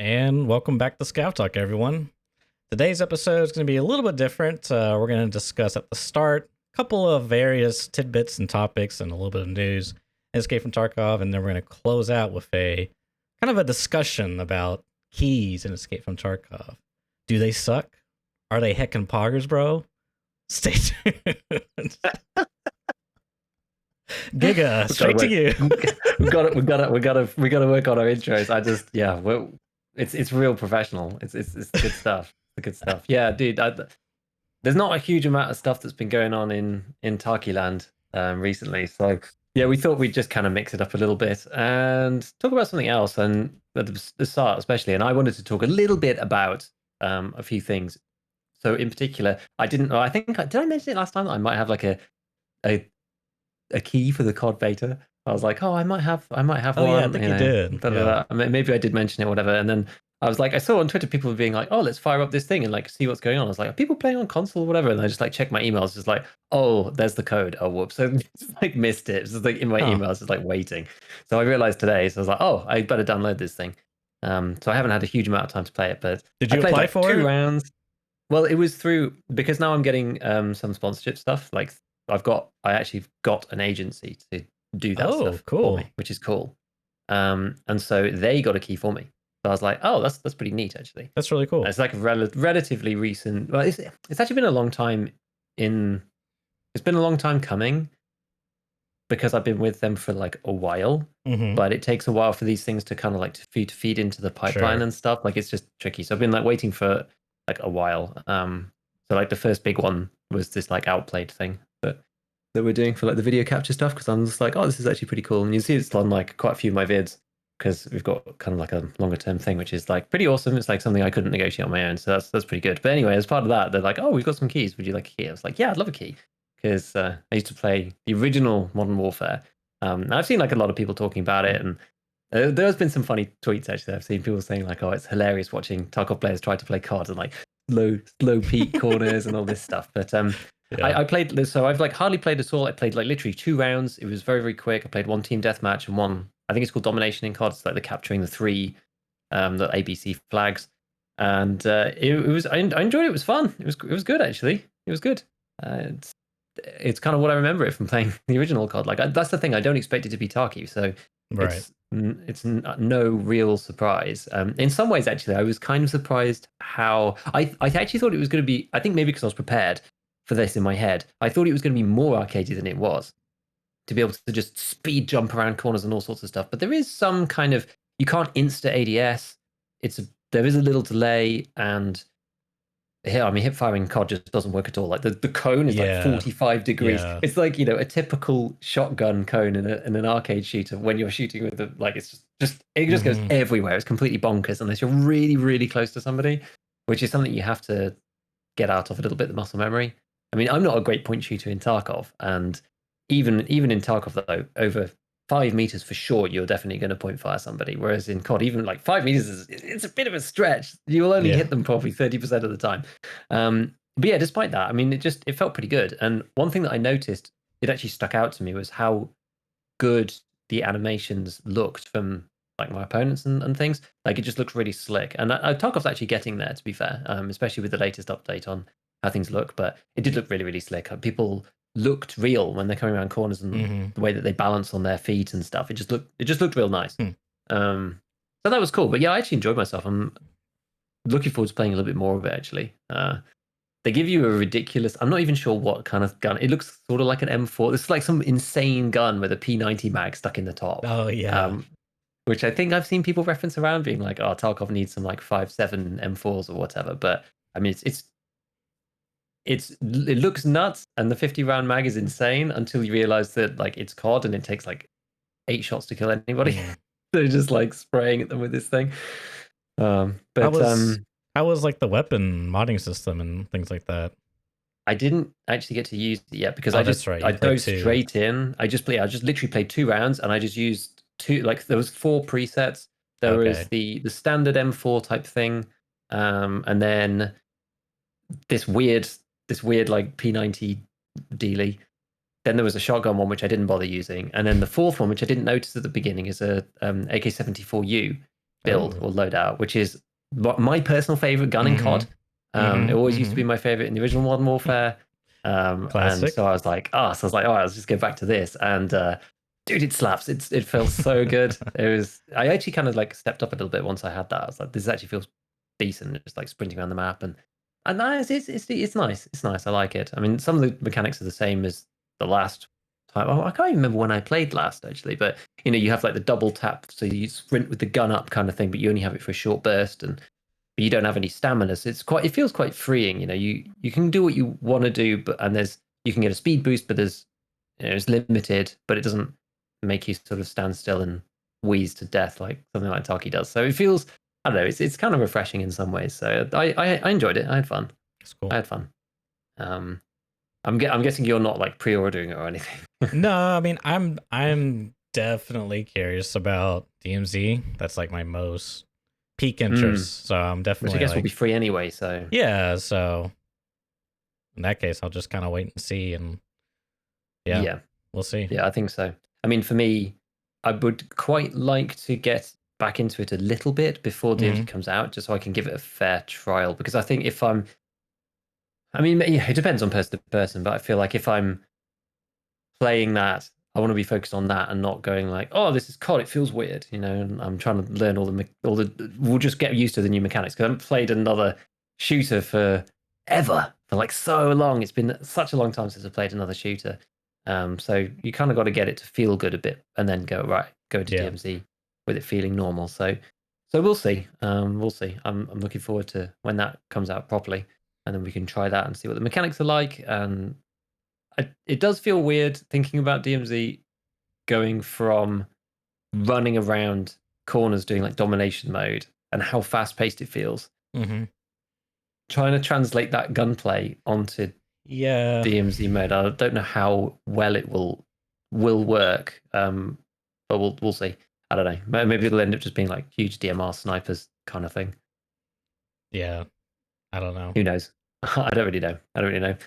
And welcome back to ScavTalk, everyone. Today's episode is going to be a little bit different. We're going to discuss at the start a couple of various tidbits and topics and a little bit of news, Escape from Tarkov, and then we're going to close out with a kind of a discussion about keys in Escape from Tarkov. Do they suck? Are they heckin' poggers, bro? Stay tuned. Giga, straight to you. we got to work on our intros. It's real professional. It's good stuff. The good stuff. Yeah, dude. There's not a huge amount of stuff that's been going on in Tarky land recently. So yeah, we thought we'd just kind of mix it up a little bit and talk about something else. And at the start, especially, and I wanted to talk a little bit about a few things. So in particular, I did I mention it last time that I might have like a key for the COD beta. I was like, oh, I might have one. Yeah, I think you did. Yeah. Maybe I did mention it, whatever. And then I was like, I saw on Twitter people were being like, oh, let's fire up this thing and like see what's going on. I was like, are people playing on console or whatever? And I just like checked my emails, just like, oh, there's the code. Oh, whoops. So just like missed it. Just like in my emails, just like waiting. So I realized today. So I was like, oh, I better download this thing. So I haven't had a huge amount of time to play it, but did you apply for it? 2 rounds. Well, it was through because now I'm getting some sponsorship stuff. Like I actually got an agency to do that stuff for me, which is cool. And so they got a key for me. So I was like, oh, that's pretty neat, actually. That's really cool. It's like a relatively recent. Well, it's actually been a long time It's been a long time coming because I've been with them for like a while. Mm-hmm. But it takes a while for these things to kind of like to feed into the pipeline and stuff. Like it's just tricky. So I've been like waiting for like a while. So like the first big one was this like outplayed thing that we're doing for like the video capture stuff, because I'm just like, oh, this is actually pretty cool. And you see it's on like quite a few of my vids because we've got kind of like a longer term thing, which is like pretty awesome. It's like something I couldn't negotiate on my own, so that's pretty good. But anyway, as part of that, they're like, oh, we've got some keys, would you like a key? I was like, yeah, I'd love a key, because I used to play the original Modern Warfare. And I've seen like a lot of people talking about it, and there's been some funny tweets actually. I've seen people saying like, oh, it's hilarious watching Tarkov players try to play COD and like slow peak corners and all this stuff. But yeah. I played, so I've like hardly played at all. I played like literally 2 rounds. It was very, very quick. I played 1 team deathmatch and 1, I think it's called domination in COD. It's like the capturing the 3 the ABC flags. And I enjoyed it. It was fun. It was good, actually. It was good. It's kind of what I remember it from playing the original COD. Like that's the thing. I don't expect it to be Tarkov, so right. It's no real surprise. In some ways, actually, I was kind of surprised how I actually thought it was going to be. I think maybe because I was prepared for this in my head, I thought it was going to be more arcadey than it was, to be able to just speed jump around corners and all sorts of stuff. But there is some kind of, you can't insta ADS. There is a little delay, and here, I mean, hip firing COD just doesn't work at all. Like the cone is like 45 degrees. Yeah. It's like, you know, a typical shotgun cone in an arcade shooter when you're shooting with the, like, it just goes everywhere. It's completely bonkers unless you're really, really close to somebody, which is something you have to get out of a little bit, the muscle memory. I mean, I'm not a great point shooter in Tarkov, and even in Tarkov though, over 5 meters for sure, you're definitely going to point fire somebody. Whereas in COD, even like 5 meters it's a bit of a stretch. You will only hit them probably 30% of the time. But yeah, despite that, I mean, it felt pretty good. And one thing that I noticed, it actually stuck out to me, was how good the animations looked from like my opponents and things. Like it just looked really slick. And Tarkov's actually getting there, to be fair, especially with the latest update on how things look. But it did look really, really slick. People looked real when they're coming around corners, and the way that they balance on their feet and stuff. It just looked real nice. So that was cool. But yeah, I actually enjoyed myself. I'm looking forward to playing a little bit more of it, actually. They give you a ridiculous, I'm not even sure what kind of gun. It looks sort of like an M4. It's like some insane gun with a P90 mag stuck in the top. Oh yeah. Which I think I've seen people reference around, being like, oh, Tarkov needs some like 5.7 M4s or whatever. But I mean, it looks nuts, and the 50-round mag is insane until you realize that like it's COD and it takes like 8 shots to kill anybody. They're just like spraying at them with this thing. How was like the weapon modding system and things like that? I didn't actually get to use it yet because I dove straight in. I just literally played 2 rounds, and I just used 2. Like there was 4 presets. There was the standard M4 type thing, and then this weird like P90 dealy. Then there was a shotgun one which I didn't bother using, and then the 4th one, which I didn't notice at the beginning, is a AK-74U, build Oh. or loadout, which is my personal favorite gun in COD. It always used to be my favorite in the original Modern Warfare. And Classic. so I was like, all right, let's just go back to this. And dude, it slaps. It feels so good. I actually kind of like stepped up a little bit once I had that. I was like, this actually feels decent, just like sprinting around the map. And nice. It's nice. It's nice. I like it. I mean, some of the mechanics are the same as the last time. Oh, I can't even remember when I played last actually, but you have like the double tap, so you sprint with the gun up kind of thing, but you only have it for a short burst, and but you don't have any stamina. So it feels quite freeing. You can do what you want to do, but you can get a speed boost, but it's limited, but it doesn't make you sort of stand still and wheeze to death like something like Taki does. So it feels, I don't know, it's kind of refreshing in some ways. So I enjoyed it. I had fun. That's cool. I had fun. I'm guessing you're not like pre-ordering it or anything. No, I mean I'm definitely curious about DMZ. That's like my most peak interest. So I'm Which I definitely guess will like, be free anyway. So yeah. So in that case, I'll just kind of wait and see, and yeah, we'll see. I think so. I mean, for me, I would quite like to get back into it a little bit before DMZ comes out, just so I can give it a fair trial. Because I think I mean, yeah, it depends on person to person, but I feel like if I'm playing that, I want to be focused on that and not going like, oh, this is COD, it feels weird, And I'm trying to learn we'll just get used to the new mechanics. Because I haven't played another shooter for like so long. It's been such a long time since I played another shooter. So you kind of got to get it to feel good a bit, and then go to DMZ with it feeling normal. So we'll see. We'll see. I'm looking forward to when that comes out properly, and then we can try that and see what the mechanics are like. And it does feel weird thinking about DMZ going from running around corners doing like domination mode and how fast paced it feels. Trying to translate that gunplay onto DMZ mode, I don't know how well it will work. But we'll see. I don't know. Maybe it'll end up just being like huge DMR snipers kind of thing. Yeah, I don't know. Who knows? I don't really know.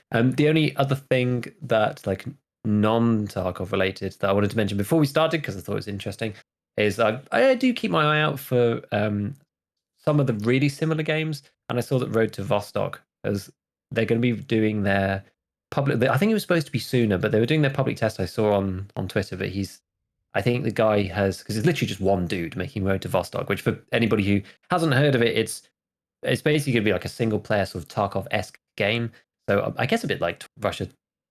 The only other thing that like non-Tarkov related that I wanted to mention before we started, because I thought it was interesting, is I do keep my eye out for some of the really similar games, and I saw that Road to Vostok, as they're going to be doing their public. I think it was supposed to be sooner, but they were doing their public test. I saw on Twitter, but I think the guy has, because it's literally just one dude making Road to Vostok, which for anybody who hasn't heard of it, it's basically going to be like a single player sort of Tarkov-esque game. So I guess a bit like Russia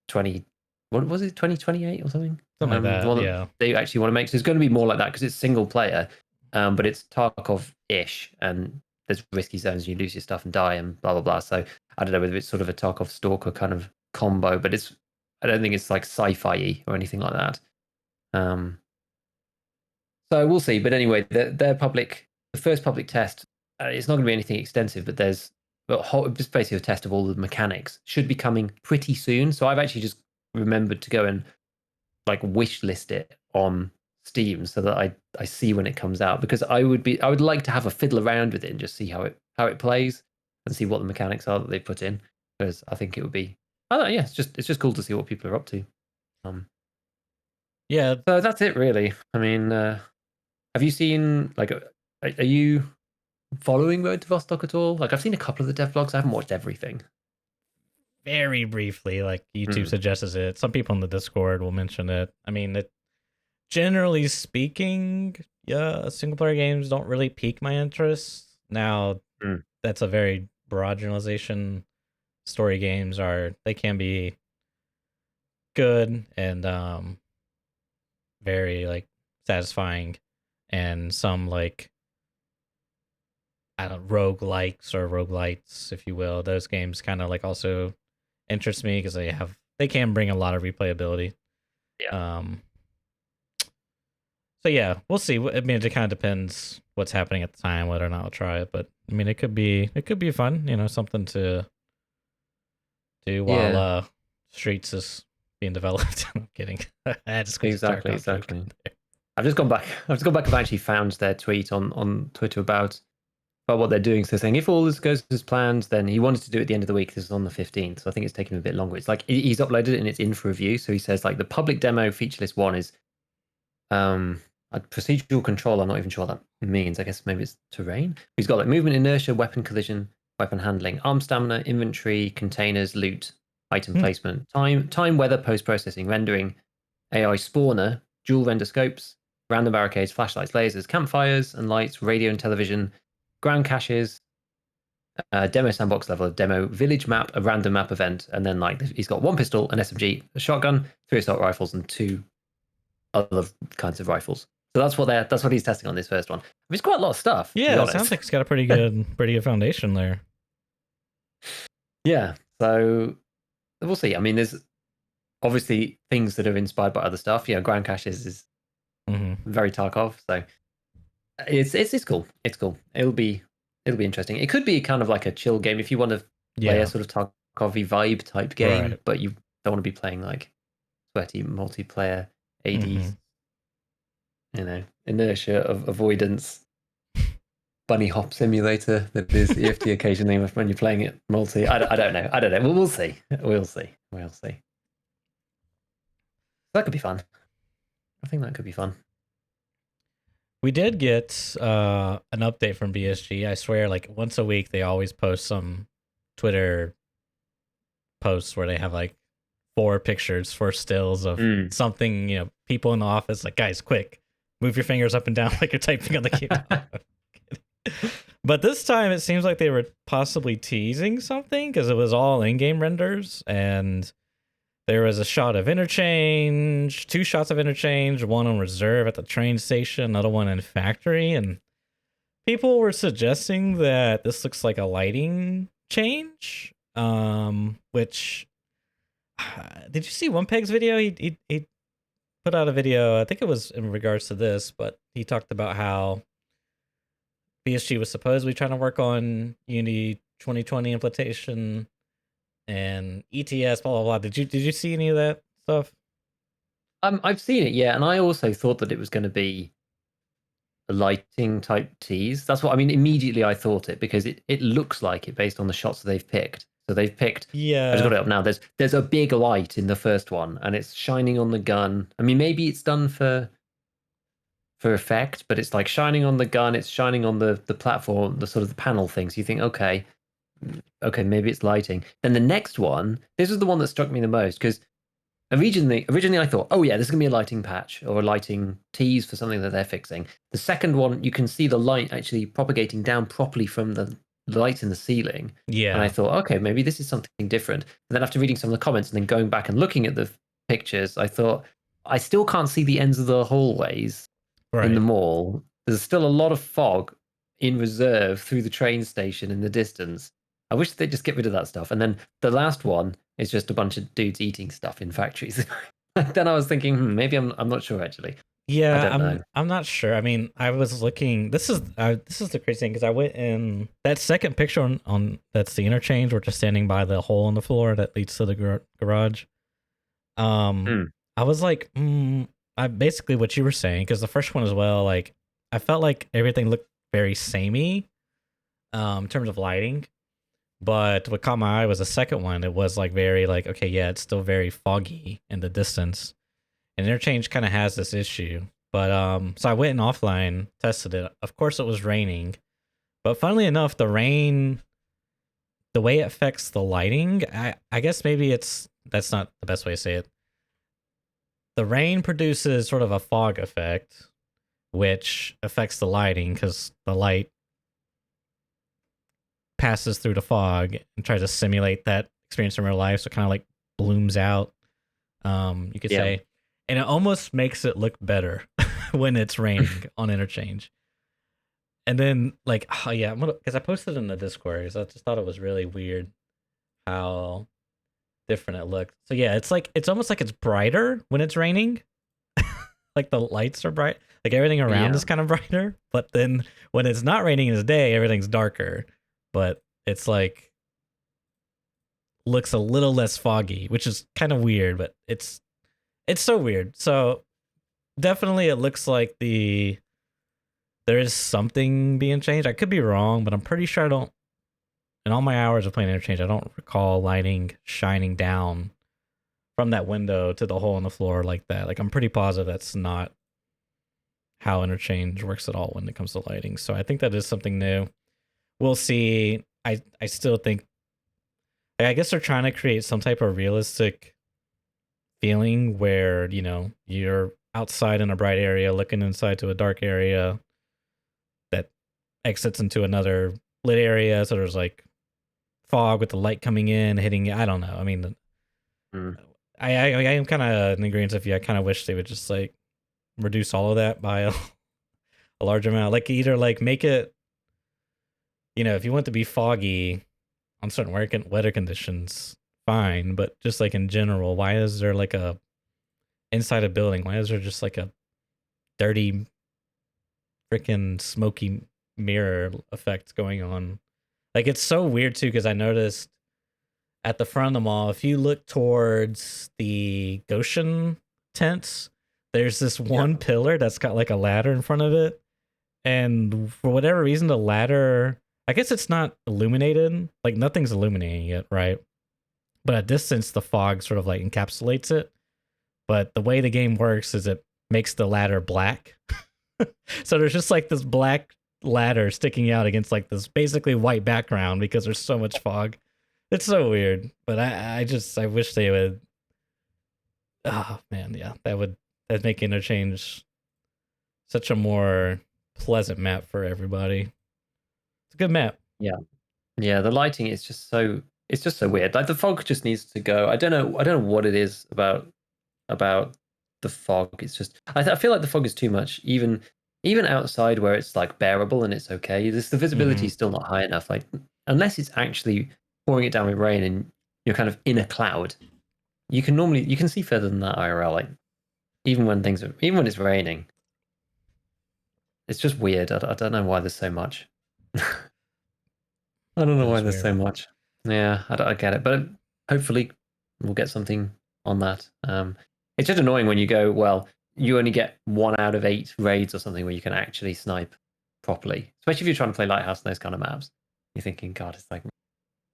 20, what was it, 2028 or something? Something like that, yeah. They actually want to make, so it's going to be more like that because it's single player, but it's Tarkov-ish, and there's risky zones, you lose your stuff and die and blah, blah, blah. So I don't know whether it's sort of a Tarkov Stalker kind of combo, but I don't think it's like sci-fi-y or anything like that. So we'll see. But anyway, the first public test, it's not going to be anything extensive, but there's just basically a test of all the mechanics should be coming pretty soon. So I've actually just remembered to go and like wish list it on Steam so that I see when it comes out, because I would like to have a fiddle around with it and just see how it plays and see what the mechanics are that they put in, because I think it would be, I don't know, yeah, it's just cool to see what people are up to. Yeah. So that's it really. I mean, have you seen, like, are you following Road to Vostok at all? Like, I've seen a couple of the devlogs. I haven't watched everything. Very briefly, like YouTube suggests it. Some people in the Discord will mention it. I mean, generally speaking, yeah, single player games don't really pique my interest. Now, that's a very broad generalization. Story games they can be good and very like satisfying, and some like, I don't know, roguelikes or roguelites, if you will. Those games kind of like also interest me because they can bring a lot of replayability. Yeah. So yeah, we'll see. I mean, it kind of depends what's happening at the time, whether or not I'll try it. But I mean, it could be fun, something to do while Streets is being developed. I'm kidding. Exactly. I've just gone back and actually found their tweet on Twitter about what they're doing. So saying if all this goes as planned, then he wanted to do it at the end of the week. This is on the 15th, so I think it's taken him a bit longer. It's like he's uploaded it and it's in for review. So he says like the public demo feature list one is, I Procedural control, I'm not even sure what that means. I guess maybe it's terrain. He's got like movement, inertia, weapon collision, weapon handling, arm stamina, inventory, containers, loot, item placement, time, weather, post-processing, rendering, AI spawner, dual render scopes, random barricades, flashlights, lasers, campfires and lights, radio and television, ground caches, demo sandbox level of demo, village map, a random map event, and then like he's got one pistol, an SMG, a shotgun, 3 assault rifles, and 2 other kinds of rifles. So that's what he's testing on this first one. It's quite a lot of stuff. Yeah, it sounds like it's got a pretty good foundation there. Yeah, so we'll see. I mean, there's obviously things that are inspired by other stuff. Yeah, ground caches is very Tarkov, so it's cool. It's cool. It'll be interesting. It could be kind of like a chill game if you want to play a sort of Tarkov-y vibe type game, but you don't want to be playing like sweaty multiplayer AD, inertia of avoidance, bunny hop simulator that is EFT occasionally when you're playing it multi. I don't know. We'll see. That could be fun. I think that could be fun. We did get an update from BSG. I swear, like once a week, they always post some Twitter posts where they have like 4 pictures, 4 stills of something, people in the office, like, guys, quick, move your fingers up and down like you're typing on the keyboard. But this time it seems like they were possibly teasing something because it was all in-game renders, and there was a shot of interchange, 2 shots of interchange, one on reserve at the train station, another one in factory, and people were suggesting that this looks like a lighting change, which did you see One Peg's video? He put out a video, I think it was in regards to this, but he talked about how BSG was supposedly trying to work on Unity 2020 implementation and ETS, blah blah blah. Did you see any of that stuff? I've seen it, yeah, and I also thought that it was going to be a lighting type tease. That's what I mean. Immediately, I thought it because it looks like it based on the shots that they've picked. So they've picked. Yeah, I just got it up now. There's a big light in the first one, and it's shining on the gun. I mean, maybe it's done for effect, but it's like shining on the gun. It's shining on the platform, the sort of the panel thing. So you think, okay, maybe it's lighting. Then the next one, this was the one that struck me the most because originally I thought, oh yeah, this is gonna be a lighting patch or a lighting tease for something that they're fixing. The second one, you can see the light actually propagating down properly from the light in the ceiling. Yeah. And I thought, okay, maybe this is something different. And then after reading some of the comments and then going back and looking at the pictures, I thought, I still can't see the ends of the hallways in the mall. There's still a lot of fog in reserve through the train station in the distance. I wish they'd just get rid of that stuff. And then the last one is just a bunch of dudes eating stuff in factories. Then I was thinking, maybe I'm not sure actually. Yeah, I'm not sure. I mean, I was looking. This is the crazy thing because I went in that second picture on that's the interchange. We're just standing by the hole in the floor that leads to the garage. I was like, I basically what you were saying because the first one as well. Like, I felt like everything looked very samey, in terms of lighting. But what caught my eye was the second one. It was like very like, okay, yeah, it's still very foggy in the distance. And interchange kind of has this issue. But so I went in offline, tested it. Of course it was raining. But funnily enough, the rain, the way it affects the lighting, I guess maybe that's not the best way to say it. The rain produces sort of a fog effect, which affects the lighting because the light passes through the fog and tries to simulate that experience in real life. So it kind of like blooms out, you could say. And it almost makes it look better when it's raining on interchange. And then like, oh yeah, because I posted in the Discord because I just thought it was really weird how different it looked. So yeah, it's almost like it's brighter when it's raining. Like the lights are bright, like everything around is kind of brighter. But then when it's not raining in the day, everything's darker. But it's like looks a little less foggy, which is kind of weird. But it's so weird. So definitely, it looks like there is something being changed. I could be wrong, but I'm pretty sure I don't. In all my hours of playing Interchange, I don't recall lighting shining down from that window to the hole in the floor like that. Like I'm pretty positive that's not how interchange works at all when it comes to lighting. So I think that is something new. We'll see. I still think, I guess they're trying to create some type of realistic feeling where, you know, you're outside in a bright area looking inside to a dark area that exits into another lit area. So there's like fog with the light coming in, hitting. I don't know. I mean, I am kind of in agreement with you. I kind of wish they would just like reduce all of that by a large amount. Like either like make it, you know, if you want to be foggy on certain weather conditions, fine. But just like in general, why is there like a inside a building? Why is there just like a dirty, freaking smoky mirror effect going on? Like it's so weird too, because I noticed at the front of the mall, if you look towards the Goshen tents, there's this one pillar that's got like a ladder in front of it. And for whatever reason, the ladder, I guess it's not illuminated. Like nothing's illuminating it, right? But at distance, the fog sort of like encapsulates it. But the way the game works is it makes the ladder black. So there's just like this black ladder sticking out against like this basically white background because there's so much fog. It's so weird. But I wish they would. Oh man, yeah, that'd make interchange such a more pleasant map for everybody. It's a good map. Yeah, the lighting is just so weird. Like the fog just needs to go. I don't know what it is about the fog. It's just I feel like the fog is too much. Even outside where it's like bearable and it's okay, the visibility is still not high enough. Like unless it's actually pouring it down with rain and you're kind of in a cloud, you can see further than that IRL. Like even when it's raining, it's just weird. I don't know why there's so much. I don't know why there's so much. Yeah, I get it, but hopefully we'll get something on that. It's just annoying when you go, well, you only get 1 out of 8 raids or something where you can actually snipe properly, especially if you're trying to play Lighthouse and those kind of maps. You're thinking, God, it's like,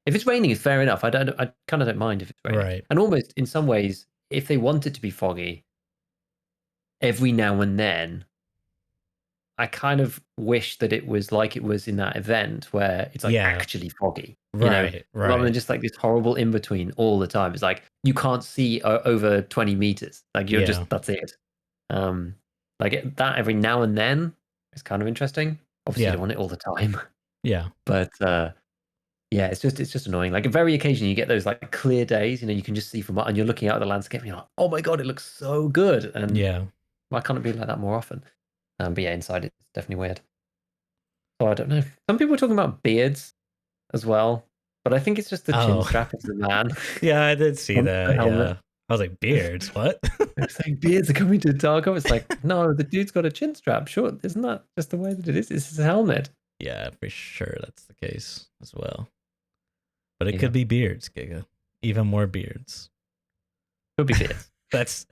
if it's raining, it's fair enough. I kind of don't mind if it's raining. Right. And almost in some ways, if they want it to be foggy, every now and then, I kind of wish that it was like it was in that event where it's like actually foggy, right? Rather than just like this horrible in between all the time. It's like you can't see over 20 meters. Like you're just that's it. Like that every now and then is kind of interesting. Obviously, you don't want it all the time. Yeah, but yeah, it's just annoying. Like very occasionally, you get those like clear days. You can just see from and you're looking out at the landscape, and you're like, oh my god, it looks so good. And why can't it be like that more often? But yeah, inside it's definitely weird. So I don't know. Some people are talking about beards as well, but I think it's just the chin strap of the man. Yeah, I did see that. Yeah, I was like, beards? What? They're saying beards are coming to Tarkov. It's like, no, the dude's got a chin strap. Sure, isn't that just the way that it is? It's his helmet. Yeah, for sure that's the case as well. But it could be beards, Giga. Even more beards. Could be beards.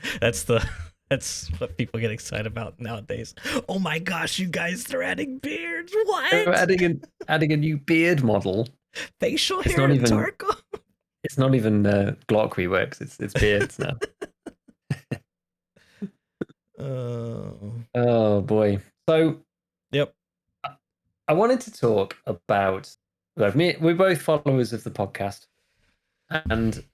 That's what people get excited about nowadays. Oh my gosh, you guys, they're adding beards. What? They're adding a new beard model. Facial hair in Tarkov. It's not even Glock reworks. It's beards now. Oh boy. So yep. I wanted to talk about we're both followers of the podcast, and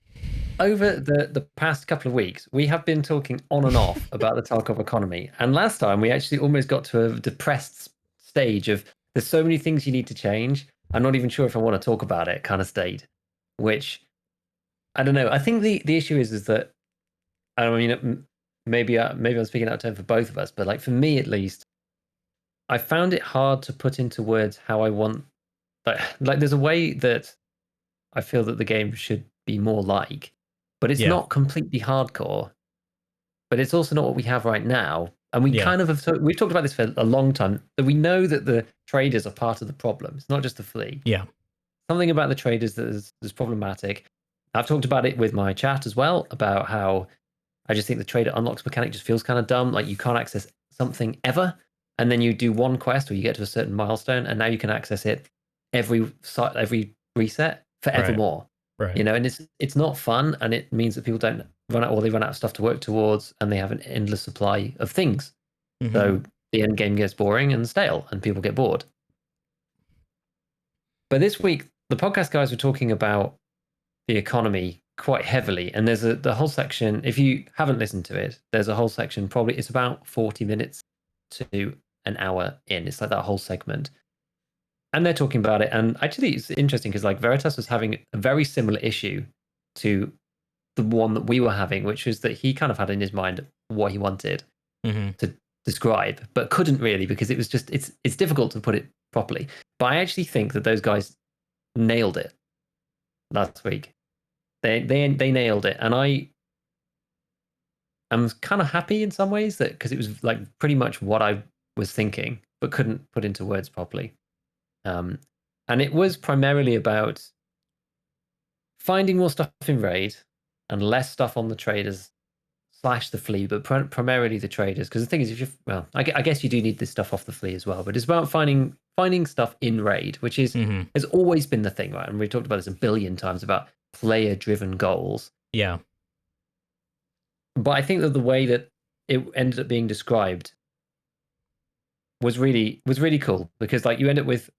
over the past couple of weeks, we have been talking on and off about the Tarkov economy. And last time, we actually almost got to a depressed stage of there's so many things you need to change. I'm not even sure if I want to talk about it kind of state, which I don't know. I think the issue is that, I mean, maybe I'm speaking out of turn for both of us, but like for me at least, I found it hard to put into words how I want. Like there's a way that I feel that the game should be more like, but it's not completely hardcore. But it's also not what we have right now. And we kind of have we've talked about this for a long time, that we know that the traders are part of the problem. It's not just the fleet. Yeah. Something about the traders that is problematic. I've talked about it with my chat as well, about how I just think the trader unlocks mechanic just feels kind of dumb. Like you can't access something ever, and then you do one quest or you get to a certain milestone, and now you can access it every reset forevermore. Right. And it's not fun, and it means that people don't run out, or they run out of stuff to work towards, and they have an endless supply of things. Mm-hmm. So the end game gets boring and stale, and people get bored. But this week, the podcast guys were talking about the economy quite heavily, and there's the whole section. If you haven't listened to it, there's a whole section. Probably it's about 40 minutes to an hour in. It's like that whole segment, and they're talking about it. And actually, it's interesting because like Veritas was having a very similar issue to the one that we were having, which was that he kind of had in his mind what he wanted to describe, but couldn't really because it was just it's difficult to put it properly. But I actually think that those guys nailed it last week. They nailed it, and I'm kind of happy in some ways that because it was like pretty much what I was thinking, but couldn't put into words properly. And it was primarily about finding more stuff in raid and less stuff on the traders / the flea, but primarily the traders. Because the thing is, if you I guess you do need this stuff off the flea as well. But it's about finding stuff in raid, which is has always been the thing, right? And we've talked about this a billion times about player-driven goals. Yeah. But I think that the way that it ended up being described was really cool because like you end up with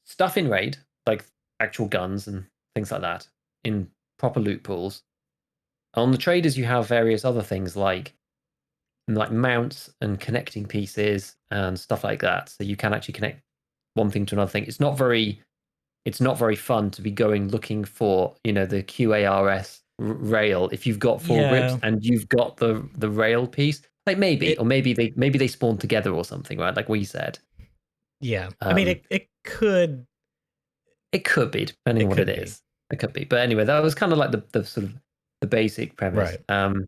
stuff in raid, like actual guns and things like that in proper loot pools. On the traders, you have various other things like mounts and connecting pieces and stuff like that. So you can actually connect one thing to another thing. It's not very fun to be going looking for the QARS rail if you've got four grips and you've got the rail piece. Like maybe they spawn together or something, right? Like we said. Yeah, I mean it could. It could be depending on what it is. It could be, but anyway, that was kind of like the sort of the basic premise. Right.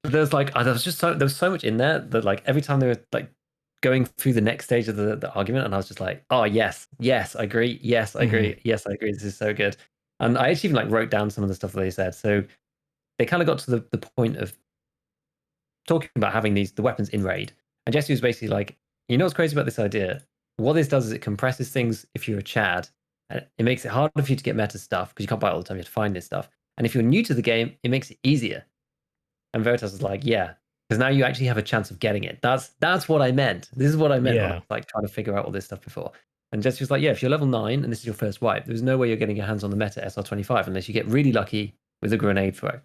There's like there was so much in there that like every time they were like going through the next stage of the argument, and I was just like, oh yes, I agree, yes, I agree, yes, I agree. This is so good. And I actually even like wrote down some of the stuff that they said. So they kind of got to the point of talking about having the weapons in raid. And Jesse was basically like, you know what's crazy about this idea? What this does is it compresses things if you're a Chad. And it makes it harder for you to get meta stuff because you can't buy it all the time. You have to find this stuff. And if you're new to the game, it makes it easier. And Veritas was like, yeah, because now you actually have a chance of getting it. That's what I meant. This is what I meant when I was like trying to figure out all this stuff before. And Jesse was like, yeah, if you're level 9 and this is your first wipe, there's no way you're getting your hands on the meta SR25 unless you get really lucky with a grenade throw.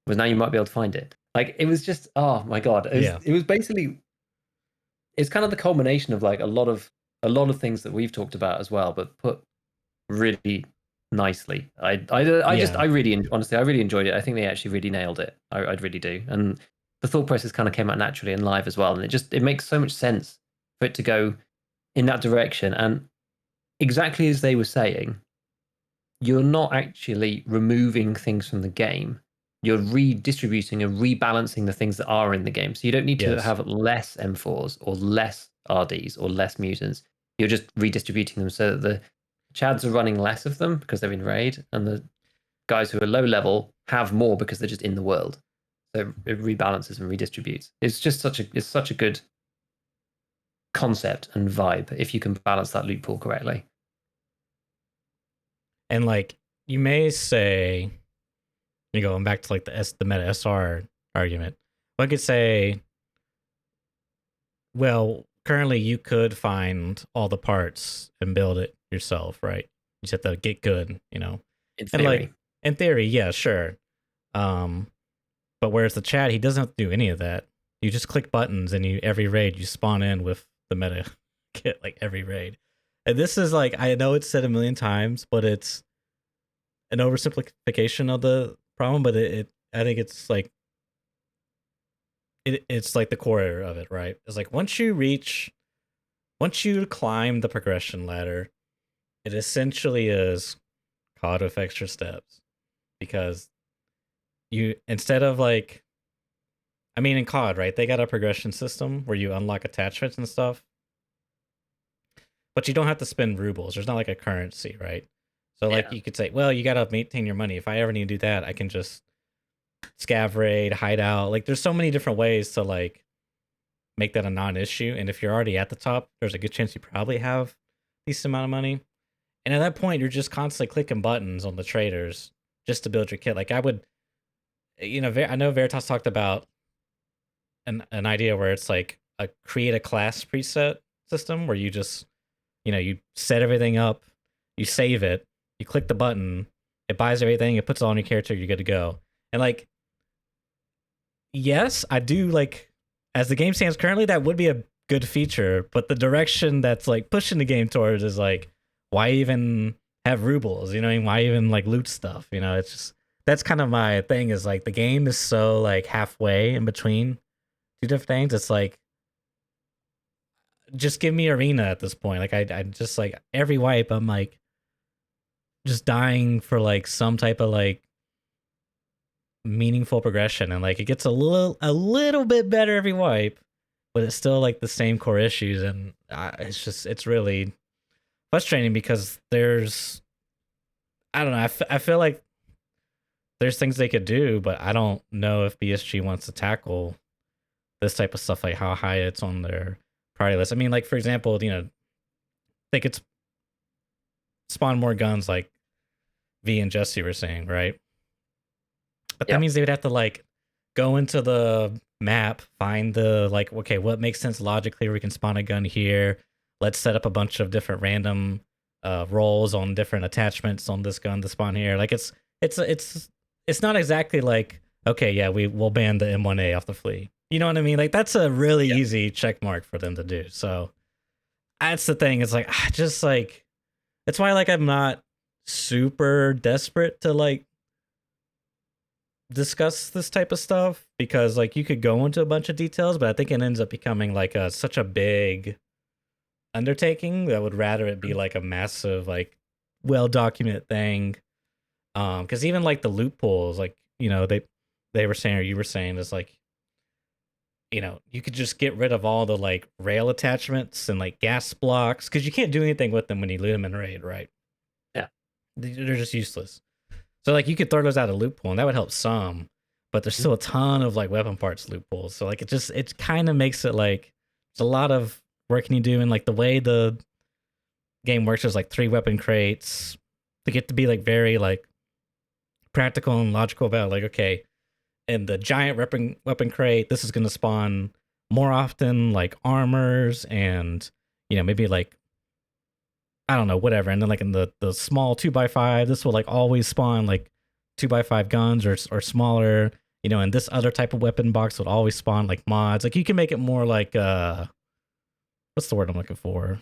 Because now you might be able to find it. Like it was just, oh my god, it was basically, it's kind of the culmination of like a lot of things that we've talked about as well, but put really nicely. I really honestly I really enjoyed it. I think they actually really nailed it. I really do. And the thought process kind of came out naturally and live as well. And it makes so much sense for it to go in that direction. And exactly as they were saying, you're not actually removing things from the game. You're redistributing and rebalancing the things that are in the game. So you don't need to have less M4s or less RDs or less mutants. You're just redistributing them so that the Chads are running less of them because they're in raid, and the guys who are low level have more because they're just in the world. So it rebalances and redistributes. It's just such a good concept and vibe if you can balance that loot pool correctly. And like you may say, you're going back to like the meta SR argument. One could say, well, currently you could find all the parts and build it yourself, right? You just have to get good, In theory. And like in theory, yeah, sure. But whereas the Chad, he doesn't have to do any of that. You just click buttons and every raid you spawn in with the meta kit, like every raid. And this is like, I know it's said a million times, but it's an oversimplification of the problem, but I think it's like it's like the core of it, right? It's like once you climb the progression ladder, it essentially is COD with extra steps. Because you, instead of like, I mean in COD, right, they got a progression system where you unlock attachments and stuff, but you don't have to spend rubles. There's not like a currency, right? So like you could say, well, you gotta maintain your money. If I ever need to do that, I can just scav raid, hide out. Like there's so many different ways to like make that a non-issue. And if you're already at the top, there's a good chance you probably have a decent amount of money. And at that point, you're just constantly clicking buttons on the traders just to build your kit. Like I would, I know Veritas talked about an idea where it's like create a class preset system where you just, you set everything up, you save it, you click the button, it buys everything, it puts it on your character, you're good to go. And like, yes, I do like, as the game stands currently, that would be a good feature, but the direction that's like pushing the game towards is like, why even have rubles? You know what I mean? Why even like loot stuff? It's just, that's kind of my thing, is like the game is so like halfway in between two different things. It's like, just give me arena at this point. Like I just like every wipe, I'm like just dying for like some type of like meaningful progression, and like it gets a little bit better every wipe, but it's still like the same core issues, and it's really frustrating because there's, I don't know, I feel like there's things they could do, but I don't know if BSG wants to tackle this type of stuff, like how high it's on their priority list. I mean, like for example, they could spawn more guns, like V and Jesse were saying, right? But that means they would have to like go into the map, find the like, okay, what makes sense logically? We can spawn a gun here. Let's set up a bunch of different random rolls on different attachments on this gun to spawn here. Like it's not exactly like, okay, yeah, we'll ban the M1A off the fleet. You know what I mean? Like that's a really easy check mark for them to do. So that's the thing. It's like, I just like, that's why like I'm not super desperate to like discuss this type of stuff, because like you could go into a bunch of details, but I think it ends up becoming like such a big undertaking that would rather it be like a massive, like well documented thing. Because even like the loopholes, like they were saying, or you were saying, is like, you could just get rid of all the like rail attachments and like gas blocks, because you can't do anything with them when you loot them in raid, right? Yeah, they're just useless. So like you could throw those out of loophole, and that would help some, but there's still a ton of like weapon parts loopholes. So like it kind of makes it like there's a lot of work you do, and like the way the game works is like 3 weapon crates. They get to be like very like practical and logical about like, okay, in the giant weapon crate, this is going to spawn more often like armors and maybe like, I don't know, whatever. And then like in the small 2x5, this will like always spawn like 2x5 guns or smaller, and this other type of weapon box would always spawn like mods. Like you can make it more like what's the word I'm looking for?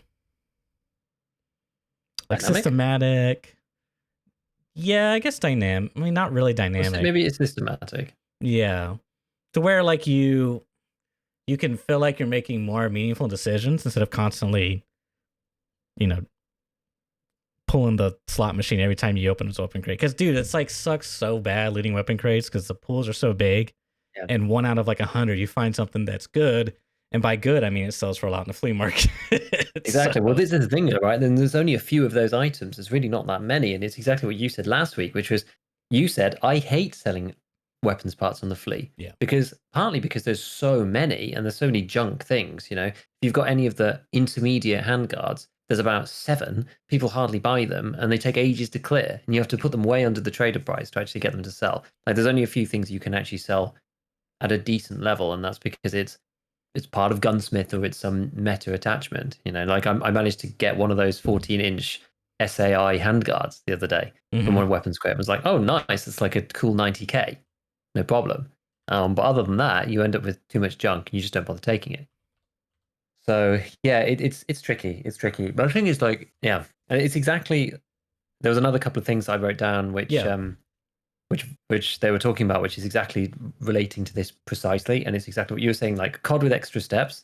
Like dynamic? Systematic. Yeah, I guess dynamic. I mean, not really dynamic. Maybe it's systematic. Yeah. To where like you can feel like you're making more meaningful decisions instead of constantly, pulling the slot machine every time you open this weapon crate. Because dude, it's like sucks so bad looting weapon crates because the pools are so big, and 1 out of like 100 you find something that's good, and by good I mean it sells for a lot in the flea market. Exactly. Well, this is the thing, right? Then there's only a few of those items. There's really not that many, and it's exactly what you said last week, which was you said I hate selling weapons parts on the flea. Yeah. Because partly because there's so many and there's so many junk things. If you've got any of the intermediate handguards, there's about 7. People hardly buy them, and they take ages to clear, and you have to put them way under the trader price to actually get them to sell. Like there's only a few things you can actually sell at a decent level, and that's because it's part of Gunsmith or it's some meta attachment. Like I managed to get one of those 14-inch SAI handguards the other day from one weapons crate. I was like, oh, nice. It's like a cool 90k. No problem. But other than that, you end up with too much junk and you just don't bother taking it. So yeah, it's tricky. It's tricky. But the thing is, like, yeah, it's exactly. There was another couple of things I wrote down, which they were talking about, which is exactly relating to this precisely, and it's exactly what you were saying. Like COD with extra steps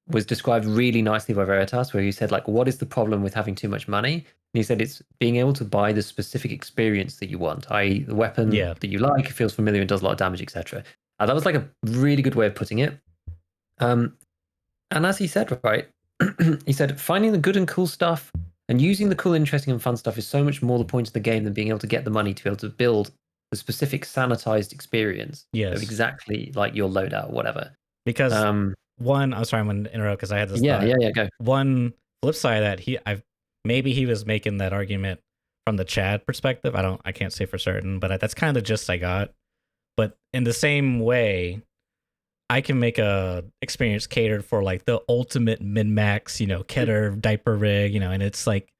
was described really nicely by Veritas, where he said, like, what is the problem with having too much money? And he said it's being able to buy the specific experience that you want, i.e. the weapon that you like, feels familiar and does a lot of damage, etc. That was like a really good way of putting it. And as he said, right, he said finding the good and cool stuff and using the cool, interesting, and fun stuff is so much more the point of the game than being able to get the money to be able to build the specific sanitized experience of exactly like your loadout or whatever. Because I'm sorry, I'm going to interrupt because I had this thought. Go. One flip side of that, maybe he was making that argument from the Chad perspective. I can't say for certain, but that's kind of the gist I got. But in the same way, I can make a experience catered for like the ultimate min max, Keter diaper rig, and it's like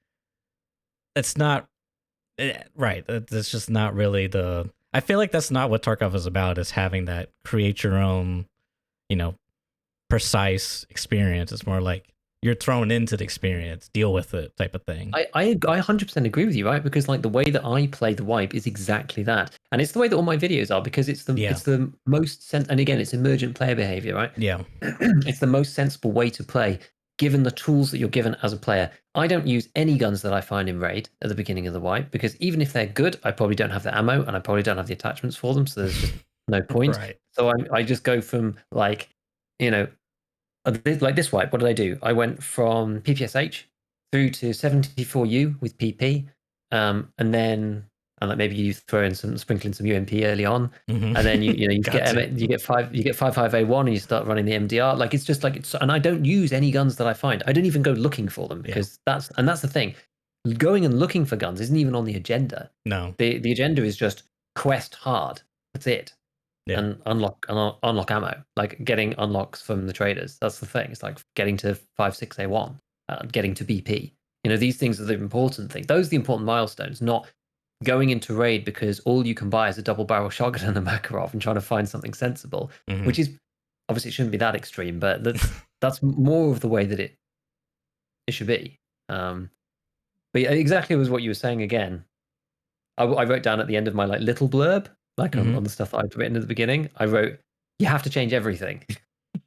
it's not right. That's just not really the. I feel like that's not what Tarkov is about. Is having that create your own, you know, precise experience. It's more like you're thrown into the experience, deal with it type of thing. I 100% agree with you, right? Because like the way that I play the wipe is exactly that, and it's the way that all my videos are because it's Yeah. the most and again it's emergent player behavior, right? Yeah. It's the most sensible way to play given the tools that you're given as a player. I don't use any guns that I find in raid at the beginning of the wipe because even if they're good, I probably don't have the ammo and I probably don't have the attachments for them, so there's just no point. Right. So I just go from like, you know, like this wipe. What did I do? I went from PPSH through to 74U with PP, and then like maybe you throw in sprinkle in some UMP early on, Mm-hmm. and then you Got to. you get 55A1 and you start running the MDR. Like it's just like and I don't use any guns that I find. I don't even go looking for them because that's the thing. Going and looking for guns isn't even on the agenda. No. The agenda is just quest hard. That's it. Yeah. And unlock ammo, like getting unlocks from the traders. That's the thing. It's like getting to 56A1, getting to BP. These things are the important thing. Those are the important milestones, not going into raid because all you can buy is a double barrel shotgun and a Makarov and trying to find something sensible, Mm-hmm. which is obviously it shouldn't be that extreme, but that's more of the way that it should be. But yeah, exactly was what you were saying again. I wrote down at the end of my like little blurb, like Mm-hmm. on the stuff that I'd written at the beginning, I wrote, you have to change everything.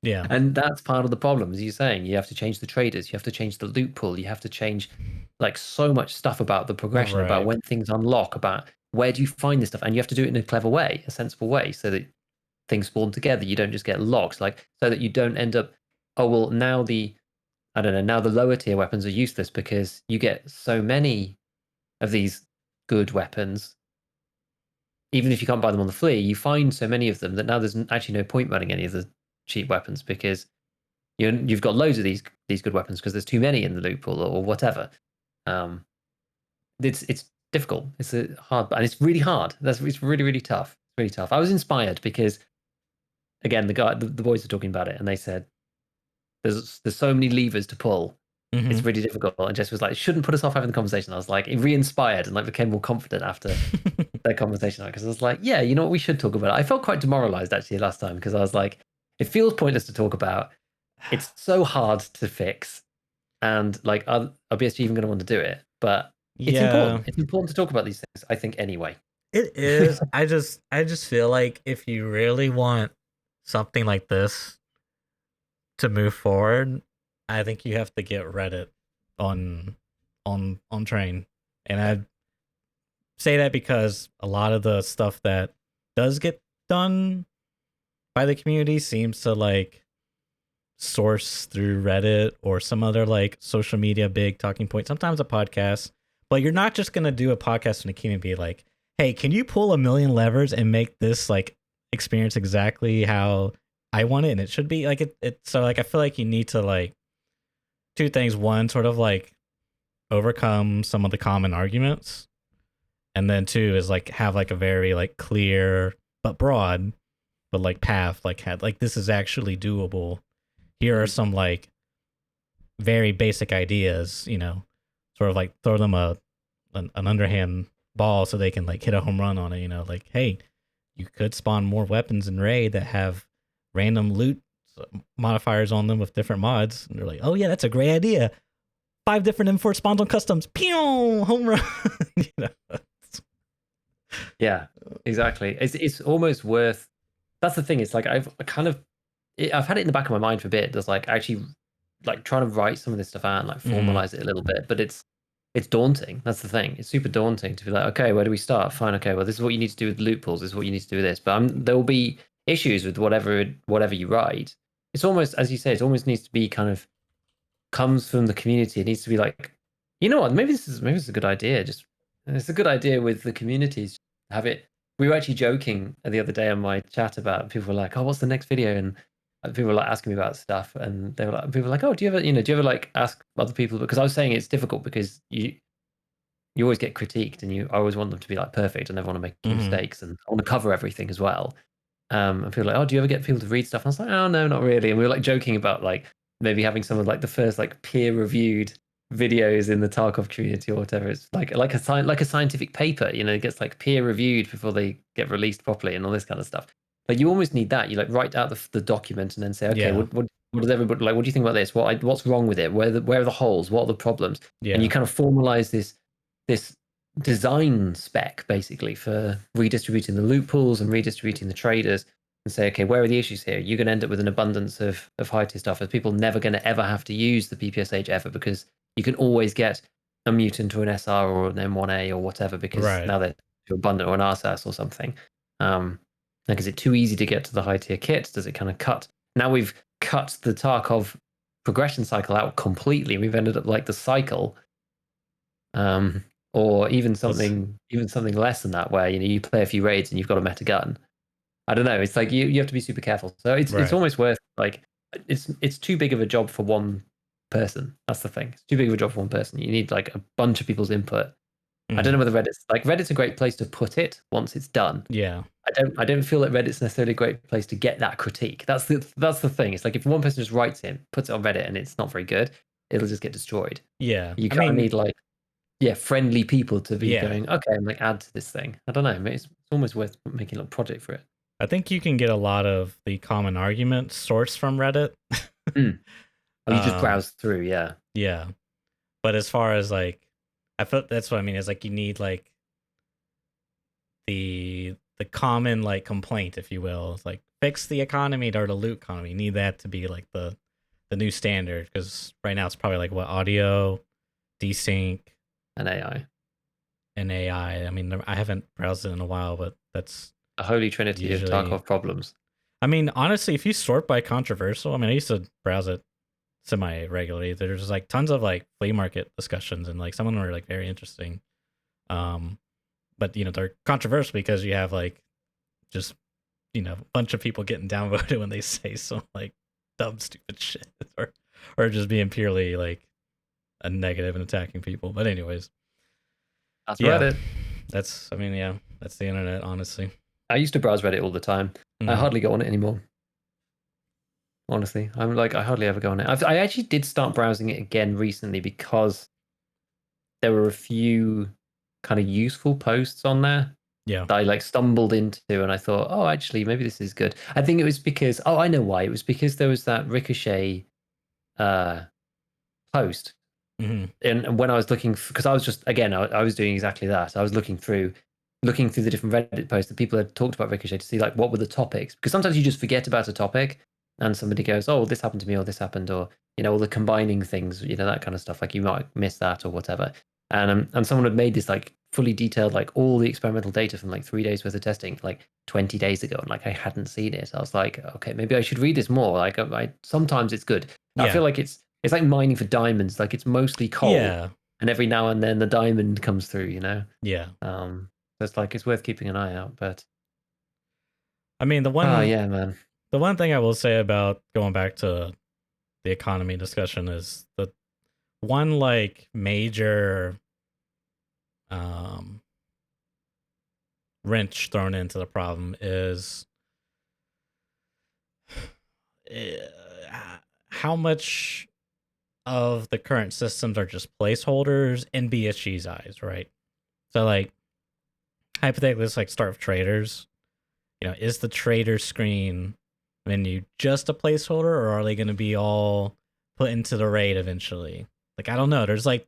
Yeah. And that's part of the problem, as you're saying. You have to change the traders, you have to change the loot pool, you have to change like so much stuff about the progression, about Right. when things unlock, about where do you find this stuff, and you have to do it in a clever way, a sensible way, so that things spawn together. You don't just get locked, like so that you don't end up, oh well, now I don't know, now the lower tier weapons are useless because you get so many of these good weapons. Even if you can't buy them on the flea, you find so many of them that now there's actually no point running any of the cheap weapons because you've got loads of these good weapons because there's too many in the loot pool or whatever. It's difficult. It's hard, and it's really hard. It's really really tough. It's really tough. I was inspired because again the boys were talking about it and they said there's so many levers to pull. Mm-hmm. It's really difficult. And Jess was like, it shouldn't put us off having the conversation. I was like, it re-inspired and like became more confident after that conversation because I was like, yeah, you know what, we should talk about it. I felt quite demoralized actually last time because I was like, it feels pointless to talk about. It's so hard to fix, and like, are BSG even going to want to do it? But it's important. It's important to talk about these things, I think. Anyway, It is. I just feel like if you really want something like this to move forward, I think you have to get Reddit on train. And I say that because a lot of the stuff that does get done by the community seems to like source through Reddit or some other like social media big talking point, sometimes a podcast. But you're not just gonna do a podcast in the community and be like, hey, can you pull a million levers and make this like experience exactly how I want it? And it should be like it so like I feel like you need to like two things. One, sort of like overcome some of the common arguments. And then two is like have like a very like clear but broad but like path, like had like this is actually doable. Here are some like very basic ideas, sort of like throw them an underhand ball so they can like hit a home run on it, like, hey, you could spawn more weapons in raid that have random loot modifiers on them with different mods. And they're like, oh yeah, that's a great idea. 5 different M4 spawns on customs. Pew! Home run. Yeah, exactly. It's almost worth. That's the thing. It's like I've had it in the back of my mind for a bit. There's like actually like trying to write some of this stuff out and like formalize it a little bit, but it's daunting. That's the thing. It's super daunting to be like, okay, where do we start? Fine, okay, well, this is what you need to do with loot pools. This is what you need to do with this. But there will be issues with whatever you write. It's almost, as you say, it almost needs to be kind of comes from the community. It needs to be like, you know what? Maybe it's a good idea. It's a good idea with the communities. Have it. We were actually joking the other day on my chat about people were like, oh, what's the next video? And people were like asking me about stuff, and people were like, oh, do you ever like ask other people? Because I was saying it's difficult because you always get critiqued, and I always want them to be like perfect. I never want to make mistakes, and I want to cover everything as well. And people were like, oh, do you ever get people to read stuff? And I was like, oh no, not really. And we were like joking about like maybe having some of like the first like peer-reviewed videos in the Tarkov community or whatever. It's like a scientific paper, you know, it gets like peer-reviewed before they get released properly and all this kind of stuff. Like you almost need that. You like write out the document and then say, okay, Yeah. what does everybody like? What do you think about this? What's wrong with it? Where are the holes? What are the problems? And you Yeah. kind of formalize this design spec basically for redistributing the loot pools and redistributing the traders and say, okay, where are the issues here? You're going to end up with an abundance of high tier stuff as people never going to ever have to use the PPSH ever because you can always get a mutant or an SR or an M1A or whatever because Right. now they're too abundant or an RSAS or something. Like, is it too easy to get to the high tier kits? Does it kind of cut? Now we've cut the Tarkov progression cycle out completely. We've ended up like the cycle. Or even something less than that, where you know you play a few raids and you've got a meta gun. I don't know. It's like you have to be super careful. So it's Right. almost worth like it's too big of a job for one person. That's the thing. It's too big of a job for one person. You need like a bunch of people's input. I don't know whether Reddit's a great place to put it once it's done. Yeah. I don't feel that Reddit's necessarily a great place to get that critique. That's the thing. It's like if one person just writes it, puts it on Reddit, and it's not very good, it'll just get destroyed. Yeah. You kind of need like friendly people to be Yeah. going, okay, I'm like add to this thing. I don't know. It's almost worth making a little project for it. I think you can get a lot of the common argument sourced from Reddit. Or you just browse through, yeah. Yeah. But as far as like, I felt that's what I mean, is like you need like the common like complaint, if you will. It's like fix the economy or the loot economy. You need that to be like the new standard, because right now it's probably like what, audio, desync, And AI. and AI. I mean, I haven't browsed it in a while, but that's A holy trinity usually of Tarkov problems. I mean, honestly, if you sort by controversial, I mean, I used to browse it semi regularly. There's like tons of like flea market discussions, and like some of them are like very interesting. But you know, they're controversial because you have like just, you know, a bunch of people getting downvoted when they say some like dumb, stupid shit, or just being purely like a negative and attacking people. But anyways, That's yeah, Reddit. that's that's the internet, honestly. I used to browse Reddit all the time. I hardly go on it anymore. Honestly, I'm like I hardly ever go on it. I actually did start browsing it again recently because there were a few kind of useful posts on there. Yeah. That I like stumbled into, and I thought, oh, actually, maybe this is good. I think it was because I know why. It was because there was that Ricochet post, and when I was looking, because I was just again, I was doing exactly that. I was looking through the different Reddit posts that people had talked about Ricochet to see like what were the topics, because sometimes you just forget about a topic, and somebody goes, oh, this happened to me, or this happened, or you know, all the combining things, you know, that kind of stuff. Like you might miss that or whatever. And someone had made this like fully detailed, like all the experimental data from like 3 days worth of testing, like 20 days ago, and like I hadn't seen it. I was like, okay, maybe I should read this more. Like, sometimes it's good. I feel like it's like mining for diamonds. Like it's mostly coal, and every now and then the diamond comes through. You know. Yeah. So it's like it's worth keeping an eye out. But I mean, the one. Yeah, man. The one thing I will say about going back to the economy discussion is the one like major wrench thrown into the problem is how much of the current systems are just placeholders in BSG's eyes, right? So like hypothetically, let's like start with traders. You know, is the trader screen menu just a placeholder, or are they going to be all put into the raid eventually? Like, I don't know. There's like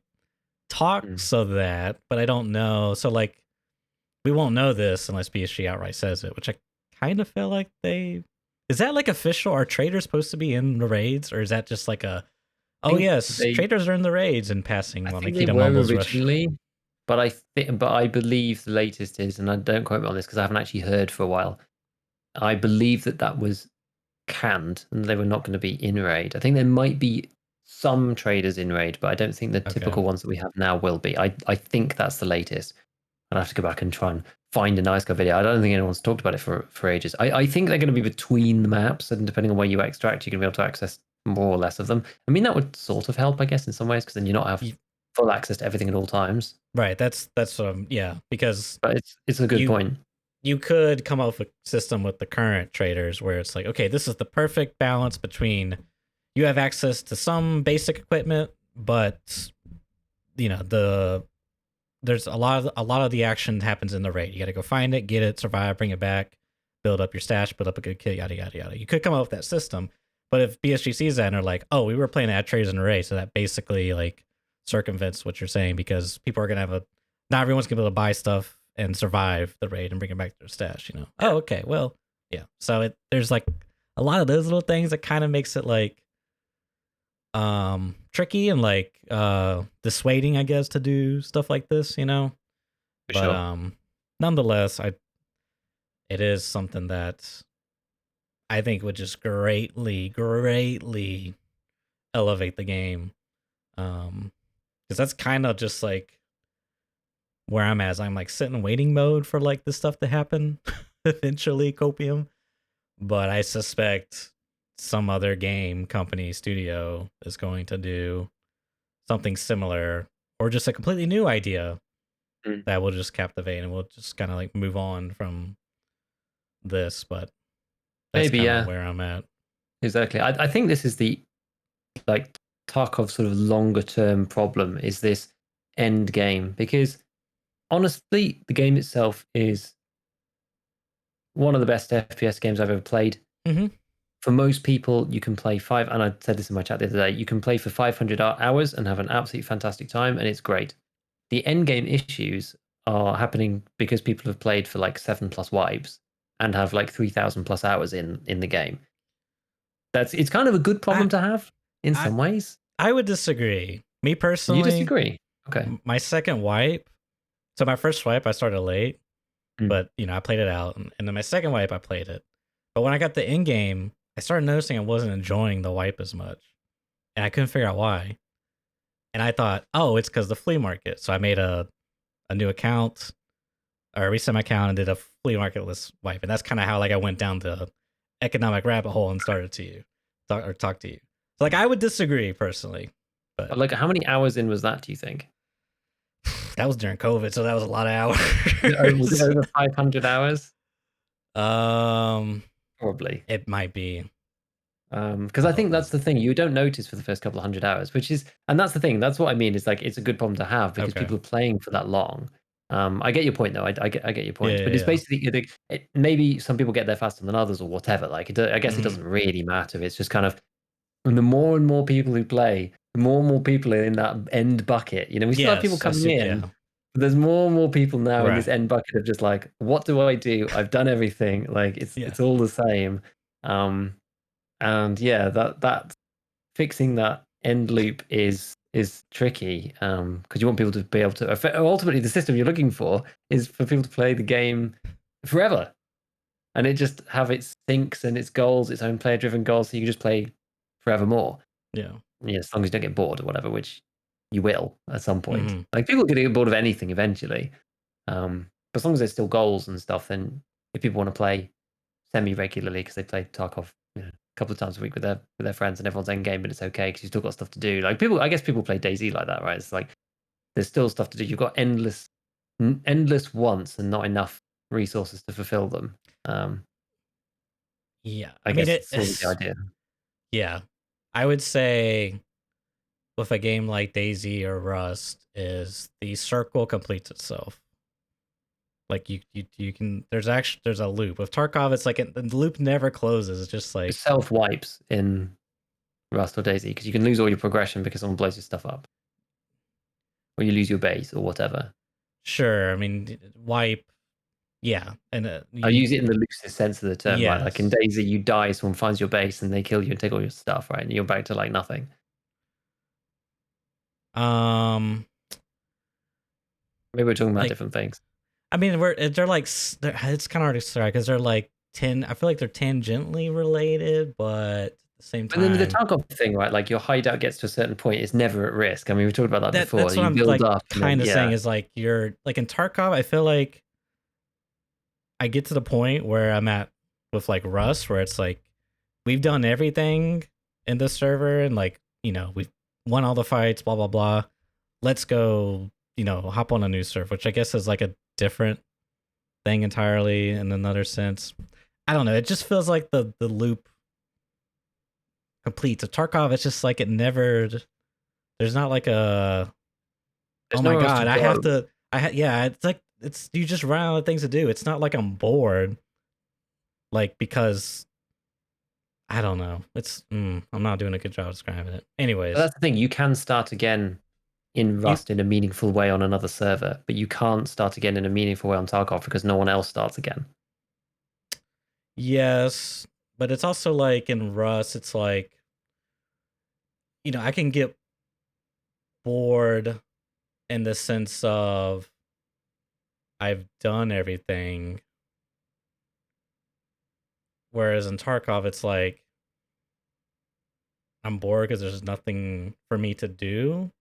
talks of that, but I don't know. So like, we won't know this unless BSG outright says it, which I kind of feel like is that like official? Are traders supposed to be in the raids, or is that just like a, oh yes, traders are in the raids and passing I while think Nikita they were mumbles originally, but I believe the latest is, and I don't quote me on this because I haven't actually heard for a while. I believe that was canned and they were not going to be in raid. I think there might be some traders in raid, but I don't think the typical ones that we have now will be. I think that's the latest. I'd have to go back and try and find a nice guy video. I don't think anyone's talked about it for ages. I think they're going to be between the maps, and depending on where you extract, you're going to be able to access more or less of them. I mean, that would sort of help, I guess, in some ways, because then you not have full access to everything at all times. Right. That's yeah, because but it's a good point. you could come up with a system with the current traders where it's like, okay, this is the perfect balance between you have access to some basic equipment, but there's a lot of the action happens in the raid. You got to go find it, get it, survive, bring it back, build up your stash, build up a good kit, yada yada yada. You could come up with that system, but if BSG sees that and are like, oh, we were playing at traders in a raid, so that basically like circumvents what you're saying because people are gonna have not everyone's gonna be able to buy stuff and survive the raid and bring it back to their stash. Oh, okay, well, yeah. So there's like a lot of those little things that kind of makes it like tricky and like dissuading, I guess, to do stuff like this, For but sure. nonetheless, it is something that I think would just greatly elevate the game, because that's kind of just like where I'm at. Is I'm like sitting in waiting mode for like this stuff to happen eventually, Copium, but I suspect some other game company studio is going to do something similar or just a completely new idea Mm. that will just captivate and we'll just kind of like move on from this. But that's Maybe, kind of yeah, where I'm at. exactly. I think this is the like Tarkov sort of longer term problem is this end game because honestly, the game itself is one of the best FPS games I've ever played. Mm-hmm. For most people, you can play and I said this in my chat the other day, you can play for 500 hours and have an absolutely fantastic time, and it's great. The end game issues are happening because people have played for like 7+ wipes and have like 3,000 plus hours in the game. It's kind of a good I problem to have in I some ways. I would disagree. Me You personally, disagree? Okay. my second wipe. So my first wipe, I started late, Mm. but I played it out, and then my second wipe, I played it. But when I got the end game, I started noticing I wasn't enjoying the wipe as much, and I couldn't figure out why. And I thought, oh, it's because the flea market. So I made a new account or reset my account and did a flea market list wipe, and that's kind of how like I went down the economic rabbit hole and started to talk to you. So like I would disagree personally, but Like, how many hours in was that, do you think? that was during COVID, so that was a lot of Was it hours. over 500 hours? um, Probably. it might be. Because I I don't think know. that's the thing you don't notice for the first couple of 100 hours, and that's the thing. That's what I mean. Is like it's a good problem to have because Okay. people are playing for that long. I get your point though. I get your Yeah, point, but yeah, it's yeah. basically maybe some people get there faster than others or whatever. Like I guess it Mhm. doesn't really matter. It's just kind of and the more and more people who play, the more and more people are in that end bucket. We still have people Yes, I coming see. in. Yeah. But there's more and more people now in this Right. end bucket of just like, what do I do? I've done everything. Like Yeah. it's all the same. Um, and yeah, that fixing that end loop is tricky because you want people to be able to ultimately the system you're looking for is for people to play the game forever and it just have its sinks and its goals, its own player driven goals, so you can just play forevermore. Yeah. Yeah, as long as you don't get bored or whatever, which you will at some point. Mhm. Like people are going to get bored of anything eventually, but as long as there's still goals and stuff, then if people want to play semi regularly because they play Tarkov a couple of times a week with their friends and everyone's end game, but it's okay because you've still got stuff to do. Like I guess people play DayZ like that, right? It's like there's still stuff to do. You've got endless wants and not enough resources to fulfill them. Yeah. I I mean guess it it's sort of the idea. yeah. I would say with a game like Daisy or Rust is the circle completes itself. Like you can there's a loop. With Tarkov it's like the loop never closes. It's just It like self wipes in Rust or DayZ because you can lose all your progression because someone blows your stuff up, or you lose your base or whatever. sure, I mean wipe yeah, and I use it in the loosest sense of the term, right? Like in yes. DayZ, you die, someone finds your base, and they kill you and take all your stuff, right? And you're back to like nothing. Um Maybe we're talking about like different things. I mean they're like it's kind of hard to describe because they're like I feel like they're tangentially related, but at the same And then with the time Tarkov thing, right? Like your hideout gets to a certain point, it's never at risk. I mean, we talked about that before. that's what You I'm build like up, and then kind of saying is like you're like in Tarkov. I feel like I get to the point where I'm at with like Rust, where it's like we've done everything in this server, and like we've won all the fights, blah blah blah. Let's go, hop on a new server, which I guess is like a different thing entirely in another sense. I don't know. It just feels like the loop completes. At Tarkov, it's just like it never. There's not like a. There's Oh my nowhere else to god! I go. have to. Yeah. It's like it's you just run out of things to do. It's not like I'm bored. Like because I don't know. It's I'm not doing a good job describing it. Anyways, But that's the thing. You can start again in Rust in a meaningful way on another server, but you can't start again in a meaningful way on Tarkov because no one else starts again. yes, but it's also like in Rust, it's like I can get bored in the sense of I've done everything. Whereas in Tarkov, it's like I'm bored because there's nothing for me to do,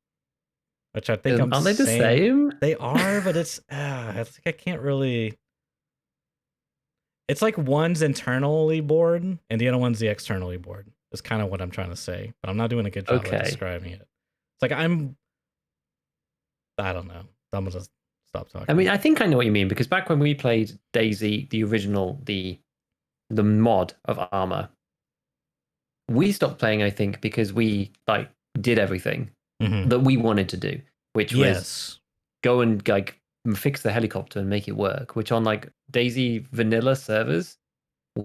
which I think I'm Aren't they the saying same? they are, but it's I can't really. It's like one's internally bored and the other one's the externally bored. Is kind of what I'm trying to say, but I'm not doing a good job of Okay. describing it. It's like I don't know. I'm gonna stop talking. I mean, I think I know what you mean because back when we played DayZ, the original, the mod of Armor, we stopped playing, I think, because we like did everything that we wanted to do, which was go and like fix the helicopter and make it work, which on like DayZ vanilla servers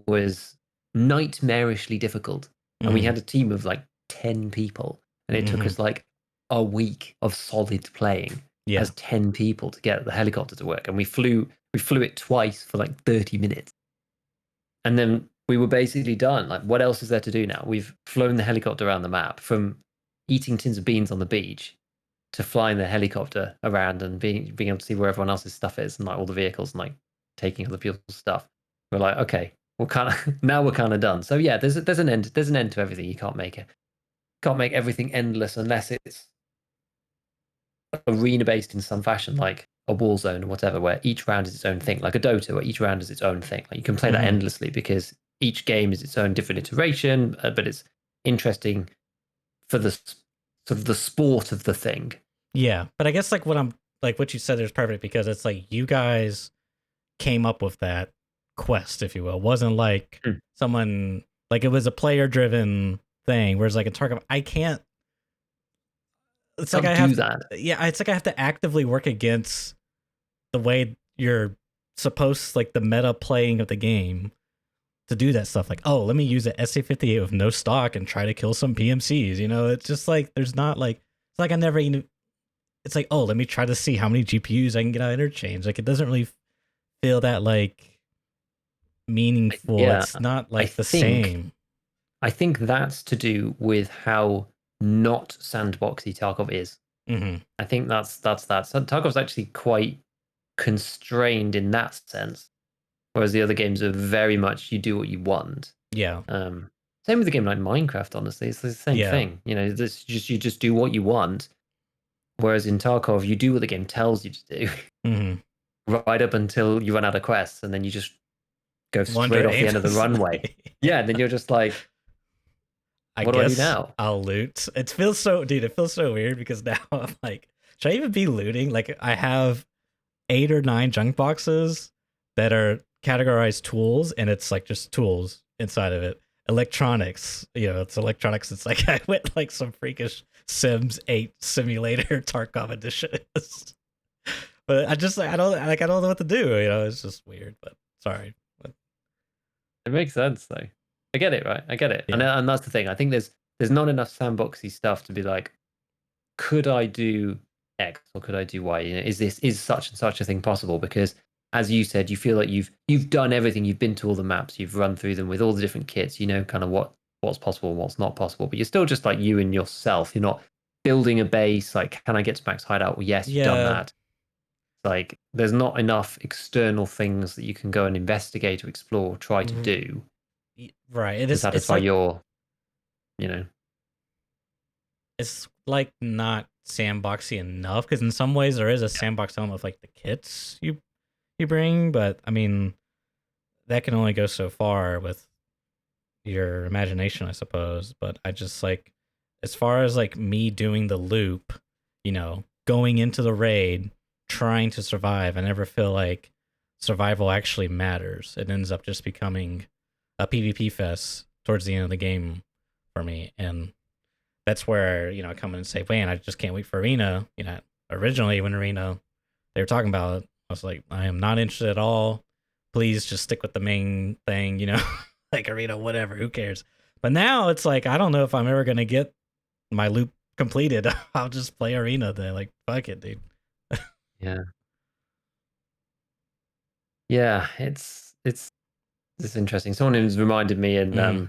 was nightmarishly difficult. And we had a team of like 10 people, and it took us like a week of solid playing as 10 people to get the helicopter to work. And we flew it twice for like 30 minutes. And then we were basically done. Like, what else is there to do now? We've flown the helicopter around the map, from eating tins of beans on the beach to flying the helicopter around and being able to see where everyone else's stuff is and like all the vehicles and like taking other people's stuff. We're like, okay, we're kind of now we're kind of done. So yeah, there's an end to everything. You can't make everything endless unless it's arena based in some fashion, like a wall zone or whatever, where each round is its own thing, like a Dota, where each round is its own thing. Like you can play that endlessly because each game is its own different iteration, but it's interesting for the sort of the sport of the thing. Yeah, but I guess like what you said is perfect because it's like you guys came up with that quest, if you will. It wasn't like someone like it was a player driven thing. Whereas like in Tarkov, I can't. It's like I have that. Yeah, it's like I have to actively work against the way you're supposed, like the meta playing of the game, to do that stuff. Like, oh, let me use an SA-58 with no stock and try to kill some PMCs. It's just like there's not like it's like I never even. It's like, oh, let me try to see how many GPUs I can get out of interchange. Like it doesn't really feel that like meaningful. Yeah, it's not like the same. I think that's to do with how not sandboxy Tarkov is. I think that's that. So Tarkov's actually quite constrained in that sense, whereas the other games are very much you do what you want. Yeah. Same with a game like Minecraft. Honestly, it's the same thing. You just do what you want. Whereas in Tarkov, you do what the game tells you to do, right up until you run out of quests, and then you just go straight off the end of the runway. Yeah, and then you're just like, what do I do now? I'll loot. It feels so weird because now I'm like, should I even be looting? Like I have 8 or 9 junk boxes that are categorized tools, and it's like just tools inside of it. Electronics, it's electronics. It's like I went like some freakish Sims 8 simulator Tarkov edition. But I don't know what to do. It's just weird. But sorry. It makes sense though. I get it, right? I get it, yeah. And that's the thing. I think there's not enough sandboxy stuff to be like, could I do X or could I do Y? Is such and such a thing possible? Because as you said, you feel like you've done everything. You've been to all the maps. You've run through them with all the different kits. You know kind of what's possible and what's not possible. But you're still just like you and yourself. You're not building a base. Like, can I get to max hideout? Well, yes, you've done that. Like, there's not enough external things that you can go and investigate or explore, try to do. Right. It is to satisfy your, It's like not sandboxy enough because in some ways there is a sandbox element with like the kits you bring, but I mean that can only go so far with your imagination, I suppose. But I just like, as far as like me doing the loop, going into the raid, trying to survive, I never feel like survival actually matters. It ends up just becoming a PvP fest towards the end of the game for me. And that's where, I come in and say, man, I just can't wait for Arena. Originally when Arena, they were talking about it, I was like, I am not interested at all. Please just stick with the main thing, like Arena, whatever, who cares? But now it's like, I don't know if I'm ever going to get my loop completed. I'll just play Arena then. Like, fuck it, dude. Yeah. Yeah, it's interesting. Someone who's reminded me in I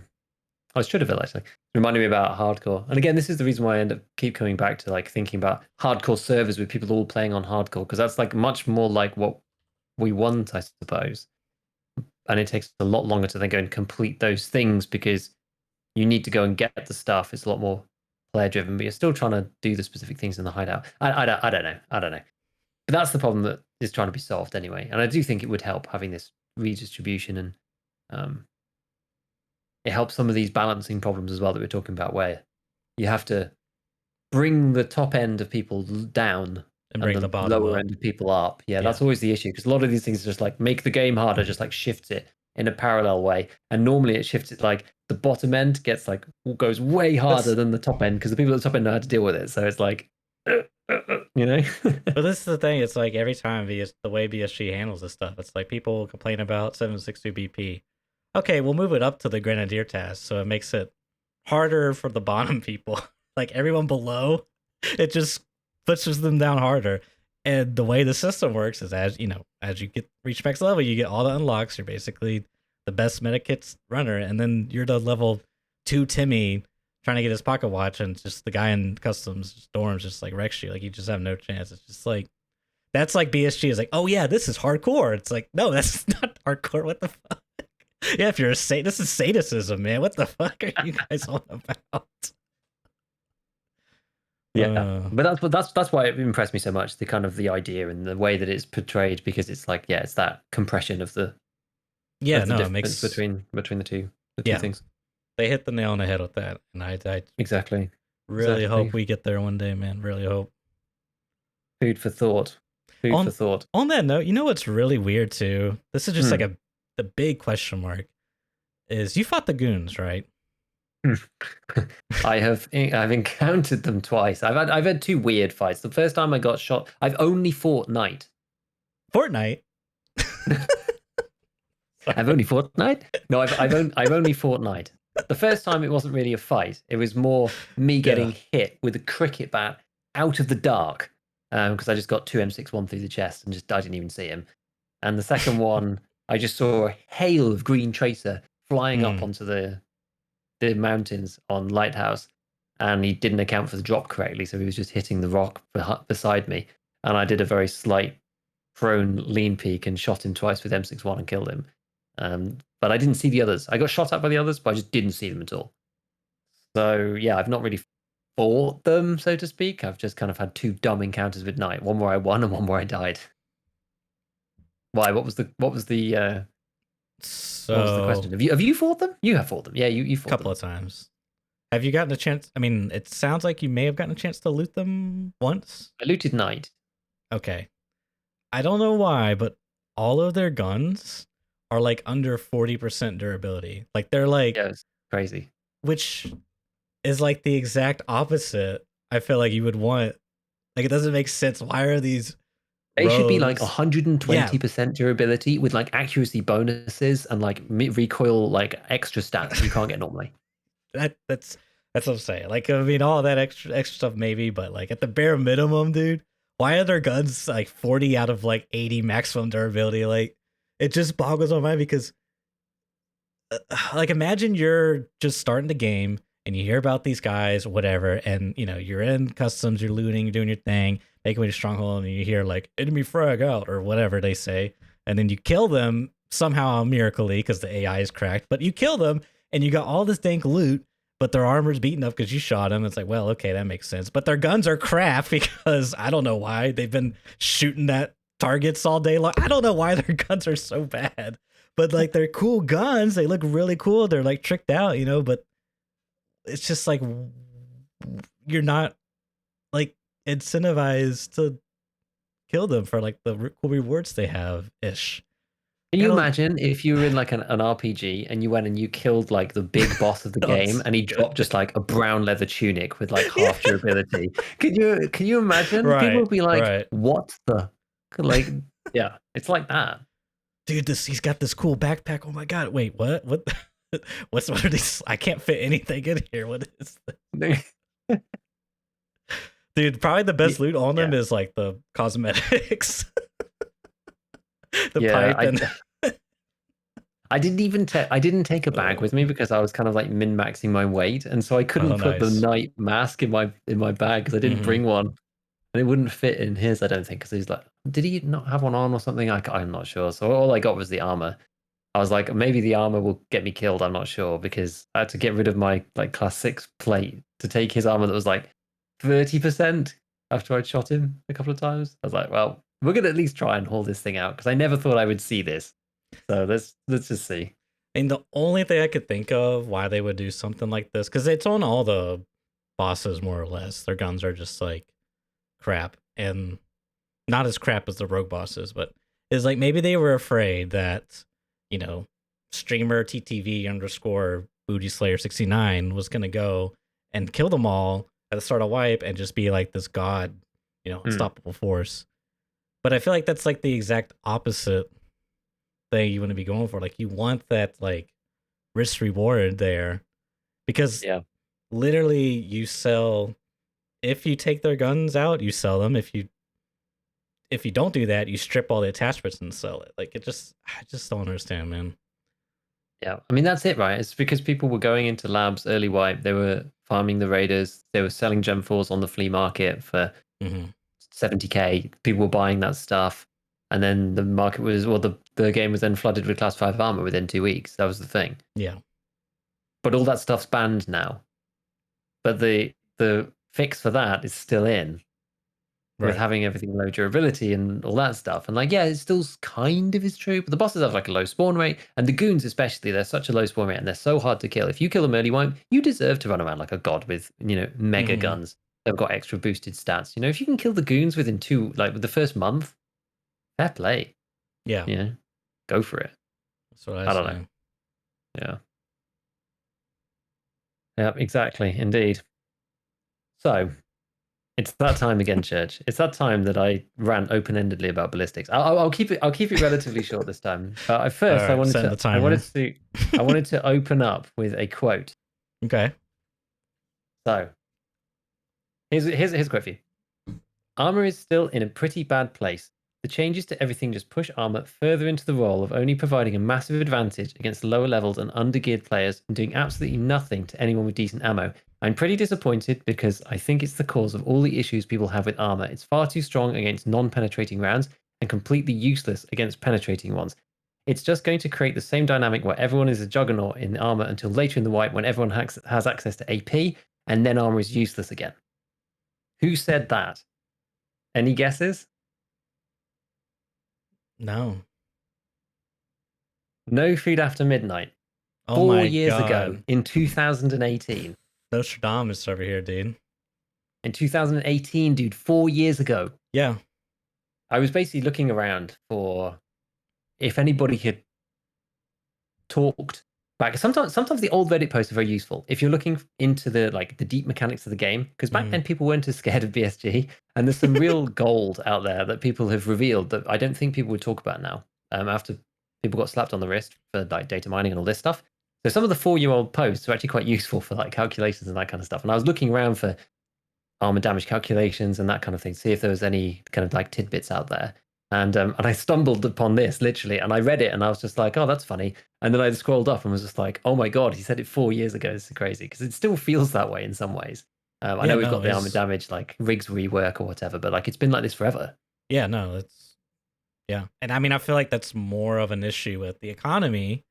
was Triniville actually. Reminded me about hardcore. And again, this is the reason why I end up keep coming back to like thinking about hardcore servers with people all playing on hardcore, because that's like much more like what we want, I suppose. And it takes a lot longer to then go and complete those things because you need to go and get the stuff. It's a lot more player driven, but you're still trying to do the specific things in the hideout. I don't know. But that's the problem that is trying to be solved anyway. And I do think it would help having this redistribution, and it helps some of these balancing problems as well that we're talking about, where you have to bring the top end of people down and bring the bottom lower up. end of people up. Yeah, that's always the issue, because a lot of these things are just like make the game harder, just like shifts it in a parallel way. And normally it shifts it like the bottom end goes way harder than the top end, because the people at the top end know how to deal with it. So it's like, But this is the thing. It's like every time the way BSG handles this stuff, it's like people complain about 762 BP. Okay, we'll move it up to the Grenadier task, so it makes it harder for the bottom people. Like everyone below, it just pushes them down harder. And the way the system works is as you reach max level, you get all the unlocks. You're basically the best medikits runner, and then you're the level 2 Timmy trying to get his pocket watch, and just the guy in customs dorms just like wrecks you. Like you just have no chance. It's just like that's like BSG is like, oh yeah, this is hardcore. It's like, no, that's not hardcore. What the fuck? Yeah, if you're this is sadism, man. What the fuck are you guys on about? Yeah, but that's why it impressed me so much. The kind of the idea and the way that it's portrayed, because it's like, yeah, it's that compression of the it difference between the two things. They hit the nail on the head with that, and I exactly really hope we get there one day, man. Really hope. Food for thought. For thought. On that note, what's really weird too? This is just like the big question mark. Is you fought the goons, right? I've encountered them twice. I've had two weird fights. The first time I got shot, I've only fought Knight. Fortnite. I've only fought Knight. No, I've only fought Knight. The first time it wasn't really a fight. It was more me getting hit with a cricket bat out of the dark, because I just got 2 M61 through the chest and I didn't even see him. And the second one, I just saw a hail of green tracer flying up onto the mountains on Lighthouse, and he didn't account for the drop correctly, so he was just hitting the rock beside me, and I did a very slight prone lean peek and shot him twice with M61 and killed him. But I didn't see the others. I got shot at by the others, but I just didn't see them at all. So yeah, I've not really fought them, so to speak. I've just kind of had two dumb encounters with Knight, one where I won and one where I died. Why? What was the question? Have you fought them? You have fought them. Yeah, you fought them. A couple of times. Have you gotten a chance? I mean, it sounds like you may have gotten a chance to loot them once. I looted Knight. Okay. I don't know why, but all of their guns are like under 40% durability. Like they're like, yeah, it's crazy. Which is like the exact opposite. I feel like you would want. Like it doesn't make sense. Why are these? They should be like 120% durability with like accuracy bonuses and like recoil like extra stats you can't get normally. That's what I'm saying. Like I mean, all that extra stuff maybe, but like at the bare minimum, dude, why are their guns like 40 out of like 80 maximum durability? Like it just boggles my mind, because like imagine you're just starting the game and you hear about these guys, whatever, and you're in customs, you're looting, you're doing your thing, making way to stronghold, and you hear like enemy frag out or whatever they say, and then you kill them somehow miraculously because the AI is cracked, but you kill them and you got all this dank loot, but their armor's beaten up because you shot them. It's like, well, okay, that makes sense. But their guns are crap because I don't know why they've been shooting at targets all day long. I don't know why their guns are so bad, but like they're cool guns. They look really cool. They're like tricked out, but it's just like you're not like incentivized to kill them for like the cool rewards they have ish. Can you imagine if you were in like an RPG and you went and you killed like the big boss of the game and he dropped just like a brown leather tunic with like half durability? Can you imagine? People Right, would be like, right. "What the?" Like, yeah, it's like that. Dude, he's got this cool backpack. Oh my god! Wait, what? What? What are these? I can't fit anything in here. What is this? Dude, probably the best loot on them is like the cosmetics, the pipe, and I didn't take a bag with me because I was kind of like min-maxing my weight, and so I couldn't put the night mask in my bag because I didn't bring one, and it wouldn't fit in his. I don't think because he's like, did he not have one on or something? I'm not sure. So all I got was the armor. I was like, maybe the armor will get me killed. I'm not sure because I had to get rid of my like class 6 plate to take his armor that was like 30% after I'd shot him a couple of times. I was like, well, we're gonna at least try and haul this thing out because I never thought I would see this. So let's just see. And the only thing I could think of why they would do something like this, because it's on all the bosses more or less. Their guns are just like crap, and not as crap as the rogue bosses, but is like maybe they were afraid that, you know, streamer TTV underscore Booty Slayer 69 was gonna go and kill them all at the start of wipe and just be like this god, you know, unstoppable force. But I feel like that's like the exact opposite thing you want to be going for. Like you want that like risk reward there, because literally you sell, if you take their guns out, you sell them. If you don't do that, you strip all the attachments and sell it. Like I just don't understand, man. Yeah, I mean that's it, right? It's because people were going into labs early wipe. They were farming the raiders. They were selling gem 4s on the flea market for 70k. People were buying that stuff, and then the market was, well, the game was then flooded with class 5 armor within 2 weeks. That was the thing. Yeah. But all that stuff's banned now. But the fix for that is still in. With having everything low durability and all that stuff. And like, yeah, it still kind of is true, but the bosses have like a low spawn rate, and the goons especially, they're such a low spawn rate and they're so hard to kill. If you kill them early wipe, you deserve to run around like a god with, you know, mega guns. They've got extra boosted stats. You know, if you can kill the goons within with the first month, fair play. Yeah. You know, go for it. That's what I don't know. Yeah. Yeah, exactly. Indeed. So it's that time again, Church. It's that time that I rant open-endedly about ballistics. I'll keep it relatively short this time. But first, I wanted to open up with a quote. Okay. So here's a quote for you. Armor is still in a pretty bad place. The changes to everything just push armor further into the role of only providing a massive advantage against lower levels and undergeared players and doing absolutely nothing to anyone with decent ammo. I'm pretty disappointed because I think it's the cause of all the issues people have with armor. It's far too strong against non-penetrating rounds and completely useless against penetrating ones. It's just going to create the same dynamic where everyone is a juggernaut in armor until later in the wipe when everyone has access to AP, and then armor is useless again. Who said that? Any guesses? No. No Food After Midnight. Oh 4 years ago in 2018. Nostradamus over here, dude. In 2018, dude, 4 years ago. Yeah. I was basically looking around for if anybody had talked back. Sometimes the old Reddit posts are very useful if you're looking into the deep mechanics of the game, because back then people weren't as scared of BSG, and there's some real gold out there that people have revealed that I don't think people would talk about now. After people got slapped on the wrist for like data mining and all this stuff. So some of the 4-year-old posts are actually quite useful for like calculations and that kind of stuff. And I was looking around for armor damage calculations and that kind of thing, see if there was any kind of like tidbits out there. And I stumbled upon this literally, and I read it, and I was just like, "Oh, that's funny." And then I scrolled up and was just like, "Oh my god, he said it 4 years ago." It's crazy because it still feels that way in some ways. I know we've got the armor damage like rigs rework or whatever, but like it's been like this forever. Yeah, no, and I mean, I feel like that's more of an issue with the economy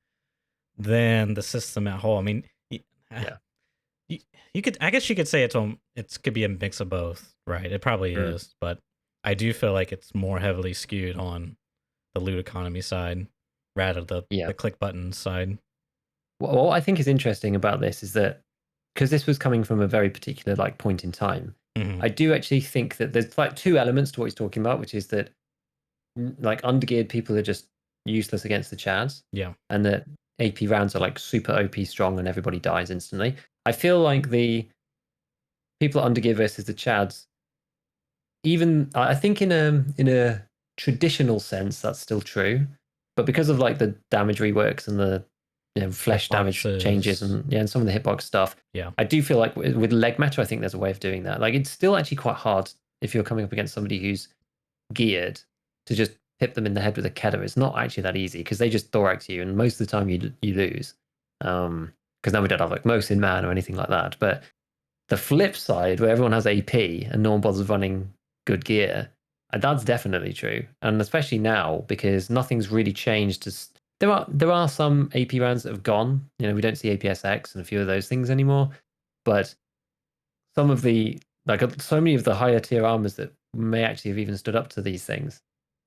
than the system at whole. I mean, you could, I guess you could say it could be a mix of both, right? It probably is, but I do feel like it's more heavily skewed on the loot economy side rather than the click button side. What I think is interesting about this is that because this was coming from a very particular like point in time, I do actually think that there's like two elements to what he's talking about, which is that like undergeared people are just useless against the Chads, Yeah. and that AP rounds are like super OP strong and everybody dies instantly. I feel like the people at Undergear versus the Chads, even I think in a traditional sense that's still true, but because of like the damage reworks and the flesh damage changes and some of the hitbox stuff, Yeah. I do feel like with leg meta, I think there's a way of doing that. Like it's still actually quite hard if you're coming up against somebody who's geared to just hit them in the head with a Kedda. It's not actually that easy because they just thorax you, and most of the time you lose. Because now we don't have like Mosin Man or anything like that. But the flip side, where everyone has AP and no one bothers running good gear, that's definitely true. And especially now because nothing's really changed. There are some AP rounds that have gone. We don't see APSX and a few of those things anymore. But some of the so many of the higher tier armors that may actually have even stood up to these things,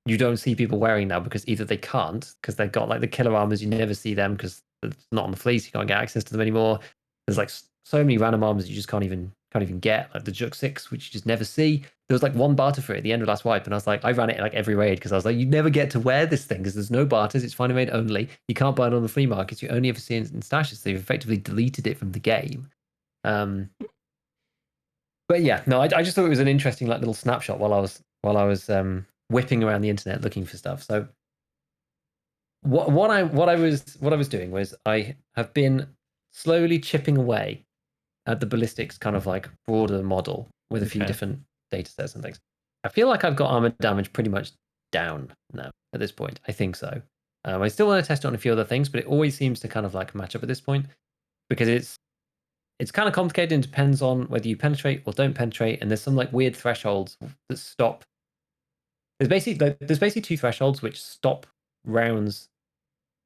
you don't see people wearing now because either they can't because they've got like the killer armors. You never see them because it's not on the fleece. You can't get access to them anymore. There's like so many random armors you just can't even get, like the Juk 6, which you just never see. There was like one barter for it at the end of last wipe, and I was like, I ran it like every raid because I was like, you never get to wear this thing because there's no barters. It's final raid only. You can't buy it on the flea markets. You only ever see it in stashes. So you've effectively deleted it from the game. But yeah, no, I just thought it was an interesting like little snapshot while I was whipping around the internet looking for stuff. So what I was doing was I have been slowly chipping away at the ballistics kind of like broader model with a few different data sets and things. I feel like I've got armor damage pretty much down now at this point. I think so. I still want to test it on a few other things, but it always seems to kind of like match up at this point because it's kind of complicated and depends on whether you penetrate or don't penetrate. And there's some like weird thresholds that stop. There's basically two thresholds which stop rounds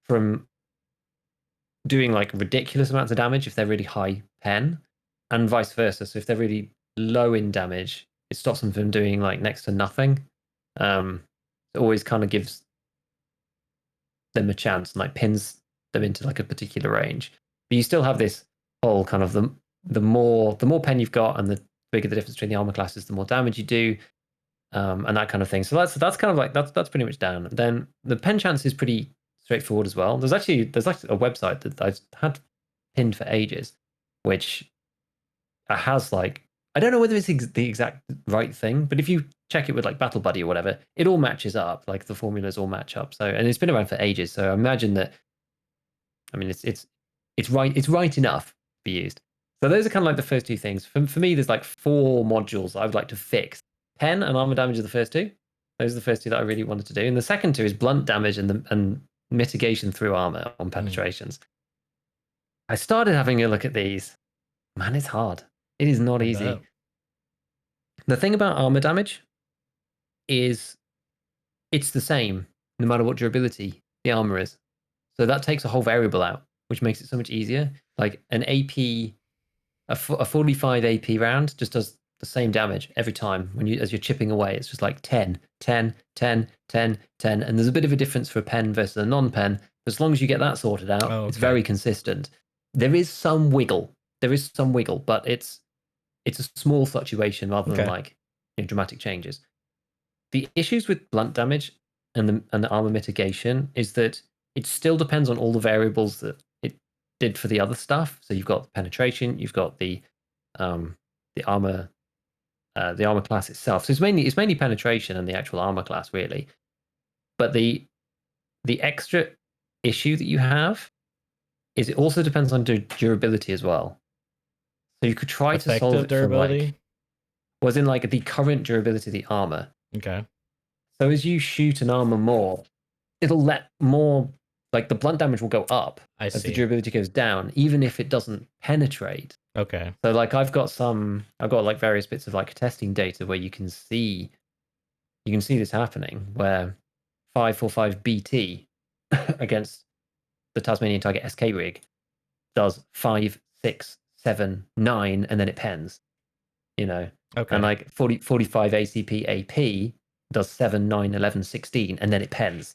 from doing like ridiculous amounts of damage if they're really high pen, and vice versa. So if they're really low in damage, it stops them from doing like next to nothing. It always kind of gives them a chance and like pins them into like a particular range. But you still have this whole kind of the more pen you've got and the bigger the difference between the armor classes, the more damage you do, and that kind of thing. So that's kind of like that's pretty much down. Then the pen chance is pretty straightforward as well. There's actually a website that I've had pinned for ages, which has like, I don't know whether it's the exact right thing, but if you check it with like Battle Buddy or whatever, it all matches up. Like the formulas all match up. So, and it's been around for ages. So I imagine that, I mean, it's right enough to be used. So those are kind of like the first two things. For me, there's like 4 modules I would like to fix. Pen and armor damage are the first two. Those are the first two that I really wanted to do. And the second two is blunt damage and mitigation through armor on penetrations. I started having a look at these. Man, it's hard. It is not easy. The thing about armor damage is it's the same no matter what durability the armor is. So that takes a whole variable out, which makes it so much easier. Like an AP, a 45 AP round just does the same damage every time as you're chipping away. It's just like 10, 10, 10, 10, 10. And there's a bit of a difference for a pen versus a non-pen. But as long as you get that sorted out, it's very consistent. There is some wiggle. But it's a small fluctuation rather than like dramatic changes. The issues with blunt damage and the armor mitigation is that it still depends on all the variables that it did for the other stuff. So you've got penetration, you've got the armor class itself. So it's mainly penetration and the actual armor class really. But the extra issue that you have is it also depends on durability as well. So you could try to solve it durability. Was in like the current durability of the armor. Okay. So as you shoot an armor more, it'll let more, like the blunt damage will go up as the durability goes down, even if it doesn't penetrate. Okay. So like I've got like various bits of like testing data where you can see this happening where 545 BT against the Tasmanian Tiger SK rig does 5, 6, 7, 9, and then it pens. Okay. And like 45 ACP AP does 7, 9, 11, 16, and then it pens.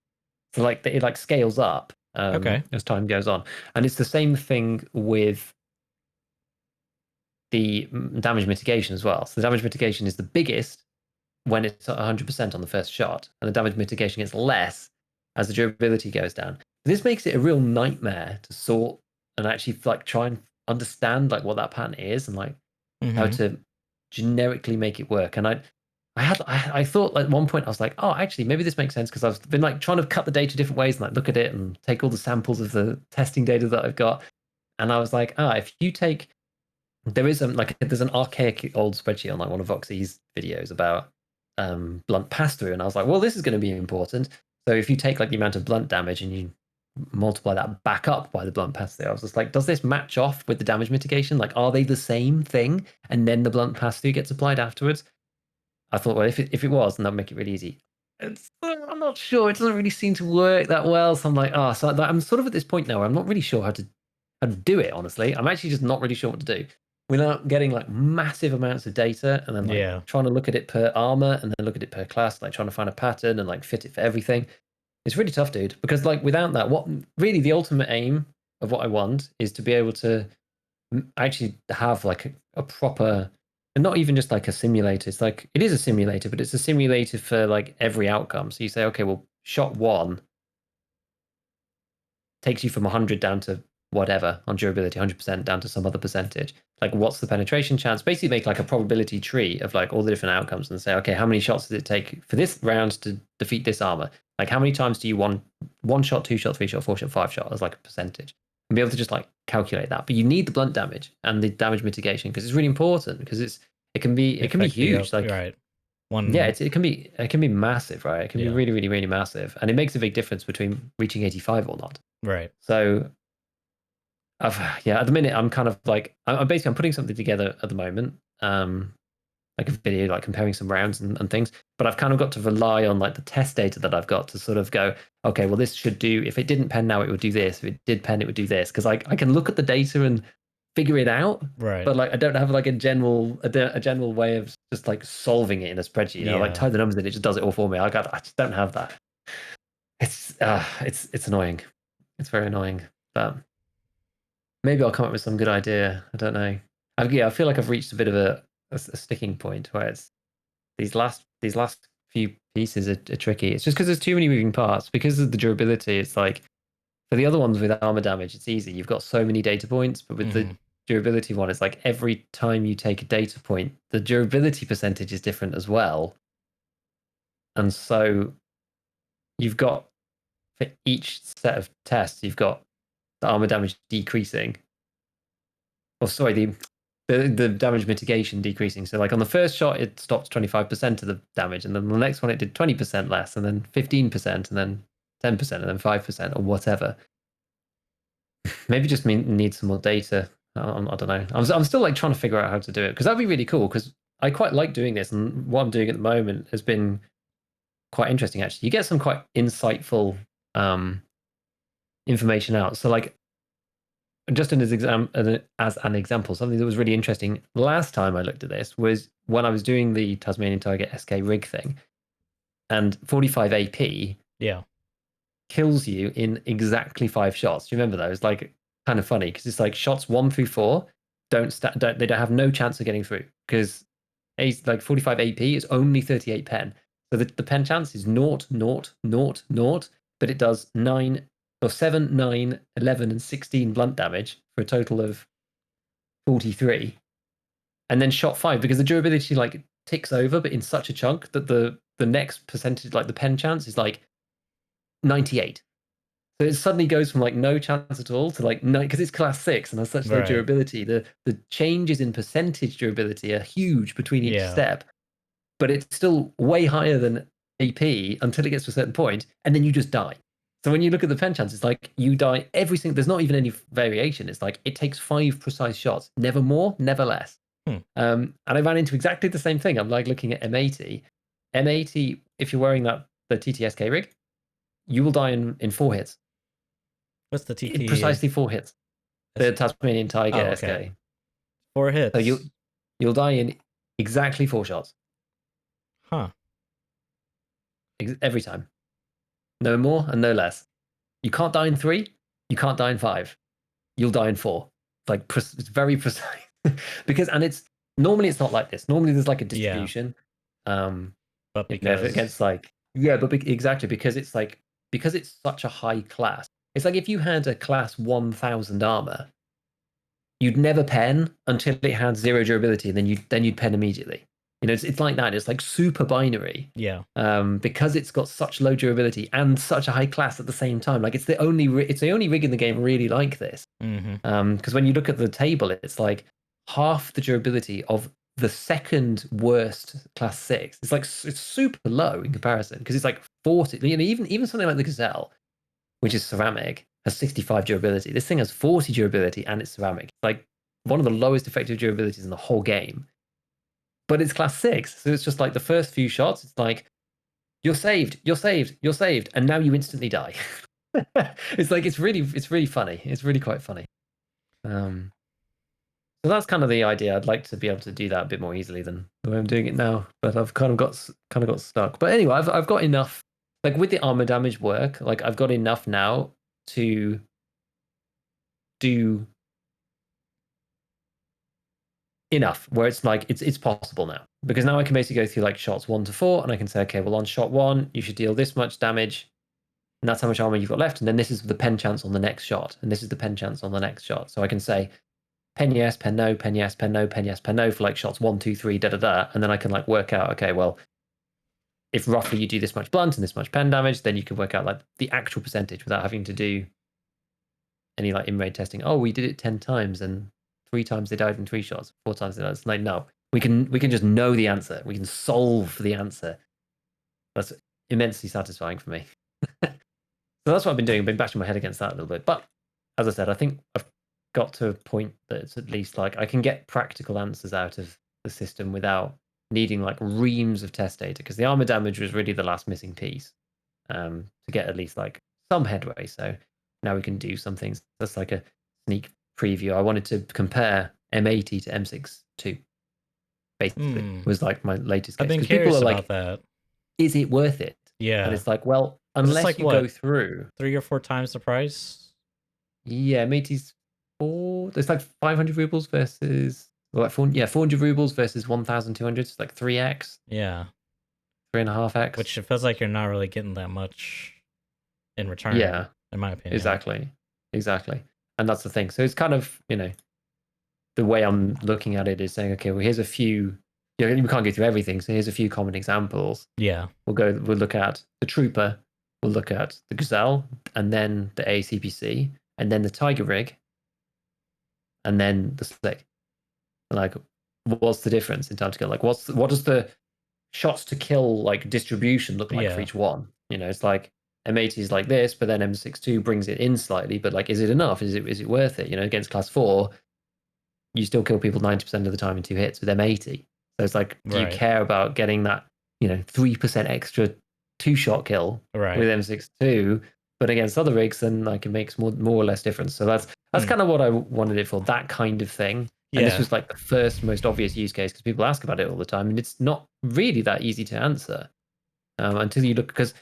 So like it like scales up as time goes on. And it's the same thing with the damage mitigation as well. So the damage mitigation is the biggest when it's at 100% on the first shot, and the damage mitigation gets less as the durability goes down. This makes it a real nightmare to sort and actually like try and understand like what that pattern is and like how to generically make it work. And I thought like at one point I was like, oh, actually maybe this makes sense because I've been like trying to cut the data different ways and like look at it and take all the samples of the testing data that I've got. And I was like, if you take, there's an archaic old spreadsheet on like one of Voxy's videos about blunt pass through, and I was like, well, this is going to be important. So if you take like the amount of blunt damage and you multiply that back up by the blunt pass through, I was just like, does this match off with the damage mitigation? Like, are they the same thing? And then the blunt pass through gets applied afterwards. I thought, well, if it was, then that'd make it really easy. I'm not sure. It doesn't really seem to work that well. So I'm like, so I'm sort of at this point now where I'm not really sure how to do it. Honestly, I'm actually just not really sure what to do without getting like massive amounts of data and then like trying to look at it per armor and then look at it per class, like trying to find a pattern and like fit it for everything. It's really tough, dude, because like without that, what really the ultimate aim of what I want is to be able to actually have like a proper, and not even just like a simulator. It's like, it is a simulator, but it's a simulator for like every outcome. So you say, okay, well, shot 1 takes you from 100 down to whatever on durability, 100% down to some other percentage. Like, what's the penetration chance? Basically make like a probability tree of like all the different outcomes and say, okay, how many shots does it take for this round to defeat this armor? Like, how many times do you want 1 shot, 2 shot, 3 shot, 4 shot, 5 shot as like a percentage? And be able to just like calculate that. But you need the blunt damage and the damage mitigation because it's really important, because it can be huge. Like, right. It can be massive, right? It can be really, really, really massive. And it makes a big difference between reaching 85 or not. Right. So at the minute I'm kind of like, I'm putting something together at the moment, like a video, like comparing some rounds and things. But I've kind of got to rely on like the test data that I've got to sort of go, okay, well, this should do, if it didn't pen now, it would do this. If it did pen, it would do this. Because I can look at the data and figure it out. Right. But like, I don't have like a general way of just like solving it in a spreadsheet. You know, like type the numbers in, it just does it all for me. I just don't have that. It's annoying. It's very annoying. But maybe I'll come up with some good idea. I don't know. I feel like I've reached a bit of a sticking point where it's these last few pieces are tricky. It's just because there's too many moving parts. Because of the durability, it's like for the other ones with armor damage, it's easy. You've got so many data points, but with the durability one, it's like every time you take a data point, the durability percentage is different as well. And so you've got, for each set of tests, you've got the armor damage decreasing. Or sorry, the damage mitigation decreasing. So like on the first shot, it stopped 25% of the damage, and then the next one it did 20% less, and then 15%, and then 10%, and then 5%, or whatever. Maybe just need some more data. I don't know. I'm still like trying to figure out how to do it, because that'd be really cool, because I quite like doing this, and what I'm doing at the moment has been quite interesting actually. You get some quite insightful information out. So like, just as an example, something that was really interesting last time I looked at this was when I was doing the Tasmanian Tiger SK rig thing, and 45 AP kills you in exactly 5 shots. Do you remember those? Like, kind of funny, because it's like shots 1 through 4 they don't have no chance of getting through, because like 45 AP is only 38 pen. So the pen chance is 0, 0, 0, 0, but it does 7, 9, 11, and 16 blunt damage for a total of 43. And then shot 5, because the durability like ticks over, but in such a chunk that the next percentage, like the pen chance, is like 98. So it suddenly goes from like no chance at all to like 9, because it's class 6 and has such low durability. The changes in percentage durability are huge between each step, but it's still way higher than AP until it gets to a certain point, and then you just die. So when you look at the pen chance, it's like you die every single. There's not even any variation. It's like it takes 5 precise shots, never more, never less. And I ran into exactly the same thing. I'm like looking at M80. M80, if you're wearing the TTSK rig, you will die in 4 hits. What's the TT? Precisely 4 hits. The Tasmanian Tiger SK. 4 hits. So you'll die in exactly 4 shots. Huh. Every time. No more and no less. You can't die in 3. You can't die in 5. You'll die in 4. Like, it's very precise. Because, and it's normally it's not like this. Normally there's like a distribution. But because it gets like, but exactly, because it's like, because it's such a high class. It's like if you had a class 1000 armor, you'd never pen until it had 0 durability, and then you'd pen immediately. You know, it's like that. It's like super binary. Yeah. Because it's got such low durability and such a high class at the same time. Like it's the only rig in the game really like this. Because when you look at the table, it's like half the durability of the second worst class 6. It's like it's super low in comparison because it's like 40. You know, even something like the Gazelle, which is ceramic, has 65 durability. This thing has 40 durability and it's ceramic. It's like one of the lowest effective durabilities in the whole game. But it's class 6, so it's just like the first few shots, it's like, you're saved, and now you instantly die. It's like it's really funny. It's really quite funny. So that's kind of the idea. I'd like to be able to do that a bit more easily than the way I'm doing it now, but I've kind of got stuck. But anyway, I've got enough. Like with the armor damage work, like I've got enough now to do enough where it's like it's possible now, because now I can basically go through like shots 1 to 4, and I can say, okay, well, on shot 1 you should deal this much damage, and that's how much armor you've got left, and then this is the pen chance on the next shot, and this is the pen chance on the next shot. So I can say pen yes, pen no, pen yes, pen no, pen yes, pen no for like shots 1, 2, 3, da da da, and then I can like work out, okay, well, if roughly you do this much blunt and this much pen damage, then you can work out like the actual percentage without having to do any like in-raid testing. Oh, we did it 10 times and 3 times they died in 3 shots, 4 times they died. It's like, no, we can just know the answer. We can solve the answer. That's immensely satisfying for me. So that's what I've been doing. I've been bashing my head against that a little bit. But as I said, I think I've got to a point that it's at least like I can get practical answers out of the system without needing like reams of test data, because the armor damage was really the last missing piece to get at least like some headway. So now we can do some things. That's like a sneak preview. I wanted to compare M80 to M62. Basically, was like my latest case. I've been Because curious people are about like, that. is it worth it? Yeah. And it's like, well, unless like, you what, go through 3 or 4 times the price. Yeah, M80's 4. It's like 500 rubles versus like 400 rubles versus 1,200. It's like 3x. Yeah. 3.5x. Which it feels like you're not really getting that much in return. Yeah, in my opinion. Exactly. And that's the thing. So it's kind of, you know, the way I'm looking at it is saying, okay, well, here's a few. You know, we can't go through everything, so here's a few common examples. Yeah. We'll look at the Trooper, we'll look at the Gazelle, and then the ACPC, and then the Tiger Rig, and then the Slick. Like, what's the difference in time to kill? Like, what does the shots to kill like distribution look like for each one? You know, it's like M80 is like this, but then M62 brings it in slightly. But like, is it enough? Is it worth it? You know, against class 4, you still kill people 90% of the time in 2 hits with M80. So it's like, do you care about getting that, you know, 3% extra 2-shot kill with M62? But against other rigs, then like it makes more or less difference. So that's kind of what I wanted it for, that kind of thing. And this was like the first most obvious use case, because people ask about it all the time, and it's not really that easy to answer until you look, because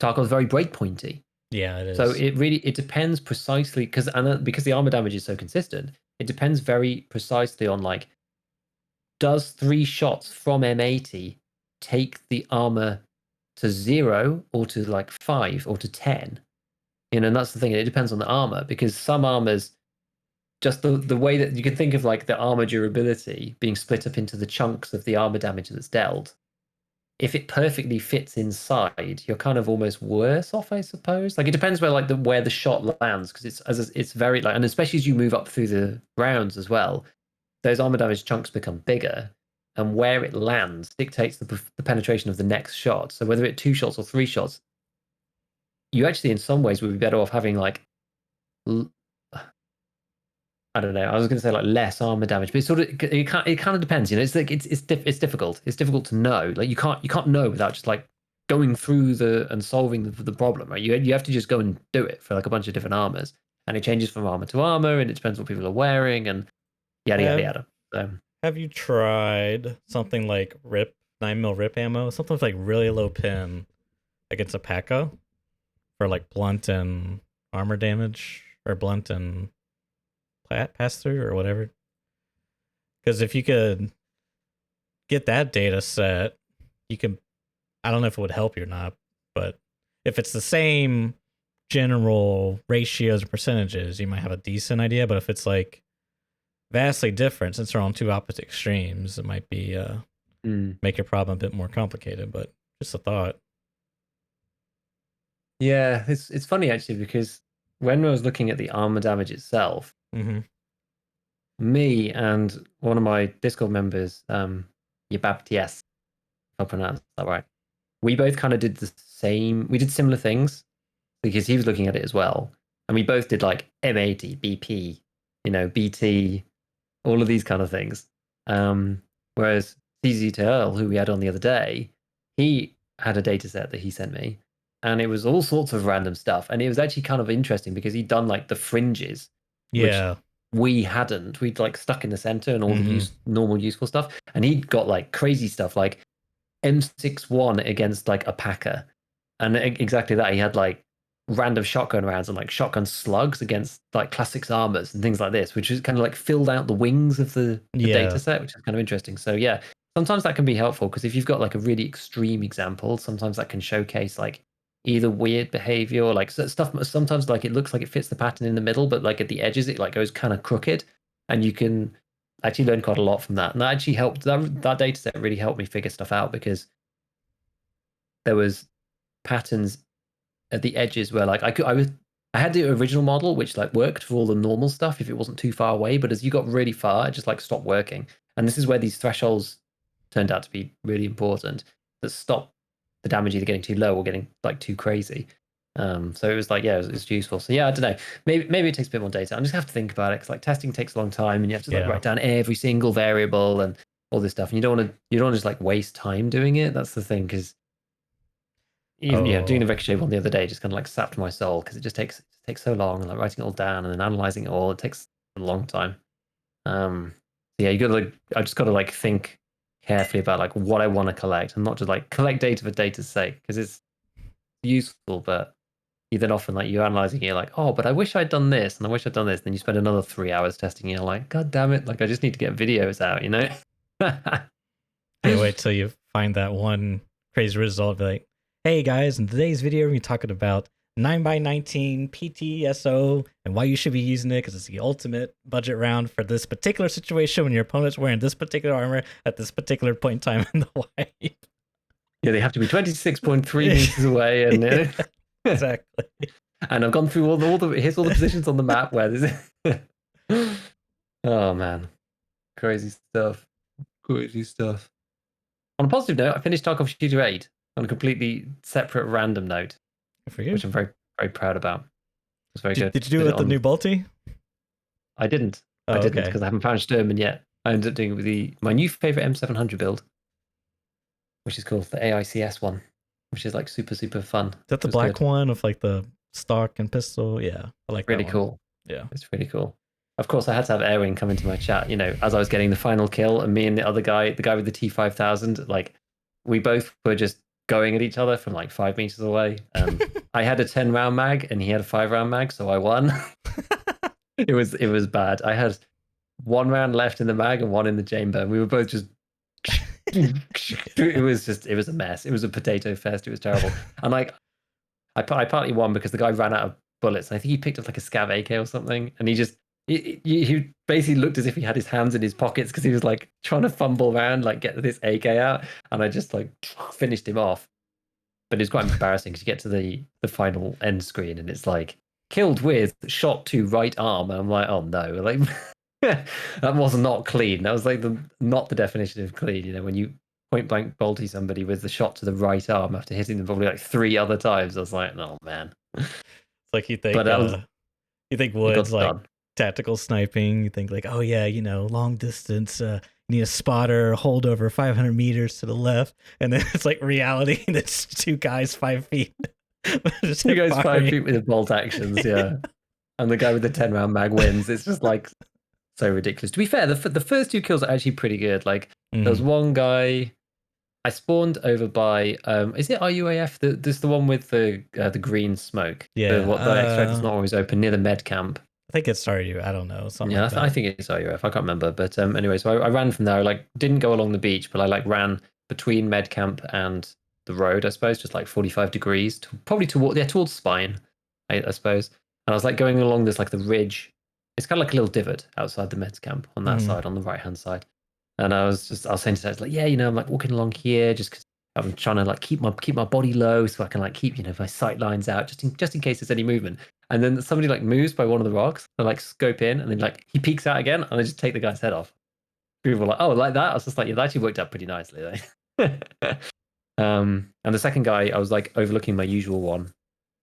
Tarkov is very breakpointy. Yeah, it is. So it depends precisely, because the armor damage is so consistent, it depends very precisely on like, does 3 shots from M80 take the armor to 0 or to like 5 or to 10? You know, and that's the thing. It depends on the armor, because some armors, just the way that you can think of like the armor durability being split up into the chunks of the armor damage that's dealt. If it perfectly fits inside, you're kind of almost worse off, I suppose. Like it depends where the shot lands, because it's very like, and especially as you move up through the rounds as well, those armor damage chunks become bigger, and where it lands dictates the penetration of the next shot. So whether it's 2 shots or 3 shots, you actually in some ways would be better off having like, I don't know, I was going to say like less armor damage, but it kind of depends. You know, it's like it's difficult. It's difficult to know. Like you can't know without just like going through and solving the problem. Right? You have to just go and do it for like a bunch of different armors, and it changes from armor to armor, and it depends what people are wearing, and yada yada. So, have you tried something like 9mm rip ammo, something with like really low pin against a P.A.C.A for like blunt and armor damage, or blunt and pass through or whatever? Because if you could get that data set, you could, I don't know if it would help you or not, but if it's the same general ratios and percentages, you might have a decent idea. But if it's like vastly different, since they're on two opposite extremes, it might be make your problem a bit more complicated. But just a thought. Yeah, it's funny actually because when I was looking at the armor damage itself, me and one of my Discord members, Yabapties, if I pronounce that right, we both kind of did the same. We did similar things because he was looking at it as well, and we both did like M80, BP, BT, all of these kind of things. Whereas CZTL, who we had on the other day, he had a data set that he sent me, and it was all sorts of random stuff. And it was actually kind of interesting because he'd done like the fringes, which we hadn't. We'd like stuck in the center and all the normal useful stuff. And he'd got like crazy stuff like M61 against like a Packer. And exactly that. He had like random shotgun rounds and like shotgun slugs against like classics armors and things like this, which is kind of like filled out the wings of the data set, which is kind of interesting. So yeah, sometimes that can be helpful because if you've got like a really extreme example, sometimes that can showcase like either weird behavior or like stuff. Sometimes like it looks like it fits the pattern in the middle, but like at the edges it like goes kind of crooked, and you can actually learn quite a lot from that. And that actually helped. That data set really helped me figure stuff out because there was patterns at the edges where like I had the original model which like worked for all the normal stuff if it wasn't too far away, but as you got really far it just like stopped working. And this is where these thresholds turned out to be really important that stop the damage either getting too low or getting like too crazy. So it was like, yeah, it was useful. So yeah, I don't know. Maybe it takes a bit more data. I just have to think about it because like testing takes a long time, and you have to like write down every single variable and all this stuff. And you don't want to just like waste time doing it. That's the thing, because even doing the ricochet one the other day just kind of like sapped my soul because it just takes so long, and like writing it all down and then analyzing it all. It takes a long time. So yeah, I just got to like think carefully about like what I want to collect and not just like collect data for data's sake, because it's useful, but you then often like you're analyzing it, you're like, oh, but I wish I'd done this and I wish I'd done this. Then you spend another 3 hours testing it. You're like, God damn it. Like, I just need to get videos out, Can't wait till you find that one crazy result. Like, hey guys, in today's video, we're talking about 9x19 PTSO and why you should be using it because it's the ultimate budget round for this particular situation when your opponent's wearing this particular armor at this particular point in time in the wipe. Yeah, they have to be 26.3 meters away, and exactly. And I've gone through here's all the positions on the map where there's. Oh man, crazy stuff. On a positive note, I finished Tarkov Shooter 8 on a completely separate random note, which I'm very, very proud about. It's very good. Did you do it with the new Balti? I didn't. I didn't because I haven't found Sturman yet. I ended up doing it with my new favorite M700 build, which is called the AICS one, which is like super, super fun. Is that the black one with like the stock and pistol? Yeah, I like really that one. Cool. Yeah, it's really cool. Of course, I had to have Erwin come into my chat, as I was getting the final kill, and me and the other guy, the guy with the T5000, like we both were just going at each other from like 5 meters away. I had a 10-round mag and he had a 5-round mag, so I won. It was bad. I had 1 round left in the mag and 1 in the chamber, and we were both just. It was a mess. It was a potato fest. It was terrible. And like, I partly won because the guy ran out of bullets. I think he picked up like a scav AK or something, and he basically looked as if he had his hands in his pockets because he was like trying to fumble around, like get this AK out, and I just like finished him off. But it's quite embarrassing because you get to the final end screen and it's like killed with shot to right arm, and I'm like, oh no, like that was not clean. That was like not the definition of clean. When you point blank bolty somebody with the shot to the right arm after hitting them probably like 3 other times, I was like, oh man. It's like you think, you think Wood's like tactical sniping. You think like, oh yeah, long distance. You need a spotter, hold over 500 meters to the left, and then it's like reality, and it's 2 guys 5 feet. 2 guys 5 feet with the bolt actions, yeah. And the guy with the 10-round mag wins. It's just like so ridiculous. To be fair, the first 2 kills are actually pretty good. Like there was one guy I spawned over by is it RUAF? This the one with the green smoke. Yeah. The extract is not always open near the med camp. I think it's RU. I don't know. Something yeah, like that. I think it's RUF. I can't remember. But anyway, so I ran from there. I like didn't go along the beach, but I like ran between med camp and the road, I suppose, just like 45 degrees, probably towards spine, I suppose. And I was like going along this like the ridge. It's kind of like a little divot outside the meds camp on that side, on the right hand side. And I was saying to Ted, like, yeah, I'm like walking along here just because I'm trying to like keep my body low so I can like keep my sight lines out just in case there's any movement. And then somebody like moves by one of the rocks, I like scope in, and then like he peeks out again, and I just take the guy's head off. People were like, oh, like that? I was just like, yeah, that actually worked out pretty nicely. And the second guy, I was like overlooking my usual one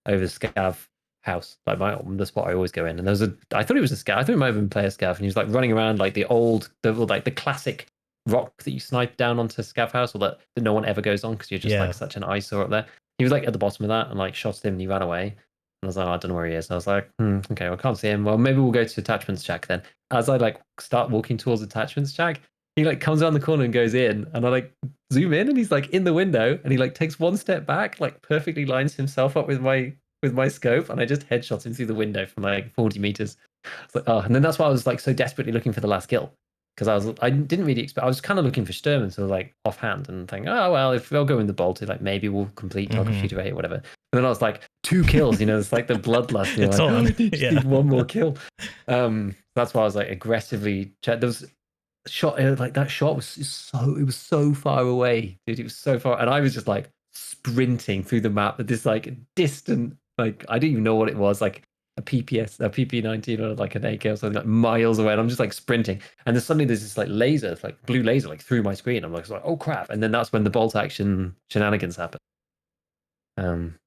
over the scav house, like the spot I always go in. And I thought it was a scav. I thought it might have been player scav, and he was like running around like the classic rock that you snipe down onto scav house, or that no one ever goes on because you're just like such an eyesore up there. He was like at the bottom of that and like shot him and he ran away. And I was like, I don't know where he is. And I was like, okay, well, I can't see him. Well, maybe we'll go to attachments shack then. As I like start walking towards attachments shack, he like comes around the corner and goes in, and I like zoom in, and he's like in the window, and he like takes one step back, like perfectly lines himself up with my scope, and I just headshot him through the window from like 40 meters. It's like, oh, and then that's why I was like so desperately looking for the last kill, because I didn't really expect. I was kind of looking for Sturman, so like offhand, and thinking, oh well, if they'll go in the bolted, like maybe we'll complete Tarkov Shooter 8 or whatever. And then I was like, 2 kills, it's like the bloodlust. It's like, on. Need one more kill. That's why I was like aggressively checked. There was a shot like that shot was so far away, dude. It was so far, and I was just like sprinting through the map at this like distant, like I didn't even know what it was, like a PPS, a PP19 or like an AK or something, like miles away. And I'm just like sprinting, and then suddenly there's this like laser, it's like blue laser, like through my screen. I'm like, oh crap! And then that's when the bolt action shenanigans happen.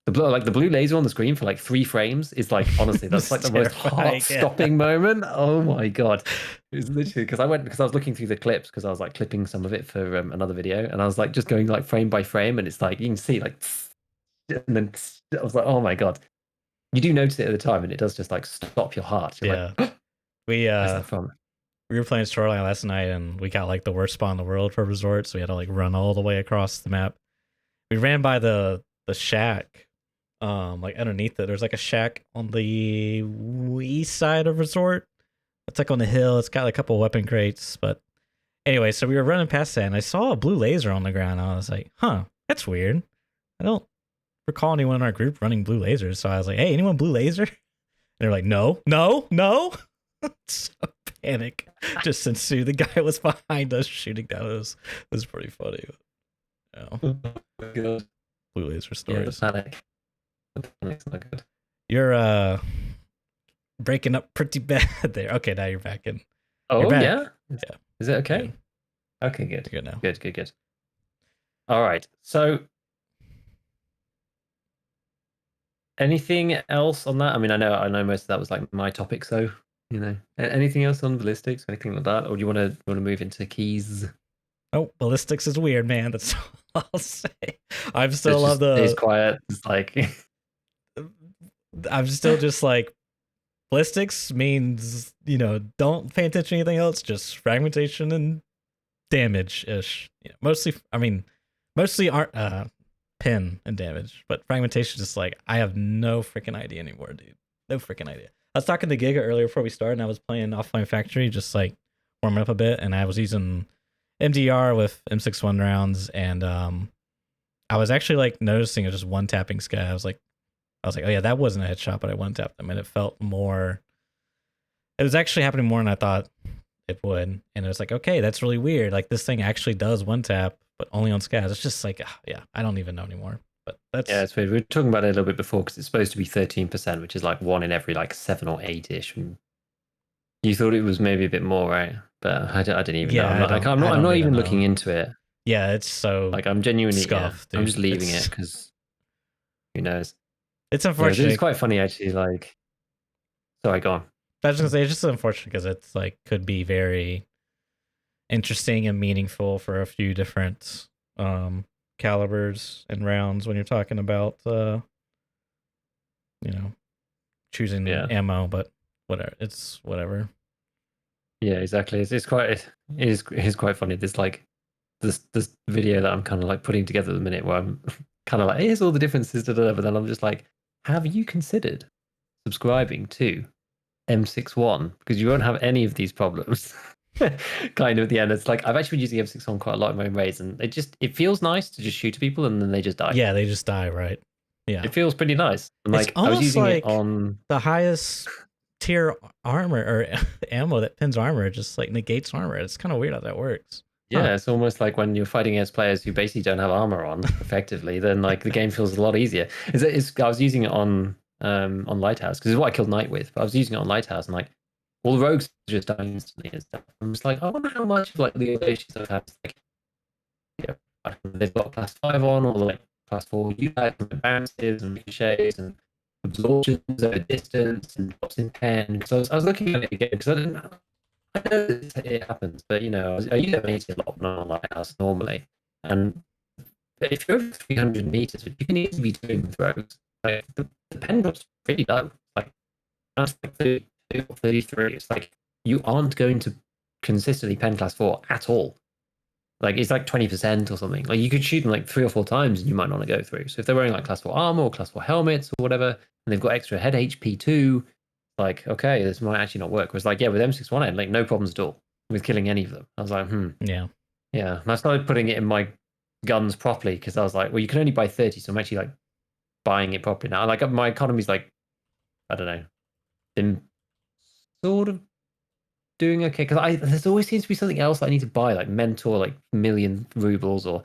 The blue laser on the screen for like 3 frames is like, honestly, that's like the most heart-stopping moment. Oh my god, it was literally because I was looking through the clips because I was like clipping some of it for another video, and I was like just going like frame by frame, and it's like you can see like, and then I was like, oh my god, you do notice it at the time, and it does just like stop your heart. You're like, we were playing Shoreline last night, and we got like the worst spot in the world for resorts. So we had to like run all the way across the map. We ran by the shack, like underneath it. There's like a shack on the east side of resort. It's like on the hill. It's got like a couple of weapon crates. But anyway, so we were running past that, and I saw a blue laser on the ground. I was like, huh, that's weird. I don't recall anyone in our group running blue lasers. So I was like, hey, anyone blue laser? And they're like, no. So panic just ensued. The guy was behind us shooting down. It was pretty funny. God. Blue laser stories. Yeah, the panic's not good. You're breaking up pretty bad there. Okay, now you're back in. Oh, back. Yeah? Yeah. Is it okay? Yeah. Okay, good. You're good now. Good. All right. So anything else on that? I mean, I know most of that was like my topic, so anything else on ballistics, anything like that? Or do you want to move into keys? Oh, ballistics is weird, man. That's all I'll say. I'm still love the. It's quiet. It's like. I'm still just like, ballistics means don't pay attention to anything else, just fragmentation and damage ish. Mostly aren't pin and damage, but fragmentation is just like I have no freaking idea anymore, dude. No freaking idea. I was talking to Giga earlier before we started, and I was playing Offline Factory, just like warming up a bit, and I was using MDR with M61 rounds, and I was actually like noticing it just one tapping sky. I was like, oh yeah, that wasn't a headshot, but I one tapped them, and it felt more. It was actually happening more than I thought it would, and it was like, okay, that's really weird. Like this thing actually does one tap, but only on scavs. It's just like, yeah, I don't even know anymore. But that's it's weird. We were talking about it a little bit before because it's supposed to be 13%, which is like 1 in every like 7 or 8 ish. You thought it was maybe a bit more, right? But I didn't even know. I'm not even looking into it. Yeah, it's so like I'm genuinely scuffed. I'm just leaving it because who knows? It's unfortunate. It's quite funny actually. Like, sorry, go on. I was gonna say it's just unfortunate because it's like could be very interesting and meaningful for a few different calibers and rounds when you're talking about choosing ammo, but whatever. It's whatever. Yeah, exactly. It's quite funny. There's like this video that I'm kind of like putting together at the minute where I'm kind of like, here's all the differences, but then I'm just like, have you considered subscribing to M61 because you won't have any of these problems. kind of at the end. It's like I've actually been using M61 quite a lot in my own raids, and it feels nice to just shoot people and then they just die. Yeah, they just die, right? Yeah. It feels pretty nice. And It's like I was almost using it like on the highest tier armor or ammo that pins armor just like negates armor. It's kind of weird how that works. yeah, it's almost like when you're fighting against players who basically don't have armor on effectively, then like the game feels a lot easier. I was using it on Lighthouse because it's what I killed Knight with, but I was using it on Lighthouse and like all the rogues just die instantly and stuff. I'm just like, I wonder how much of like the abilities I've had, like, you know, they've got +5 on or like +4 you guys and bounces and ricochets and absorptions over distance and drops in pen. So I was looking at it again because I didn't know. I know that it happens, but you know, I use M80 a lot when I'm on Lighthouse normally. And if you're over 300 meters, you can easily be doing throws. Like the pen drop's pretty low. Like that's like 32 or 33. It's like you aren't going to consistently pen class 4 at all. Like it's like 20% or something. Like you could shoot them like 3 or 4 times and you might not go through. So if they're wearing like class 4 armor or class 4 helmets or whatever, and they've got extra head HP too, like, okay, this might actually not work. Whereas like, yeah, with M61, I had like no problems at all with killing any of them. I was like, Yeah. Yeah. And I started putting it in my guns properly because I was like, well, you can only buy 30, so I'm actually like buying it properly now. Like my economy's like, I don't know, been sort of doing okay because there's always seems to be something else that I need to buy, like Mentor, like million rubles or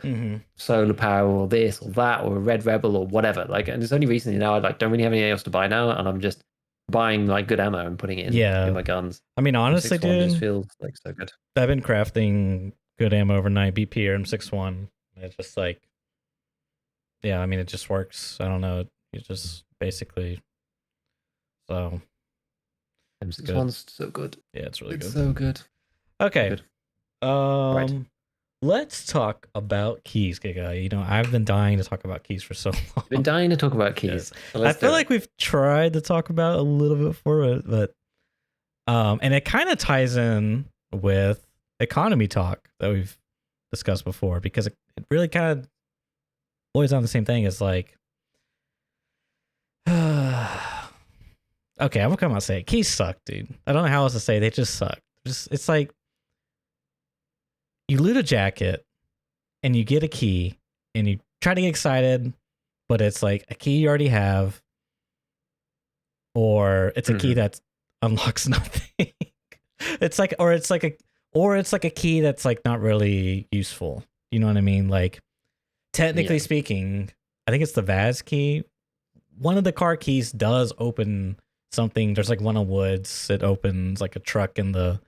solar power or this or that or a Red Rebel or whatever. Like, and it's only recently now I like don't really have anything else to buy now, and I'm just buying like good ammo and putting it in my guns. I mean, honestly, dude, just feels like so good. I've been crafting good ammo overnight, BP or M61. It's just like, yeah, I mean, it just works. I don't know. You just basically, so. M61's so good. Yeah, it's really good. So good. Okay. Good. Right. Let's talk about keys, Giga. You know, I've been dying to talk about keys for so long. I've been dying to talk about keys. Yes. So I feel like we've tried to talk about it a little bit before, but and it kind of ties in with economy talk that we've discussed before, because it really kind of boils down the same thing. It's like, okay, I'm gonna come out and say it. Keys suck, dude. I don't know how else to say it. They just suck. It's like you loot a jacket and you get a key and you try to get excited, but it's like a key you already have, or it's a key that unlocks nothing. It's like a key that's like not really useful. You know what I mean? Like technically speaking, I think it's the Vaz key. One of the car keys does open something. There's like one on Woods. It opens like a truck in the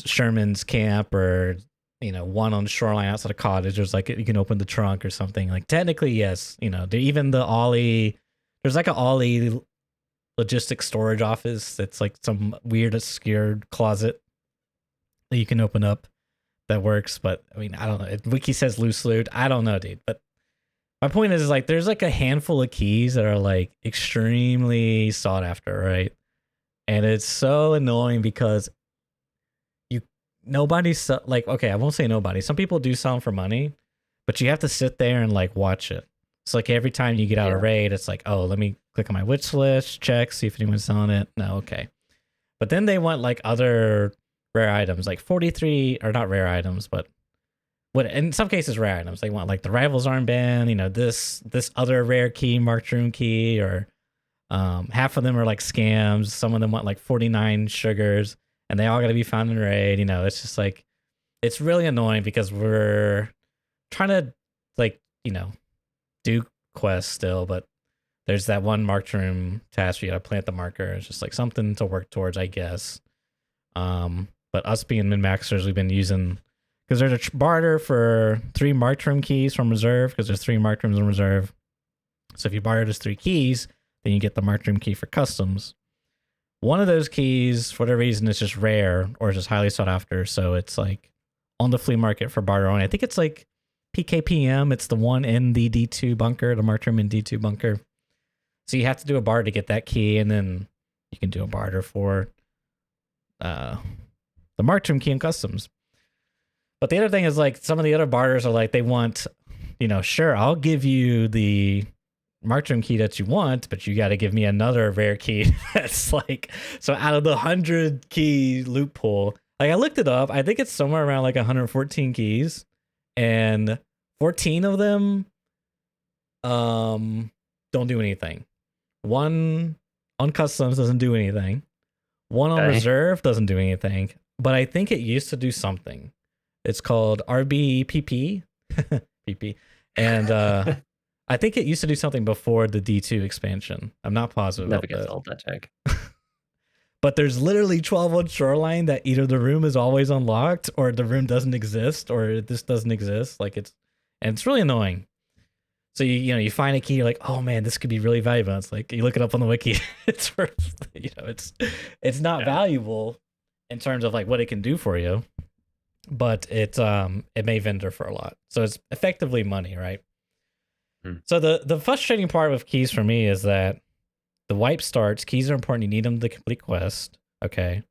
Sherman's camp, or you know, one on the shoreline outside a cottage. There's like you can open the trunk or something. Like technically, yes. You know, even the Ollie. There's like an Ollie logistics storage office that's like some weird obscure closet that you can open up that works. But I mean, I don't know. Wiki says loose loot. I don't know, dude. But my point is like there's like a handful of keys that are like extremely sought after, right? And it's so annoying because nobody's like, okay, I won't say nobody. Some people do sell them for money, but you have to sit there and like watch it. It's like every time you get out a raid, it's like, oh, let me click on my wish list, check, see if anyone's selling it. No, okay. But then they want like other rare items, like 43, or not rare items, but what in some cases rare items. They want like the Rivals armband, you know, this other rare key, marked room key, or half of them are like scams. Some of them want like 49 sugars, and they all got to be found in raid. You know, it's just like, it's really annoying because we're trying to like, you know, do quests still, but there's that one marked room task where you got to plant the marker. It's just like something to work towards, I guess. But us being min-maxers, we've been using, because there's a barter for 3 marked room keys from reserve, because there's 3 marked rooms in reserve. So if you barter those 3 keys, then you get the marked room key for customs. One of those keys, for whatever reason, is just rare or just highly sought after. So it's like on the flea market for barter only. I think it's like PKPM. It's the one in the D2 bunker, the marked room in D2 bunker. So you have to do a barter to get that key, and then you can do a barter for the marked room key and customs. But the other thing is like some of the other barters are like, they want, you know, sure, I'll give you the marked room key that you want, but you got to give me another rare key that's like, so out of the 100 key loot pool, Like I looked it up. I think it's somewhere around like 114 keys, and 14 of them don't do anything. One on customs doesn't do anything. One on Okay. reserve doesn't do anything. But I think it used to do something. It's called RBPP. PP. And I think it used to do something before the D2 expansion. I'm not positive Never about gets that. old, that joke. But there's literally 12 on shoreline that either the room is always unlocked or the room doesn't exist or this doesn't exist. Like it's really annoying. So you find a key, you're like, oh man, this could be really valuable. It's like you look it up on the wiki, it's worth, it's not valuable in terms of like what it can do for you, but it may vendor for a lot. So it's effectively money, right? So the frustrating part with keys for me is that the wipe starts, keys are important, you need them to complete quest. Okay.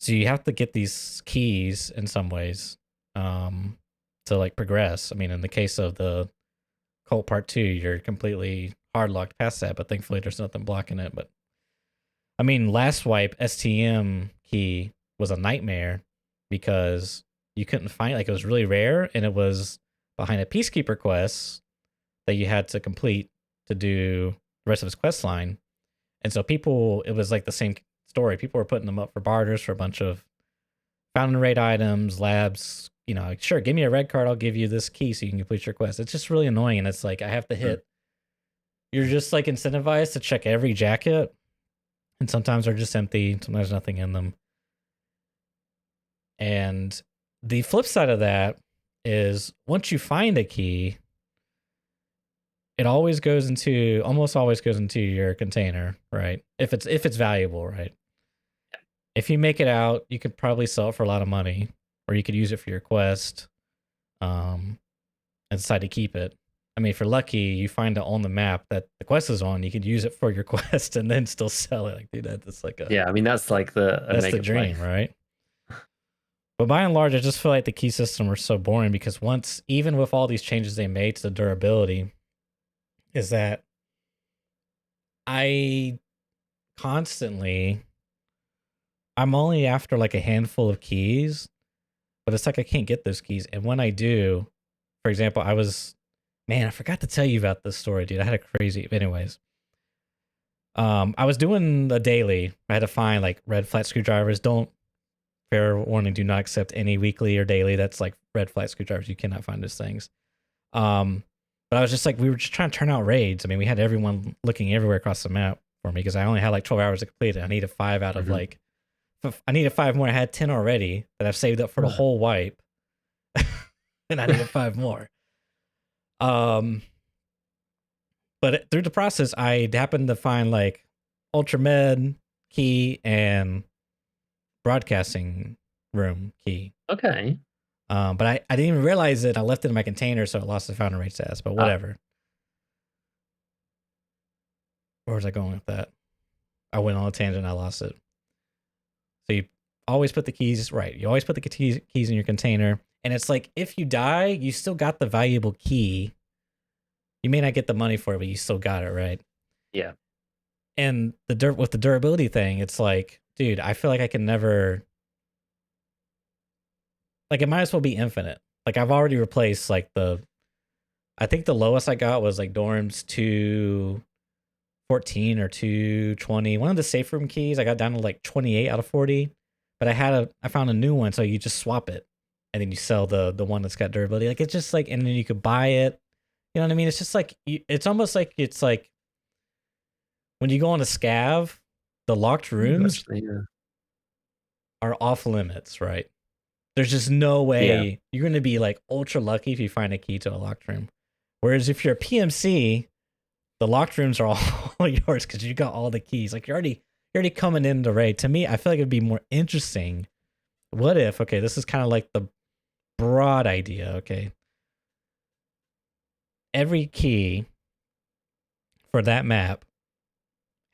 So you have to get these keys in some ways to like progress. I mean, in the case of the Cult Part 2, you're completely hard locked past that, but thankfully there's nothing blocking it. But I mean, last wipe STM key was a nightmare because you couldn't find it. Like it was really rare and it was behind a Peacekeeper quest that you had to complete to do the rest of his quest line. And so it was like the same story. People were putting them up for barters for a bunch of fountain raid items, labs, like, sure, give me a red card, I'll give you this key so you can complete your quest. It's just really annoying, and it's like I have to hit. You're just like incentivized to check every jacket, and sometimes they're just empty, sometimes there's nothing in them. And the flip side of that is once you find a key, it almost always goes into your container, right? If it's valuable, right? If you make it out, you could probably sell it for a lot of money, or you could use it for your quest, and decide to keep it. I mean, if you're lucky, you find it on the map that the quest is on, you could use it for your quest and then still sell it. Like, dude, that's like I mean, that's like that's the dream, right? But by and large, I just feel like the key system was so boring because even with all these changes they made to the durability, is that I'm only after like a handful of keys, but it's like I can't get those keys. And when I do, for example, I forgot to tell you about this story, dude. I had a crazy, anyways. I was doing a daily. I had to find like red flat screwdrivers. Fair warning, do not accept any weekly or daily that's like red flat screwdrivers. You cannot find those things. But I was just like, we were just trying to turn out raids. I mean, we had everyone looking everywhere across the map for me because I only had like 12 hours to complete it. I needed 5 out of I needed 5 more. I had 10 already that I've saved up for the whole wipe. And I needed 5 more. But through the process, I happened to find like Ultra Med key and broadcasting room key. Okay. But I didn't even realize it. I left it in my container, so it lost the fountain rate status. But whatever. Where was I going with that? I went on a tangent. I lost it. So you always put the keys right. You always put the keys in your container, and it's like if you die, you still got the valuable key. You may not get the money for it, but you still got it, right? Yeah. And with the durability thing, it's like, dude, I feel like I can never. Like it might as well be infinite. Like I've already replaced like I think the lowest I got was like dorms 214 or 220. One of the safe room keys I got down to like 28 out of 40, but I found a new one, so you just swap it and then you sell the one that's got durability. Like it's just like, and then you could buy it. You know what I mean? It's just like it's almost like it's like when you go on a scav, the locked rooms are off limits, right? There's just no way you're going to be like ultra lucky if you find a key to a locked room. Whereas if you're a PMC, the locked rooms are all yours because you got all the keys. Like you're already coming in the raid. To me, I feel like it'd be more interesting. What if, this is kind of like the broad idea, okay? Every key for that map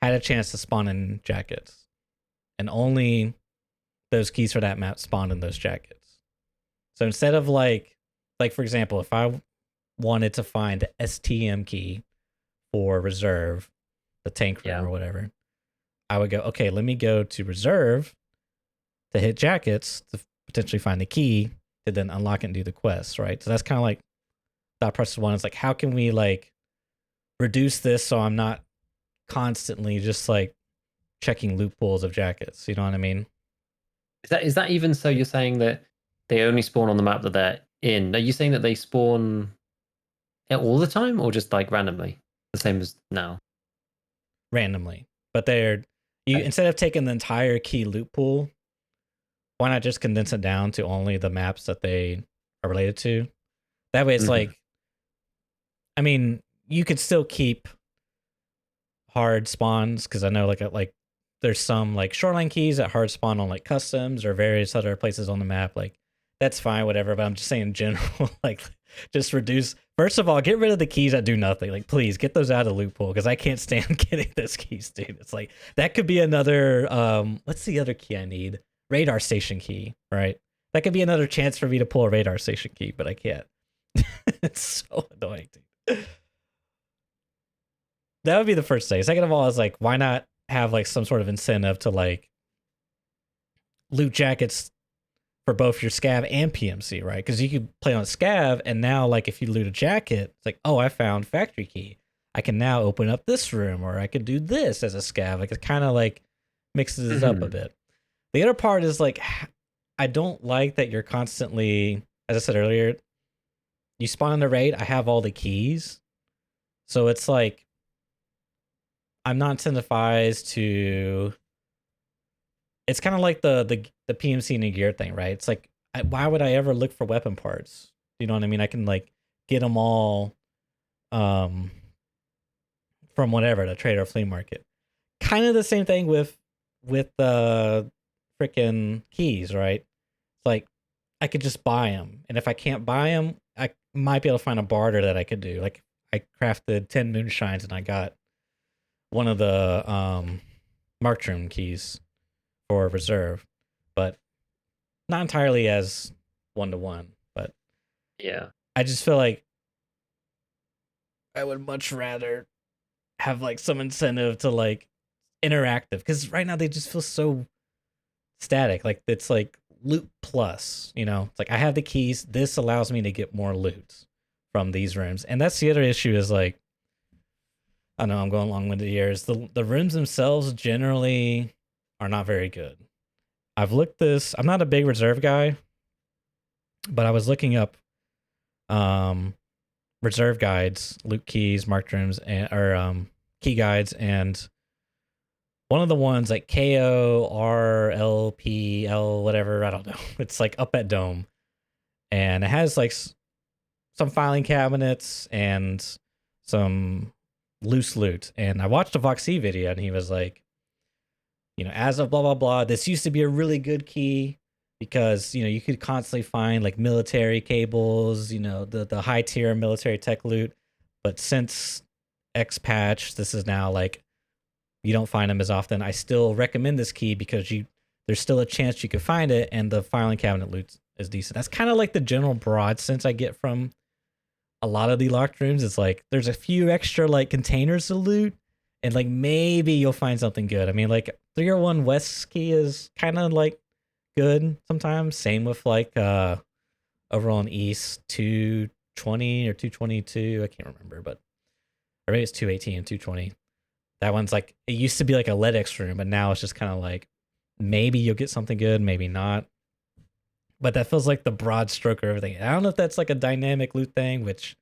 had a chance to spawn in jackets. And only those keys for that map spawned in those jackets. So instead of like for example, if I wanted to find the STM key for reserve, the tank room or whatever, I would go, okay, let me go to reserve, to hit jackets to potentially find the key to then unlock it and do the quest, right? So that's kind of like thought process one. It's like, how can we like reduce this so I'm not constantly just like checking loopholes of jackets? You know what I mean? Is that even so? You're saying that they only spawn on the map that they're in. Are you saying that they spawn all the time, or just like randomly, the same as now? Randomly, but they're you Okay. instead of taking the entire key loot pool, why not just condense it down to only the maps that they are related to? That way, it's Mhm. like, I mean, you could still keep hard spawns because I know like there's some like shoreline keys that hard spawn on like customs or various other places on the map. Like that's fine, whatever. But I'm just saying in general, like just reduce. First of all, get rid of the keys that do nothing. Like please get those out of the loot pool because I can't stand getting those keys, dude. It's like that could be another. What's the other key I need? Radar station key, right? That could be another chance for me to pull a radar station key, but I can't. It's so annoying, dude. That would be the first thing. Second of all, is like, why not have like some sort of incentive to like loot jackets for both your scav and PMC, right? Because you could play on scav, and now like if you loot a jacket, it's like, oh, I found factory key. I can now open up this room, or I could do this as a scav. Like it kind of like mixes it up a Mhm. bit. The other part is like, I don't like that you're constantly, as I said earlier, you spawn in the raid. I have all the keys, so it's like I'm not incentivized to. It's kind of like the PMC and the gear thing, right? It's like, why would I ever look for weapon parts? You know what I mean? I can like get them all um from whatever, the trade or flea market. Kind of the same thing with the freaking keys, right? It's like I could just buy them, and if I can't buy them, I might be able to find a barter that I could do. Like I crafted 10 moonshines and I got one of the mark room keys for reserve, but not entirely as one to one. But Yeah. I just feel like I would much rather have like some incentive to like interactive because right now they just feel so static. Like it's like loot plus, you know, it's like I have the keys. This allows me to get more loot from these rooms, and that's the other issue. Is like I know I'm going long winded here. Is the rooms themselves generally are not very good. I've looked this. I'm not a big reserve guy, but I was looking up um reserve guides, loot keys, marked rooms, and or key guides, and one of the ones like KORLPL whatever, I don't know. It's like up at Dome, and it has like some filing cabinets and some loose loot. And I watched a Voxy video, and he was like, you know, as of blah blah blah, this used to be a really good key because you know you could constantly find like military cables, you know, the high tier military tech loot. But since X patch, this is now like you don't find them as often. I still recommend this key because you there's still a chance you could find it, and the filing cabinet loot is decent. That's kind of like the general broad sense I get from a lot of the locked rooms. It's like there's a few extra like containers to loot, and like maybe you'll find something good. I mean, like 301 West key is kind of like good sometimes. Same with like over on East 220 or 222. I can't remember, but or maybe it's 218 and 220. That one's like it used to be like a LEDX room, but now it's just kind of like maybe you'll get something good, maybe not. But that feels like the broad stroke of everything. I don't know if that's like a dynamic loot thing, which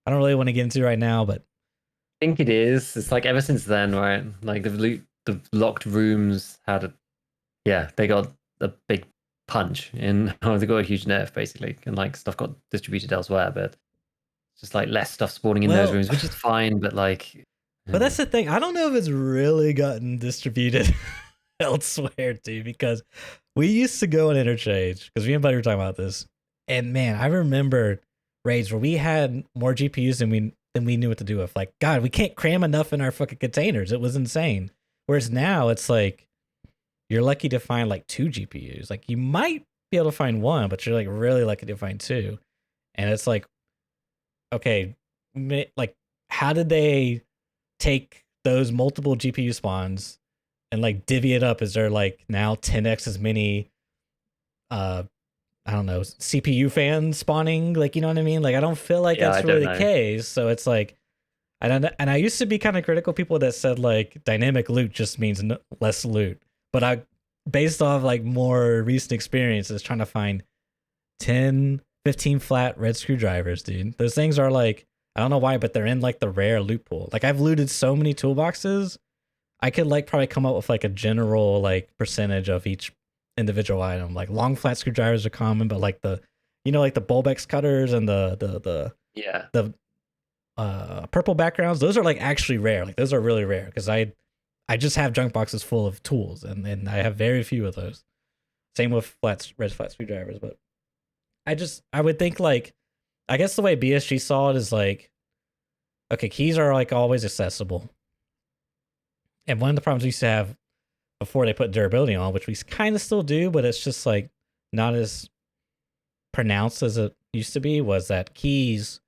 I don't really want to get into right now, but I think it is. It's like ever since then, right? Like the locked rooms had a yeah, they got a big punch in they got a huge nerf basically, and like stuff got distributed elsewhere, but it's just like less stuff spawning in those well, rooms, which is fine, but like but that's the thing. I don't know if it's really gotten distributed elsewhere, too, because we used to go and interchange because me and Buddy were talking about this, and man, I remember raids where we had more GPUs than we knew what to do with. Like, God, we can't cram enough in our fucking containers. It was insane. Whereas now it's like you're lucky to find like two GPUs. Like you might be able to find one, but you're like really lucky to find two. And it's like, okay, like how did they take those multiple GPU spawns and like divvy it up? Is there like now 10x as many uh I don't know, CPU fans spawning? Like, you know what I mean? Like, I don't feel like Yeah, I that's really don't the know. case. So it's like, and I used to be kind of critical people that said like dynamic loot just means less loot. But I, based off like more recent experiences, trying to find 10, 15 flat red screwdrivers, dude. Those things are like, I don't know why, but they're in like the rare loot pool. Like, I've looted so many toolboxes, I could like probably come up with like a general like percentage of each individual item. Like long flat screwdrivers are common, but like the, you know, like the Bulbex cutters and Yeah. the purple backgrounds, those are like actually rare. Like those are really rare because I just have junk boxes full of tools, and I have very few of those. Same with red flat screwdrivers, but I would think like, I guess the way BSG saw it is like, okay, keys are like always accessible. And one of the problems we used to have before they put durability on, which we kind of still do, but it's just like not as pronounced as it used to be, was that keys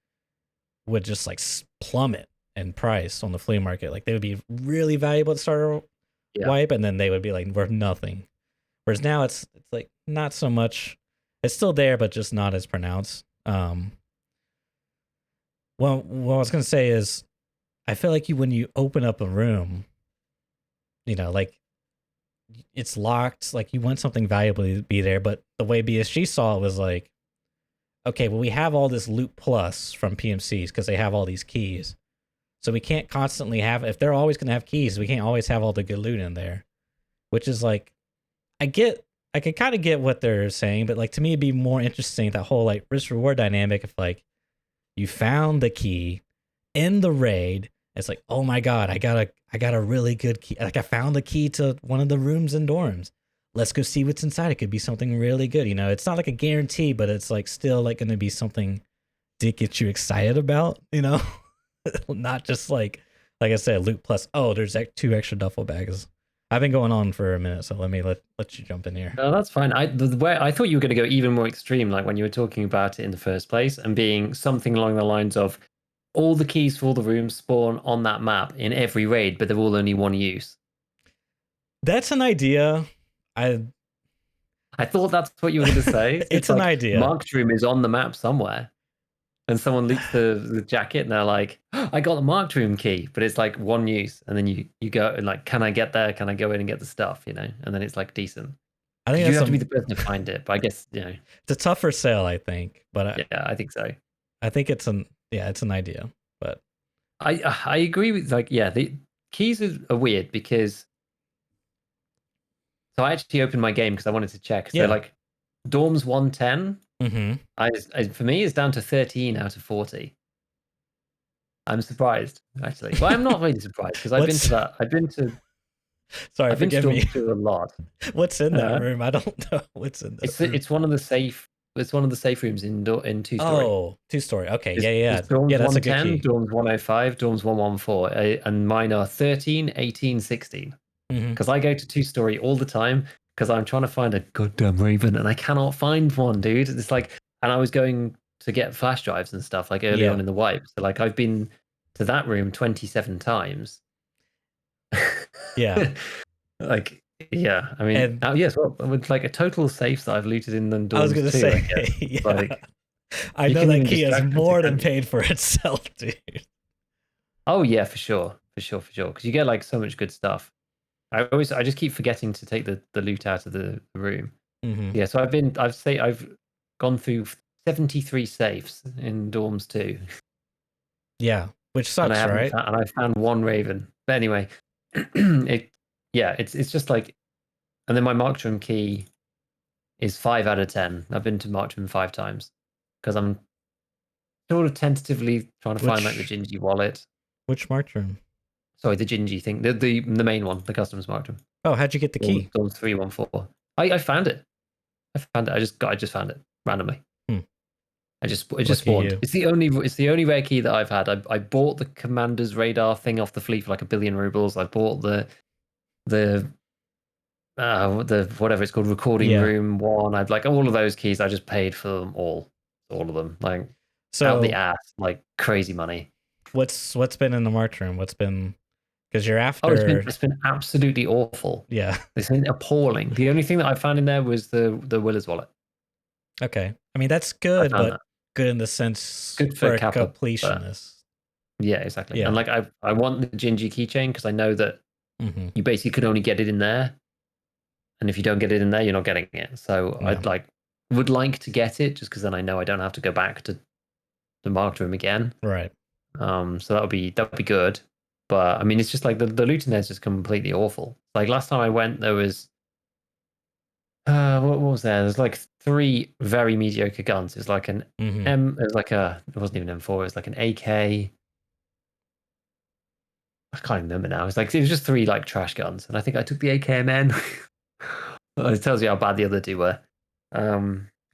would just like plummet in price on the flea market. Like they would be really valuable at starter Yeah. wipe, and then they would be like worth nothing. Whereas now it's like not so much. It's still there, but just not as pronounced. Well, what I was gonna say is, I feel like when you open up a room, you know, like it's locked, like you want something valuable to be there, but the way BSG saw it was like, okay, well, we have all this loot plus from PMCs because they have all these keys. So we can't constantly have, if they're always going to have keys, we can't always have all the good loot in there, which is like, I can kind of get what they're saying, but like to me, it'd be more interesting, that whole like risk reward dynamic. If like you found the key in the raid, it's like, oh my God, I got a really good key. Like I found the key to one of the rooms in dorms. Let's go see what's inside. It could be something really good. You know, it's not like a guarantee, but it's like still like going to be something to get you excited about, you know? Not just like I said, loot plus, oh, there's like 2 extra duffel bags. I've been going on for a minute, so let you jump in here. No, that's fine. The way I thought you were going to go even more extreme, like when you were talking about it in the first place, and being something along the lines of all the keys for all the rooms spawn on that map in every raid, but they're all only one use. That's an idea. I thought that's what you were going to say. It's It's an like idea. marked room is on the map somewhere, and someone leaks the jacket, and they're like, oh, "I got the marked room key," but it's like one use, and then you go and like, "Can I get there? Can I go in and get the stuff?" You know, and then it's like decent. I think You that's have to be the person to find it, but I guess it's a tougher sell, I think, but yeah, I think so. I think it's an idea, but I agree with like the keys are weird because so I actually opened my game because I wanted to check. So yeah. like dorms 110, Mm-hmm. for me is down to 13 out of 40. I'm surprised actually. Well, I'm not really surprised because I've been to that. Sorry, I've been to forgive me. dorms 2 a lot. What's in that room? I don't know what's in that room. It's one of the safe. It's one of the safe rooms in 2-story. Oh, 2-story. Okay, It's yeah. dorms Yeah, that's a good 110, key. dorms 105, dorms 114, and mine are 13, 18, 16. Mm-hmm. Because I go to 2-story all the time because I'm trying to find a goddamn Raven and I cannot find one, dude. It's like, and I was going to get flash drives and stuff like early on Yeah. in the wipe. So like I've been to that room 27 times. Yeah. Like, yeah, I mean, And yes, well, with like a total safe that I've looted in the I was dorms gonna too, I say, guess. yeah. Like, I you know can that even key has distract them more than can't you? paid for itself, dude. Oh yeah, for sure. Because you get like so much good stuff. I just keep forgetting to take the loot out of the room. Mm-hmm. Yeah, so I've gone through 73 safes in dorms too, Yeah, which and sucks, right? I found one Raven. But anyway, it's just like, and then my marked room key is 5 out of 10. I've been to marked room 5 times because I'm sort of tentatively trying to find like the Which Gingy wallet. which marked room? Sorry, the Gingy thing, the main one, the customs marked room. Oh, how'd you get the key? Dorms 314. I found it. I just found it randomly. Hmm. It just Lucky spawned. you. It's the only rare key that I've had. I bought the commander's radar thing off the fleet for like 1 billion rubles. I bought the whatever it's called, recording Yeah. room one. I'd like all of those keys. I just paid for them all of them, like out the So ass, like crazy money. what's been in the marked room? What's been because you're Oh, after. it's been absolutely awful. Yeah. It's been appalling. The only thing that I found in there was the Willer's wallet. Okay. I mean, that's I good, found but that good in the sense good for for a Kappa, but completionist. yeah, exactly. And Yeah. like I want the Gingy keychain because I know that Hmm. you basically could only get it in there, and if you don't get it in there, you're not getting it. So Yeah. I'd like would like to get it just because then I know I don't have to go back to the marked room again. Right. So that would be good. But I mean, it's just like the loot in there is just completely awful. Like last time I went, there was what was there? There's like three very mediocre guns. It was like an Hmm. M. It was like it wasn't even M4. It was like an AK. I can't remember now. It was just three like trash guns, and I think I took the AKMN. It tells you how bad the other two were.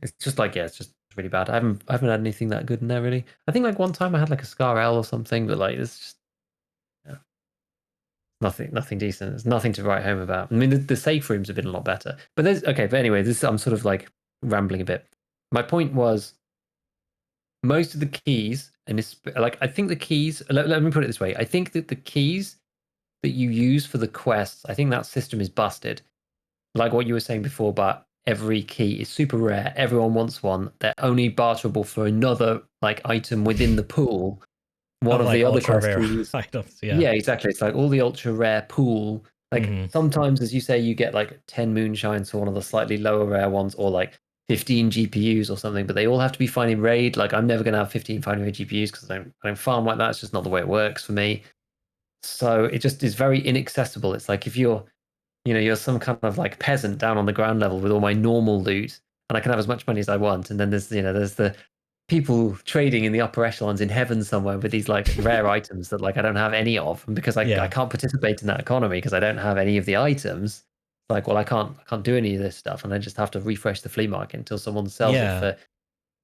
It's just like it's just really bad. I haven't had anything that good in there really. I think like one time I had like a Scar L or something, but like it's just yeah, nothing decent. There's nothing to write home about. I mean the safe rooms have been a lot better, but there's okay. But anyway, this I'm sort of like rambling a bit. My point was most of the keys, and it's like I think the keys. Let me put it this way: I think that the keys that you use for the quests, I think that system is busted. Like what you were saying before, but every key is super rare. Everyone wants one. They're only barterable for another like item within the pool. One Of of like the other ultra quest rare keys. items. Yeah. Yeah, exactly. It's like all the ultra rare pool. Like Hmm. sometimes, as you say, you get like 10 moonshines for one of the slightly lower rare ones, or like 15 GPUs or something, but they all have to be fine in raid. Like I'm never gonna have 15 fine raid GPUs because I don't farm like that. It's just not the way it works for me. So it just is very inaccessible. It's like if you're some kind of like peasant down on the ground level with all my normal loot, and I can have as much money as I want. And then there's the people trading in the upper echelons in heaven somewhere with these like rare items that like I don't have any of, and because I Yeah. can't participate in that economy because I don't have any of the items. Like, well, I can't do any of this stuff, and I just have to refresh the flea market until someone sells it Yeah. for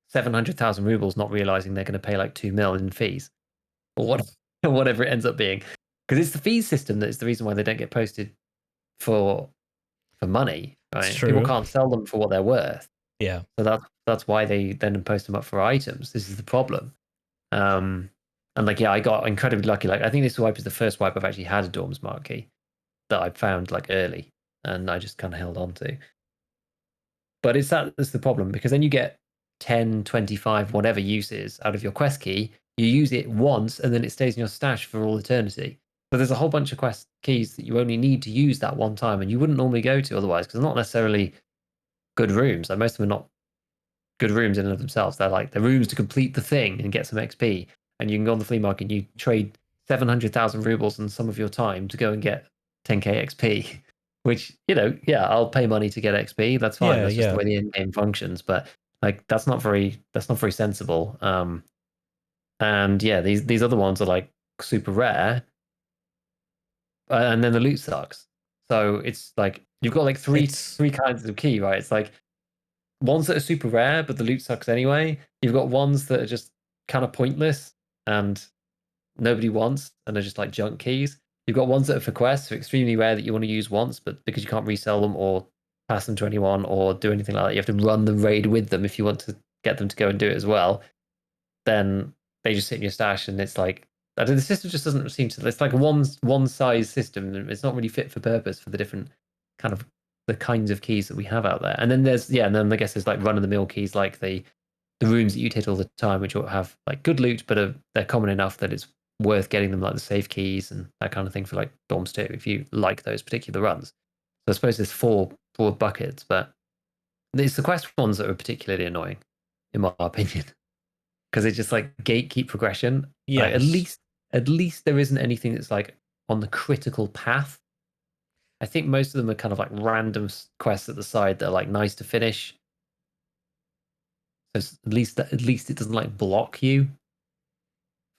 700,000 rubles, not realizing they're going to pay like 2 million in fees or what, whatever it ends up being. Because it's the fees system that is the reason why they don't get posted for money, It's right? People true. can't sell them for what they're worth. Yeah. So that's why they then post them up for items. This is the problem. Um, and like yeah, I got incredibly lucky. Like I think this wipe is the first wipe I've actually had a Dorms marquee that I found like early, and I just kind of held on to. But that's the problem because then you get 10, 25, whatever uses out of your quest key. You use it once and then it stays in your stash for all eternity. So there's a whole bunch of quest keys that you only need to use that one time, and you wouldn't normally go to otherwise because they're not necessarily good rooms. Like most of them are not good rooms in and of themselves. They're rooms to complete the thing and get some XP. And you can go on the flea market and you trade 700,000 rubles and some of your time to go and get 10k XP. Which yeah, I'll pay money to get XP. That's fine. Yeah. That's just the Yeah. way the end game functions. But like that's not very sensible. And yeah, these other ones are like super rare, and then the loot sucks. So it's like you've got like It's three kinds of key, right? It's like ones that are super rare, but the loot sucks anyway. You've got ones that are just kind of pointless and nobody wants, and they're just like junk keys. You've got ones that are for quests, so extremely rare that you want to use once, but because you can't resell them or pass them to anyone or do anything like that, you have to run the raid with them if you want to get them to go and do it as well. Then they just sit in your stash, and it's like the system just doesn't seem to. It's like a one size system. And it's not really fit for purpose for the different kind of the kinds of keys that we have out there. And then and then I guess there's like run of the mill keys like the rooms that you'd hit all the time, which will have like good loot, but they're common enough that it's worth getting them, like the safe keys and that kind of thing for like dorms too, if you like those particular runs. So I suppose there's four broad buckets, but it's the quest ones that are particularly annoying, in my opinion, because it's just like gatekeep progression. Like yes. at least there isn't anything that's like on the critical path. I think most of them are kind of like random quests at the side that are like nice to finish. So at least it doesn't like block you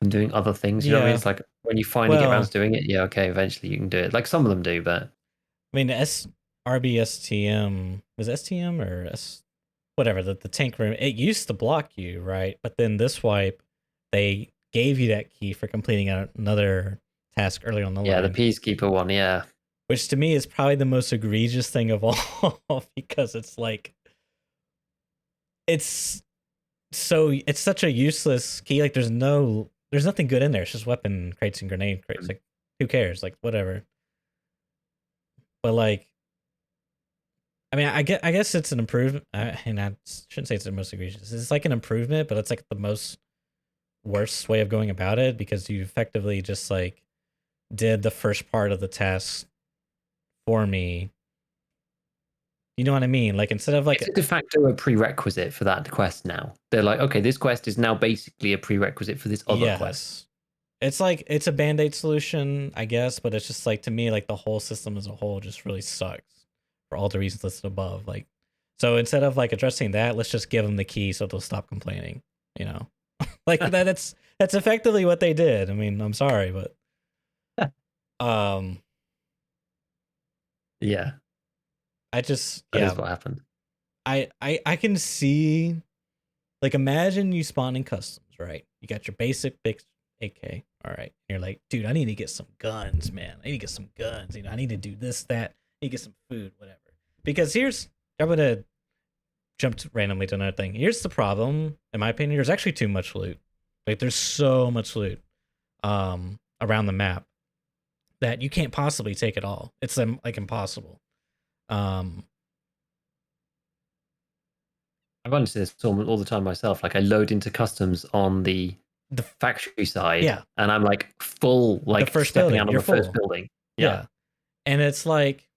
from doing other things. You know what I mean? Yeah. It's like when you finally get around Well, to doing it, yeah, okay, eventually you can do it. Like some of them do, but I mean, RBSTM was STM or S whatever the tank room. It used to block you, right? But then this wipe, they gave you that key for completing another task early on the yeah, the line, Peacekeeper one, yeah. which to me is probably the most egregious thing of all because it's like it's it's such a useless key. Like there's nothing good in there. It's just weapon crates and grenade crates. Like who cares? Like, whatever. But like, I mean, I guess it's an improvement, and I shouldn't say it's the most egregious. It's like an improvement, but it's like the most worst way of going about it because you effectively just like did the first part of the task for me. You know what I mean? Like instead of like it's de facto a prerequisite for that quest now. They're like, okay, this quest is now basically a prerequisite for this other quest. It's like it's a band-aid solution, I guess, but it's just like to me, like the whole system as a whole just really sucks for all the reasons listed above. Like, so instead of like addressing that, let's just give them the key so they'll stop complaining. You know, like that's effectively what they did. I mean, I'm sorry, but yeah, I just that is what happened. I can see, like, imagine you spawn in customs, right? You got your basic AK. All right. You're like, dude, I need to get some guns, man. I need to get some guns. You know, I need to do this, that. I need to get some food, whatever. Because I'm gonna jump randomly to another thing. Here's the problem, in my opinion. There's actually too much loot. Like, there's so much loot, around the map that you can't possibly take it all. It's like impossible. I run into this all the time myself. Like I load into customs on the factory side, and I'm like full, like the first stepping building, out on you're the first full. building. Yeah. And it's like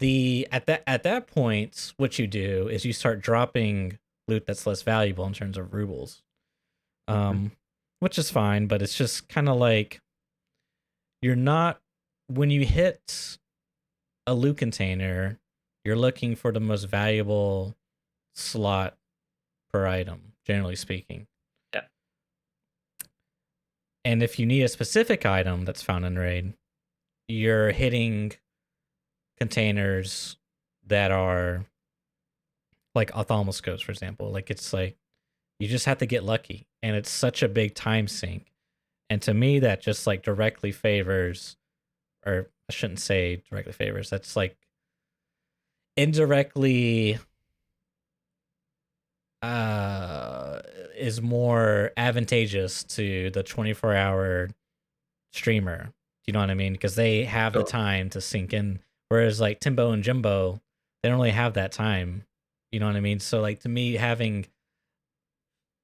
at that point, what you do is you start dropping loot that's less valuable in terms of rubles. Which is fine, but it's just kind of like you're not, when you hit a loot container, you're looking for the most valuable slot per item, generally speaking. Yeah. And if you need a specific item that's found in raid, you're hitting containers that are like ophthalmoscopes, for example. Like it's like you just have to get lucky, and it's such a big time sink. And to me, that just like directly favors, or I shouldn't say directly favors. That's like indirectly is more advantageous to the 24-hour streamer. Do you know what I mean? Because they have the time to sink in. Whereas like Timbo and Jimbo, they don't really have that time. You know what I mean? So like to me, having,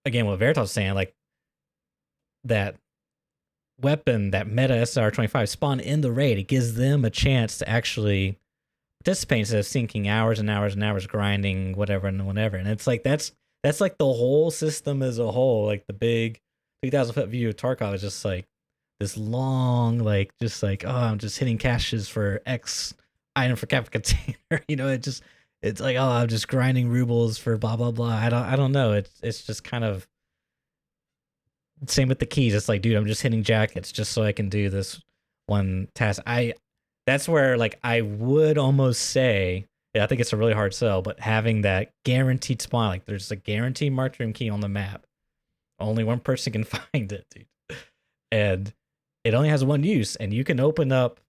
again, what Veritas saying, like that weapon, that meta SR25 spawn in the raid, it gives them a chance to actually participate instead of sinking hours and hours and hours grinding whatever and whatever. And it's like that's like the whole system as a whole. Like the big 3,000-foot view of Tarkov is just like this long, like just like, oh, I'm just hitting caches for X item for cap container. You know, it's like, oh, I'm just grinding rubles for blah blah blah. I don't know. It's just kind of same with the keys. It's like, dude, I'm just hitting jackets just so I can do this one task. That's where like I would almost say, yeah, I think it's a really hard sell, but having that guaranteed spawn, like there's a guaranteed mark room key on the map. Only one person can find it, dude. And it only has one use, and you can open up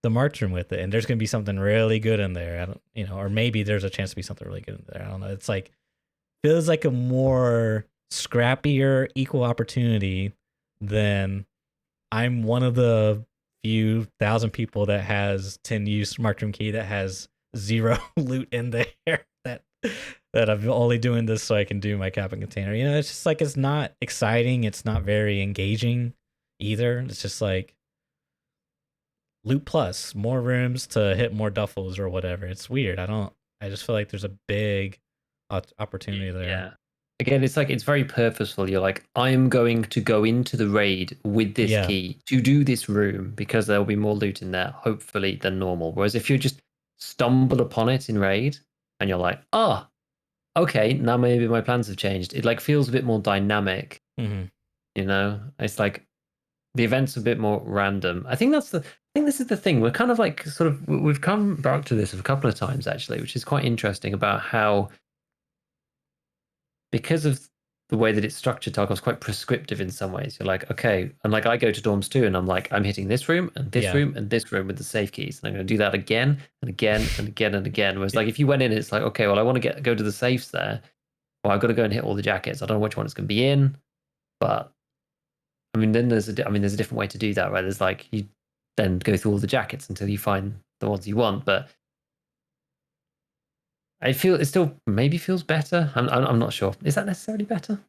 the mark room with it, and there's gonna be something really good in there. I don't, you know, or maybe there's a chance to be something really good in there. I don't know. It's like feels like a more scrappier, equal opportunity than I'm one of the few thousand people that has 10 use mark room key that has 0 loot in there that I'm only doing this so I can do my cap and container. You know, it's just like it's not exciting. It's not very engaging either. It's just like loot plus more rooms to hit more duffels or whatever. It's weird. I just feel like there's a big opportunity there. Yeah. Again, it's like it's very purposeful. You're like, I'm going to go into the raid with this key to do this room because there'll be more loot in there, hopefully, than normal. Whereas if you just stumble upon it in raid and you're like, oh, okay, now maybe my plans have changed. It like feels a bit more dynamic. Mm-hmm. You know, it's like the event's a bit more random. I think this is the thing. We're kind of like we've come back to this a couple of times actually, which is quite interesting about how, because of the way that it's structured, Tarkov's quite prescriptive in some ways. You're like, okay, and like I go to dorms too, and I'm like, I'm hitting this room and this room and this room with the safe keys, and I'm going to do that again and again and again and again. Whereas like if you went in, it's like, okay, well I want to go to the safes there, well I've got to go and hit all the jackets. I don't know which one it's going to be in, but I mean, then there's a different way to do that, right? There's like you then go through all the jackets until you find the ones you want, but I feel it still maybe feels better. I'm not sure. Is that necessarily better?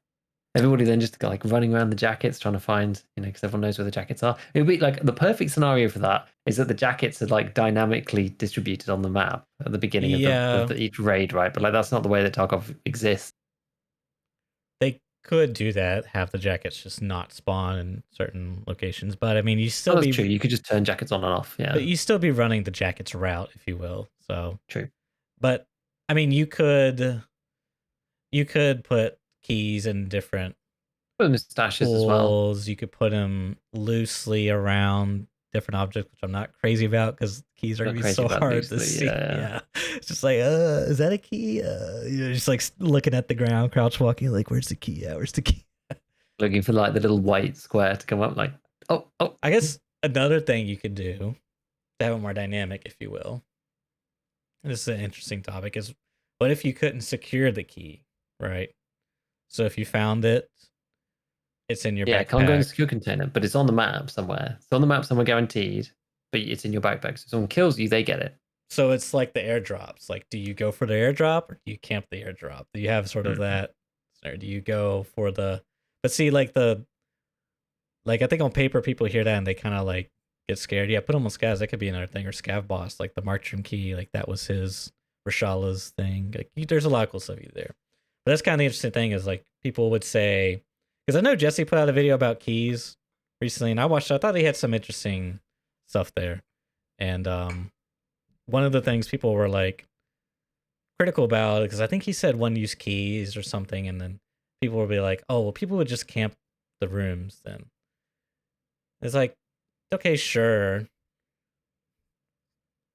Everybody then just like running around the jackets trying to find, because everyone knows where the jackets are. It would be like the perfect scenario for that is that the jackets are like dynamically distributed on the map at the beginning of each raid, right? But like that's not the way that Tarkov exists. They could do that, have the jackets just not spawn in certain locations, but I mean, you still that's true. You could just turn jackets on and off, yeah. But you still be running the jackets route, if you will. So true. But I mean, you could put keys in different put them in stashes as well. You could put them loosely around different objects, which I'm not crazy about because keys are gonna be so hard to see. Yeah. It's just like, is that a key? Just like looking at the ground, crouch walking, like, where's the key at? Where's the key? Looking for like the little white square to come up, like, oh. I guess another thing you could do to have it more dynamic, if you will. And this is an interesting topic. Is what if you couldn't secure the key, right? So if you found it, it's in your backpack. Yeah, it can't go in a secure container, but it's on the map somewhere. It's on the map somewhere guaranteed, but it's in your backpack. So if someone kills you, they get it. So it's like the airdrops. Like, do you go for the airdrop or do you camp the airdrop? Do you have sort of that? Or do you go for the... But see, like I think on paper, people hear that and they kind of like get scared. Yeah, put them on scavs. That could be another thing. Or scav boss, like the Markroom key. Like that was his... Rashala's thing. Like, there's a lot of cool stuff there. But that's kind of the interesting thing is like people would say... Because I know Jesse put out a video about keys recently, and I watched it. I thought he had some interesting stuff there. And one of the things people were like critical about, because I think he said one-use keys or something, and then people would be like, oh, well, people would just camp the rooms then. It's like, okay, sure.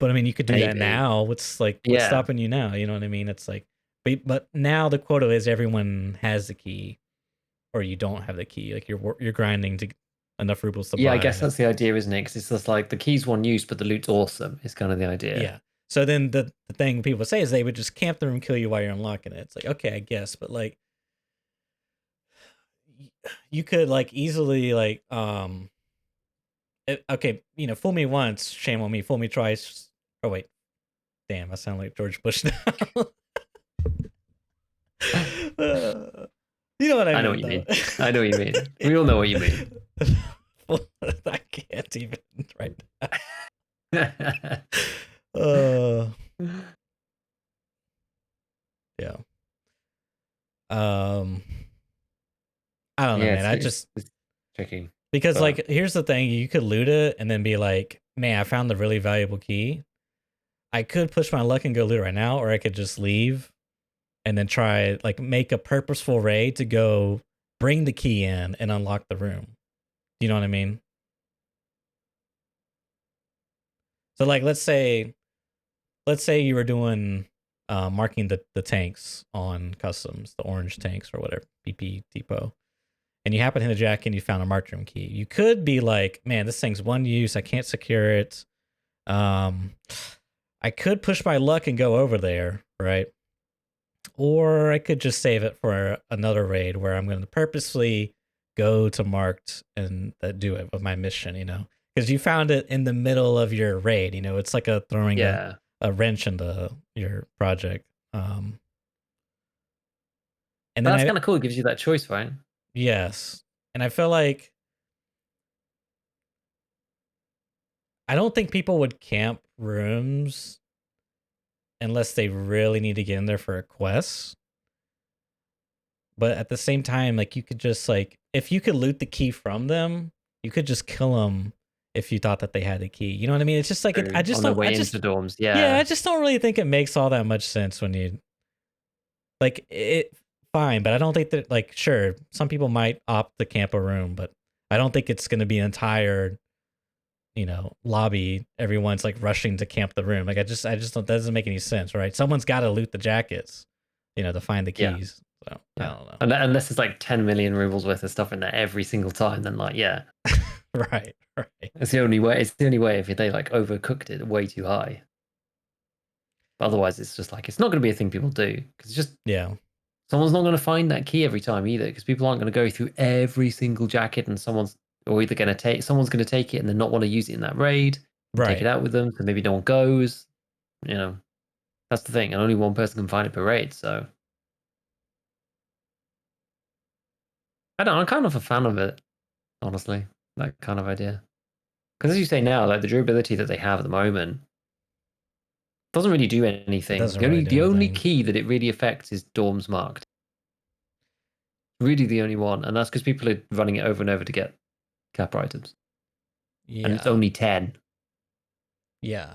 But I mean, you could do that now. What's stopping you now? You know what I mean? It's like, but now the quota is everyone has the key. Or you don't have the key, like you're grinding to enough rubles to buy. Yeah, I guess that's the idea, isn't it? Because it's just like the key's one use, but the loot's awesome. It's kind of the idea. Yeah. So then the thing people say is they would just camp the room, kill you while you're unlocking it. It's like, okay, I guess, but like you could like easily like okay, fool me once, shame on me. Fool me twice. Oh wait, damn, I sound like George Bush now. You know what I mean? I know what you mean. I know what you mean. We all know what you mean. I can't even right now. Yeah. I don't know, man. I just tricky. Because like here's the thing, you could loot it and then be like, man, I found the really valuable key. I could push my luck and go loot it right now, or I could just leave and then try like make a purposeful raid to go bring the key in and unlock the room. You know what I mean? So like let's say you were doing marking the tanks on customs, the orange tanks or whatever, BP depot, and you happen to hit a jack and you found a Markroom key. You could be like, man, this thing's one use, I can't secure it. I could push my luck and go over there, right? Or I could just save it for another raid where I'm going to purposely go to marked and do it with my mission, because you found it in the middle of your raid. It's like throwing a wrench into your project. And then that's kind of cool. It gives you that choice, right? Yes. And I feel like I don't think people would camp rooms unless they really need to get in there for a quest. But at the same time, like you could just like, if you could loot the key from them, you could just kill them if you thought that they had the key. You know what I mean? It's just like, I just don't, into dorms. Yeah, I just don't really think it makes all that much sense when you like it. Fine, but I don't think that like, sure, some people might opt to camp a room, but I don't think it's going to be an entire lobby, everyone's like rushing to camp the room. Like I just don't, that doesn't make any sense, right? Someone's got to loot the jackets, to find the keys. So I don't know. Unless there's like 10 million rubles worth of stuff in there every single time, then like, yeah. right. It's the only way. It's the only way if they like overcooked it way too high. But otherwise, it's just like, it's not going to be a thing people do because it's just someone's not going to find that key every time either, because people aren't going to go through every single jacket, and someone's going to take it and then not want to use it in that raid and take it Right. out with them, so maybe no one goes. You know, that's the thing, and only one person can find it per raid. So I don't. I'm kind of a fan of it, honestly. That kind of idea, because as you say now, like the durability that they have at the moment doesn't really do anything. doesn't really do The only anything. key that it really affects is Dorms Marked. Really the only one, and that's because people are running it over and over to get cap items, and it's Yeah. only 10. Yeah.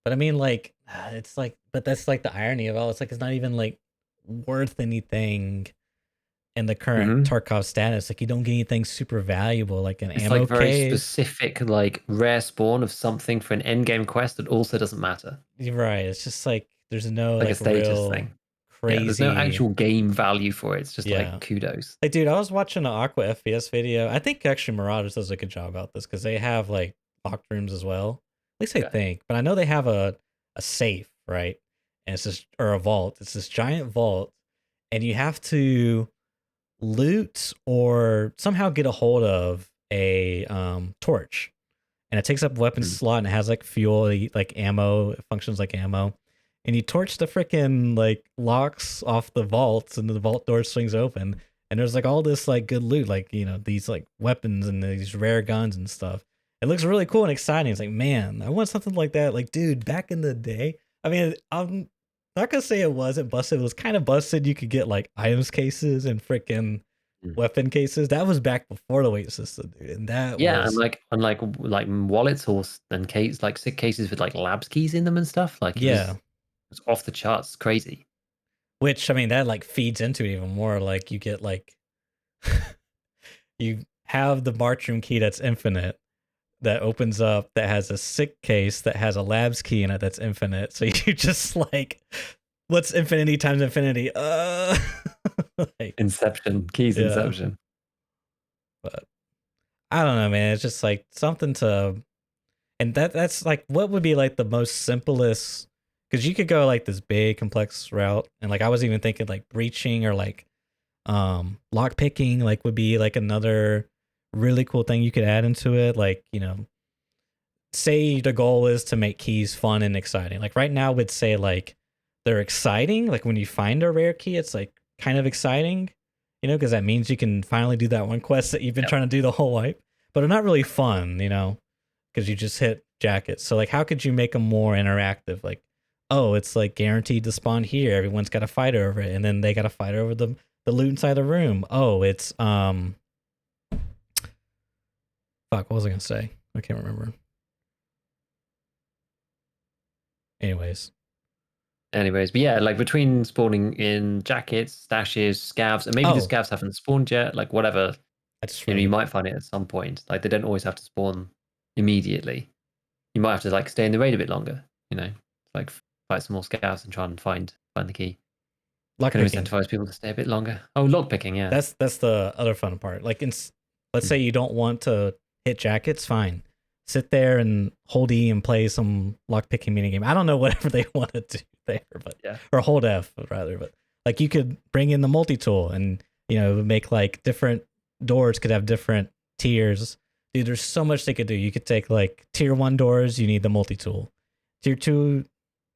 But I mean, like, it's like, but that's like the irony of all. It's like it's not even like worth anything in the current Mm-hmm. Tarkov status. Like, you don't get anything super valuable, like an It's ammo like very case. specific, like rare spawn of something for an end game quest that also doesn't matter. You're right. It's just like there's no Like a like status real thing. Yeah, there's no crazy. actual game value for it. It's just like Yeah. kudos. Like, dude, I was watching an Aqua FPS video. I think actually Marauders does a good job about this because they have like locked rooms as well. At least I Okay. think. But I know they have a safe, right? And it's just or a vault. It's this giant vault, and you have to loot or somehow get a hold of a torch. And it takes up a weapon Mm. slot and it has like fuel, like ammo, it functions like ammo. And you torch the freaking like locks off the vaults and the vault door swings open. And there's like all this like good loot, like, you know, these like weapons and these rare guns and stuff. It looks really cool and exciting. It's like, man, I want something like that. Like, dude, back in the day, I mean, I'm not gonna say it wasn't busted. It was kind of busted. You could get like items cases and freaking Mm. weapon cases. That was back before the weight system, dude. And that Yeah, and was like wallets and case like sick cases with like labs keys in them and stuff. Like it yeah. was off the charts, crazy. Which I mean that like feeds into it even more. Like you get like you have the March room key that's infinite that opens up that has a sick case that has a labs key in it that's infinite. So you just like what's infinity times infinity? Like Inception, keys yeah. inception. But I don't know, man. It's just like something to and that's like what would be like the most simplest because you could go like this big complex route and like I was even thinking like breaching or like lock picking like would be like another really cool thing you could add into it, like, you know, say the goal is to make keys fun and exciting. Like right now we'd say like they're exciting, like when you find a rare key it's like kind of exciting, you know, because that means you can finally do that one quest that you've been trying to do the whole wipe, but they're not really fun, you know, because you just hit jackets. So like how could you make them more interactive? Like, oh, it's like guaranteed to spawn here, everyone's got to fight over it, and then they got to fight over the loot inside the room. Oh, it's fuck, what was I gonna say? I can't remember. Anyways. But yeah, like between spawning in jackets, stashes, scavs, and maybe the Oh, scavs haven't spawned yet, like whatever, I just you know, you remembered. might find it at some point. Like they don't always have to spawn immediately. You might have to like stay in the raid a bit longer, you know, like fight some more scavs and try and find the key. Kind of Lockpicking. incentivize people to stay a bit longer. Oh, lockpicking, yeah. That's the other fun part. Like let's say you don't want to hit jackets, fine. Sit there and hold E and play some lockpicking minigame. I don't know whatever they want to do there, but Yeah. or hold F rather, but like you could bring in the multi-tool and, you know, make like different doors could have different tiers. Dude, there's so much they could do. You could take like tier 1 doors, you need the multi-tool. Tier 2,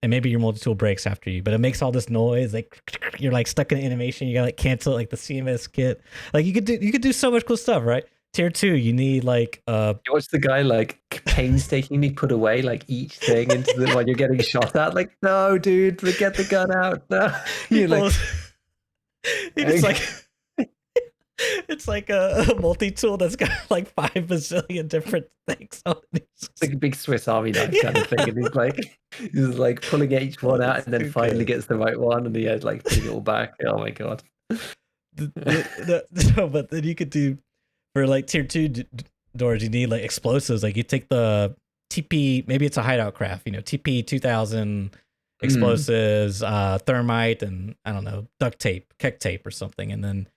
and maybe your multi-tool breaks after you, but it makes all this noise, like you're like stuck in animation, you gotta like cancel like the CMS kit. Like you could do so much cool stuff, right? Tier 2, you need like You watch the guy like painstakingly put away like each thing into the while you're getting shot at. Like, no, dude, get the gun out. No. he You're like, pulls, he just like it's like a multi-tool that's got like 5 bazillion different things on it. it's like a big Swiss Army knife kind of thing, and he's like pulling each one out, and then finally gets the right one, and he had like putting it all back. Oh my god! No, but then you could do for like tier 2 doors. You need like explosives. Like you take the TP, maybe it's a hideout craft. You know, TP 2000 explosives, thermite, and I don't know, duct tape, keck tape, or something, and then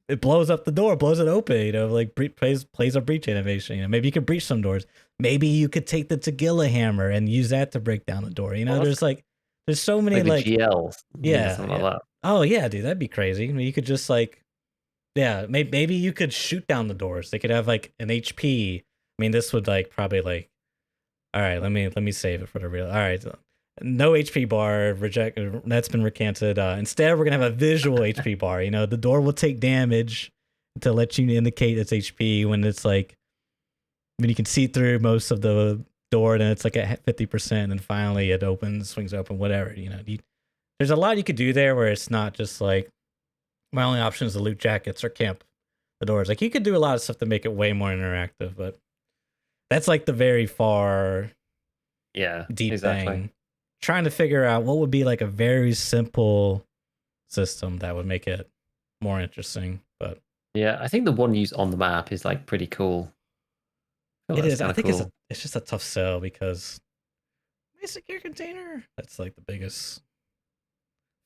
it blows up the door, blows it open, you know, like plays a breach animation. You know, maybe you could breach some doors. Maybe you could take the Tagilla hammer and use that to break down the door. You know, there's There's so many Like the like GLs, something like that. Oh yeah, dude, that'd be crazy. I mean, you could just like maybe you could shoot down the doors. They could have like an HP. I mean, this would like probably like all right, let me save it for the real. All right. No HP bar reject that's been recanted. Instead, we're gonna have a visual HP bar. You know, the door will take damage to let you indicate its HP when it's like when you can see through most of the door, and it's like at 50%, and finally it opens, swings open, whatever. You know, there's a lot you could do there where it's not just like my only option is to loot jackets or camp the doors. Like you could do a lot of stuff to make it way more interactive, but that's like the very far deep thing. Trying to figure out what would be like a very simple system that would make it more interesting. But yeah, I think the one use on the map is like pretty cool. it is. I think it's just a tough sell because basic gear container. That's like the biggest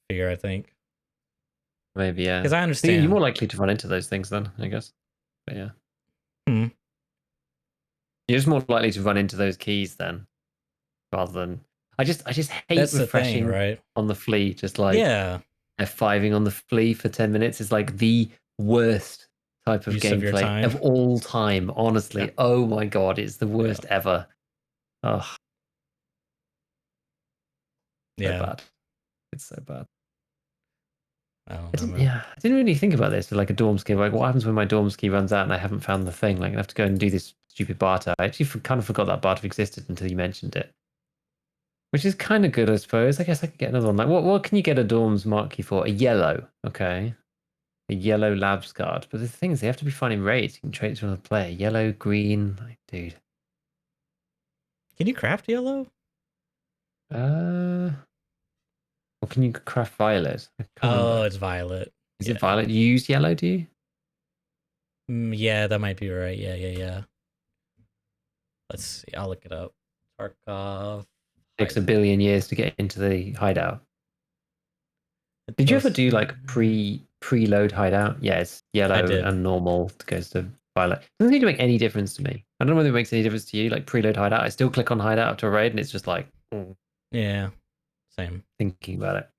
figure, I think. Maybe, yeah. Because I understand you're more likely to run into those things then, I guess. But yeah. You're just more likely to run into those keys then, rather than I just hate that's refreshing the thing, right? on the flea. Just like F5ing on the flea for 10 minutes is like the worst type of gameplay of all time. Honestly, oh my god, it's the worst ever. Oh, so bad. It's so bad. I don't know. I didn't really think about this. Like a dorms key, like what happens when my dorms key runs out and I haven't found the thing? Like I have to go and do this stupid barter. I actually kind of forgot that barter existed until you mentioned it, which is kind of good, I suppose. I guess I could get another one. Like what can you get a dorms mark key for? A yellow, okay, a yellow labs card. But the thing is, they have to be fine in raids. You can trade it to another player. Yellow, green, like, dude. Can you craft yellow? Or can you craft violet? Oh, it's violet. Is it violet? You use yellow, do you? Yeah, that might be right. Yeah. Let's see. I'll look it up. Tarkov. Takes a billion years to get into the hideout. Did you ever do like preload hideout? Yeah, it's yellow and normal goes to violet. Doesn't seem to make any difference to me. I don't know whether it makes any difference to you. Like preload hideout, I still click on hideout after a raid, and it's just like, yeah, same. Thinking about it.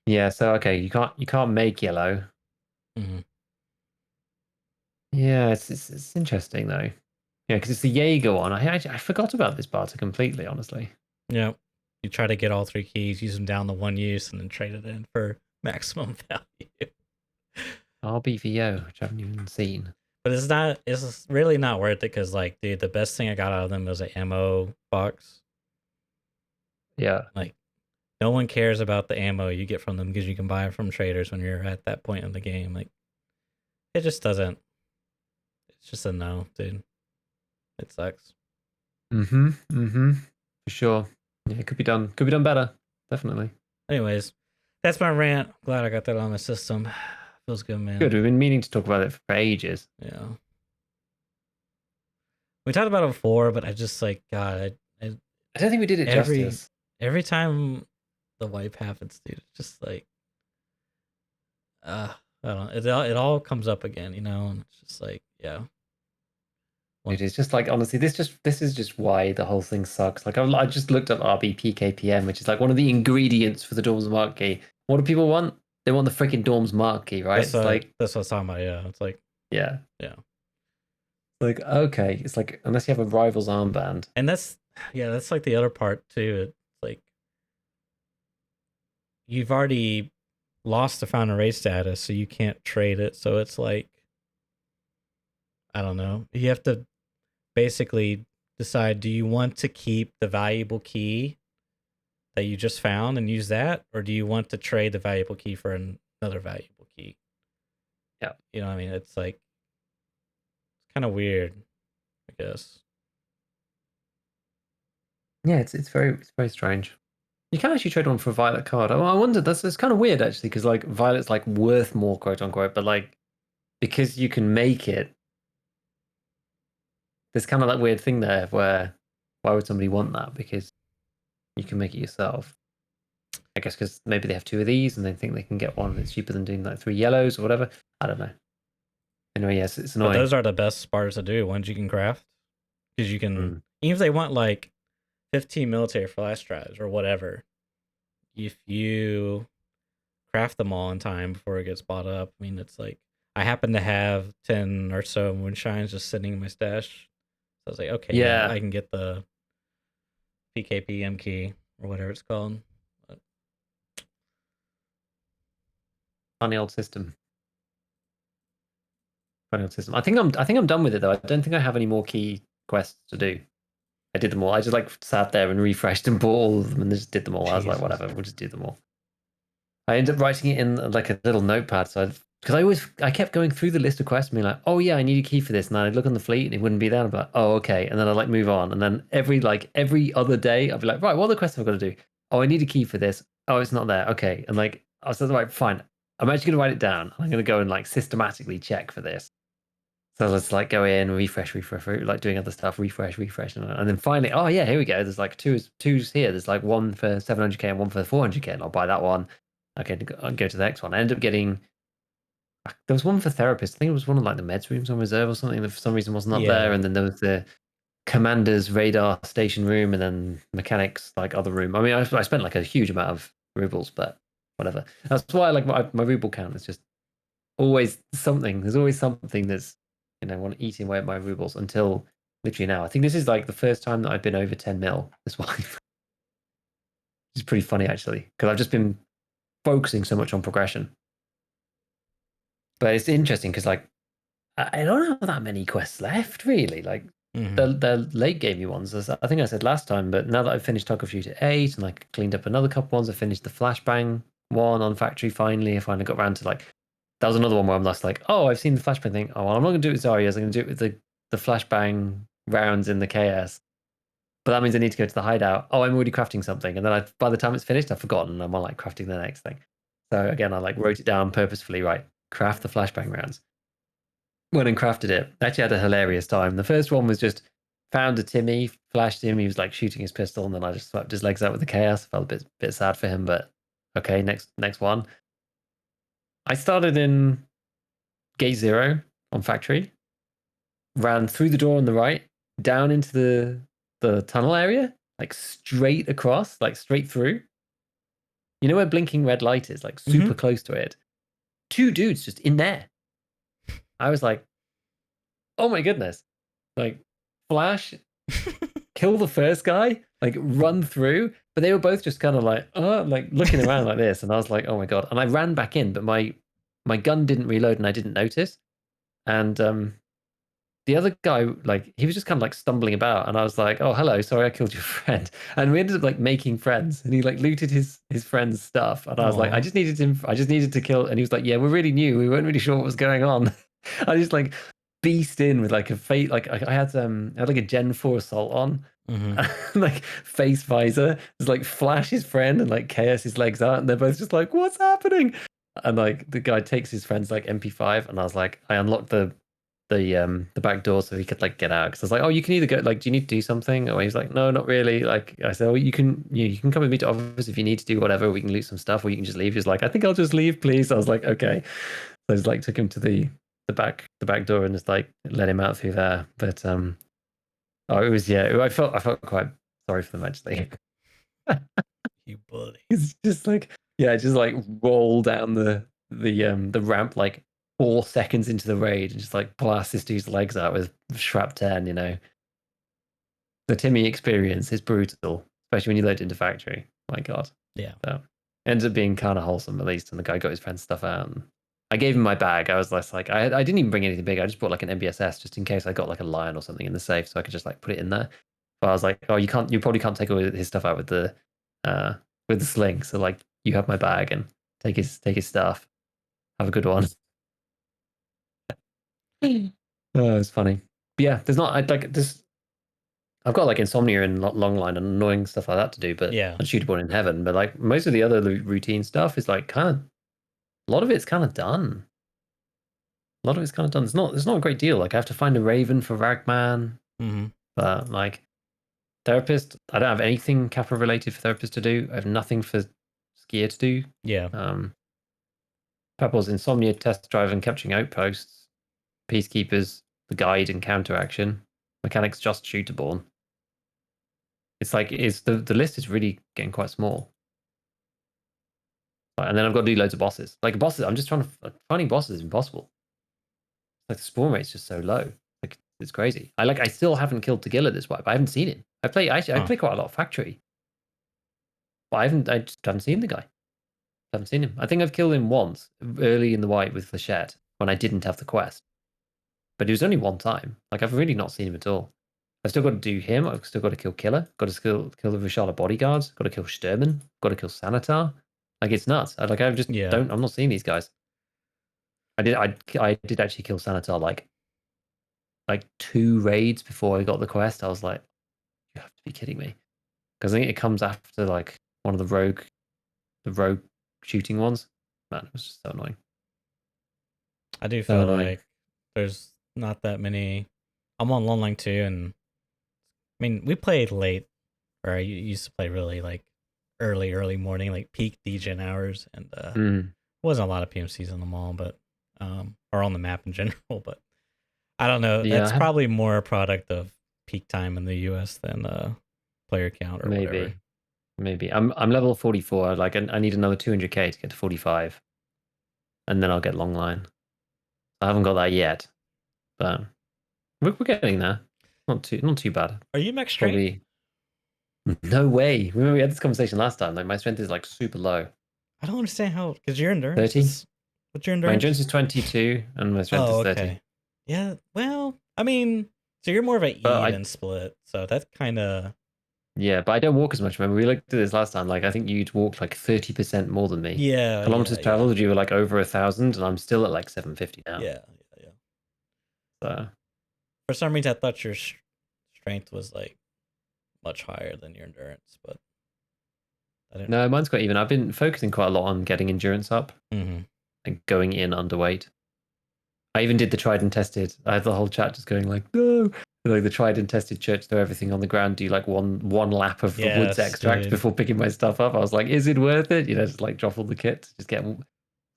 Yeah, so okay, you can't make yellow. Mm-hmm. Yeah, it's interesting though. Yeah, because it's the Jaeger one. I forgot about this barter completely, honestly. Yeah. You try to get all 3 keys, use them down to 1 use, and then trade it in for maximum value. RBVO, which I haven't even seen. But it's really not worth it because, like, dude, the best thing I got out of them was an ammo box. Yeah. Like, no one cares about the ammo you get from them because you can buy it from traders when you're at that point in the game. Like, it just doesn't. It's just a no, dude. It sucks. For sure. Yeah, it could be done. Could be done better. Definitely. Anyways, that's my rant. Glad I got that on my system. Feels good, man. Good. We've been meaning to talk about it for ages. Yeah. We talked about it before, but I just like God. I don't think we did it justice. Every time the wipe happens, dude, it's just like, I don't know. It all comes up again, you know, and it's just like, yeah. It is just like, honestly, this is just why the whole thing sucks. Like I just looked up RBPKPM, which is like one of the ingredients for the Dorms Mark key. What do people want? They want the freaking Dorms Mark key, right? That's what I was talking about. Yeah, it's like yeah. Like okay, it's like unless you have a rival's armband, and that's like the other part too. It's like you've already lost the found array status, so you can't trade it. So it's like I don't know. You have to basically decide: do you want to keep the valuable key that you just found and use that, or do you want to trade the valuable key for another valuable key? Yeah, you know what I mean. It's like it's kind of weird, I guess. Yeah, it's very strange. You can actually trade one for a violet card. I wonder. That's kind of weird actually, because like violet's like worth more, quote unquote, but like because you can make it. There's kind of that weird thing there where why would somebody want that? Because you can make it yourself. I guess because maybe they have 2 of these and they think they can get one that's cheaper than doing like 3 yellows or whatever. I don't know. Anyway, yes, it's annoying. But those are the best sparters to do, ones you can craft. Because you can, even if they want like 15 military flash drives or whatever, if you craft them all in time before it gets bought up, I mean, it's like I happen to have 10 or so moonshines just sitting in my stash. So I was like, okay, yeah, Yeah, I can get the PKPM key or whatever it's called. But funny old system. Funny old system. I think I'm done with it though. I don't think I have any more key quests to do. I did them all. I just like sat there and refreshed and bought all of them and just did them all. I was like, Jesus. whatever, we'll just do them all. I ended up writing it in like a little notepad. So because I kept going through the list of quests and being like, oh yeah, I need a key for this. And then I'd look on the fleet and it wouldn't be there. I'd be like, oh okay. And then I'd like move on. And then every other day I'd be like, right, what other quests have I got to do? Oh, I need a key for this. Oh, it's not there. Okay. And like I was like, fine. I'm actually gonna write it down. I'm gonna go and like systematically check for this. So let's like go in, refresh, like doing other stuff, refresh, and then finally, oh yeah, here we go. There's like two's here. There's like one for 700k and one for 400k, and I'll buy that one. Okay, I'll go to the next one. I ended up getting. There was one for therapists. I think it was one of like the meds rooms on reserve or something that for some reason wasn't up there. Yeah. And then there was the commander's radar station room, and then mechanics like other room. I mean, I spent like a huge amount of rubles, but whatever. That's why I like my ruble count is just always something. There's always something that's want eating away at my rubles until literally now. I think this is like the first time that I've been over 10 mil this wipe. It's pretty funny actually because I've just been focusing so much on progression. But it's interesting because like I don't have that many quests left really. Like the late gamey ones, as I think I said last time. But now that I've finished Tarkov Shooter 8 and like cleaned up another couple ones, I finished the flashbang one on factory finally. I finally got around to like that was another one where I'm just like, oh, I've seen the flashbang thing. Oh, well, I'm not going to do it with Zarya's. I'm going to do it with the flashbang rounds in the KS. But that means I need to go to the hideout. Oh, I'm already crafting something. And then by the time it's finished, I've forgotten. And I'm on like crafting the next thing. So again, I like wrote it down purposefully, right? Craft the flashbang rounds. Went and crafted it. Actually had a hilarious time. The first one was just found a Timmy, flashed him. He was like shooting his pistol. And then I just swept his legs out with the chaos. Felt a bit sad for him, but okay, next one. I started in Gate 0 on factory, ran through the door on the right, down into the tunnel area, like straight across, like straight through. You know where blinking red light is, like super close to it. Two dudes just in there. I was like, oh my goodness. Like, flash, kill the first guy, like run through. But they were both just kind of like, like looking around like this. And I was like, oh my God. And I ran back in, but my gun didn't reload and I didn't notice. And the other guy, like, he was just kind of like stumbling about, and I was like, "Oh, hello, sorry, I killed your friend." And we ended up like making friends, and he like looted his friend's stuff, and I was like, "I just needed to kill," and he was like, "Yeah, we're really new, we weren't really sure what was going on." I just like beast in with like a fate, like I had like a Gen 4 assault on, like face visor, just like flash his friend and like chaos his legs out, and they're both just like, "What's happening?" And like the guy takes his friend's like MP5, and I was like, I unlocked the back door so he could like get out because I was like, oh, you can either go like, do you need to do something? Or he's like, no, not really. Like I said, oh, you can come with me to office if you need to do whatever. We can loot some stuff, or you can just leave. He's like, I think I'll just leave, please. I was like, okay. So I just like took him to the back door and just like let him out through there. But oh, it was I felt quite sorry for them actually. You bully. He's just like just like roll down the ramp like 4 seconds into the raid and just like blast this dude's legs out with Shrap 10, The Timmy experience is brutal, especially when you load into factory. My God. Yeah. So, ends up being kind of wholesome at least, and the guy got his friend's stuff out. And I gave him my bag. I was less like I didn't even bring anything big. I just brought like an MBSS just in case I got like a lion or something in the safe, so I could just like put it in there. But I was like, oh, you probably can't take all his stuff out with the sling. So like, you have my bag and take his stuff. Have a good one. Oh, it's funny. But yeah, there's not like this. I've got like insomnia and long line and annoying stuff like that to do, but Yeah. shootable in heaven. But like most of the other routine stuff is like kind of a lot of it's kind of done. A lot of it's kind of done. It's not a great deal. Like I have to find a raven for Ragman, but like therapist, I don't have anything Kappa related for therapist to do. I have nothing for skier to do. Yeah. Pepple's insomnia, test drive, and capturing outposts. Peacekeepers, the guide and counteraction. Mechanics just shooterborn. It's like the list is really getting quite small. And then I've got to do loads of bosses. Like bosses, I'm just trying to finding bosses is impossible. Like the spawn rate's just so low. Like it's crazy. I still haven't killed Tagilla this wipe. I haven't seen him. I play quite a lot of Factory, but I just haven't seen the guy. I haven't seen him. I think I've killed him once early in the wipe with Flechette when I didn't have the quest. But it was only one time. Like I've really not seen him at all. I've still got to do him. I've still got to kill Killer. Got to kill the Vishala bodyguards. Got to kill Sturman. Got to kill Sanitar. Like it's nuts. I'm not seeing these guys. I did actually kill Sanitar like 2 raids before I got the quest. I was like, you have to be kidding me. Because I think it comes after like one of the rogue shooting ones. Man, it was just so annoying. I do feel like there's not that many. I'm on Lone Line 2, and I mean, we played late, or I used to play really like early morning, like peak degen hours, and wasn't a lot of PMCs on the mall, but or on the map in general. But I don't know. Yeah, that's probably more a product of peak time in the US than player count or whatever. Maybe I'm level 44. Like I need another 200k to get to 45, and then I'll get long line. I haven't got that yet, but we're getting there. Not too bad. Are you max strength? No way. Remember we had this conversation last time. Like my strength is like super low. I don't understand how, because your endurance 30. What's your endurance? My endurance is 22, and my strength is 30. Yeah. Well, I mean, so you're more of an even split. So that's kind of. Yeah, but I don't walk as much. Remember, we looked at this last time. Like, I think you'd walked like 30% more than me. Yeah. Kilometers traveled, you were like over 1,000, and I'm still at like 750 now. Yeah. So, for some reason, I thought your strength was like much higher than your endurance, but no, mine's quite even. I've been focusing quite a lot on getting endurance up and going in underweight. I even did the tried and tested. I had the whole chat just going like, no. Like the tried and tested church, throw everything on the ground, do like one lap of the woods extract before picking my stuff up. I was like, is it worth it? Just like drop all the kit to just get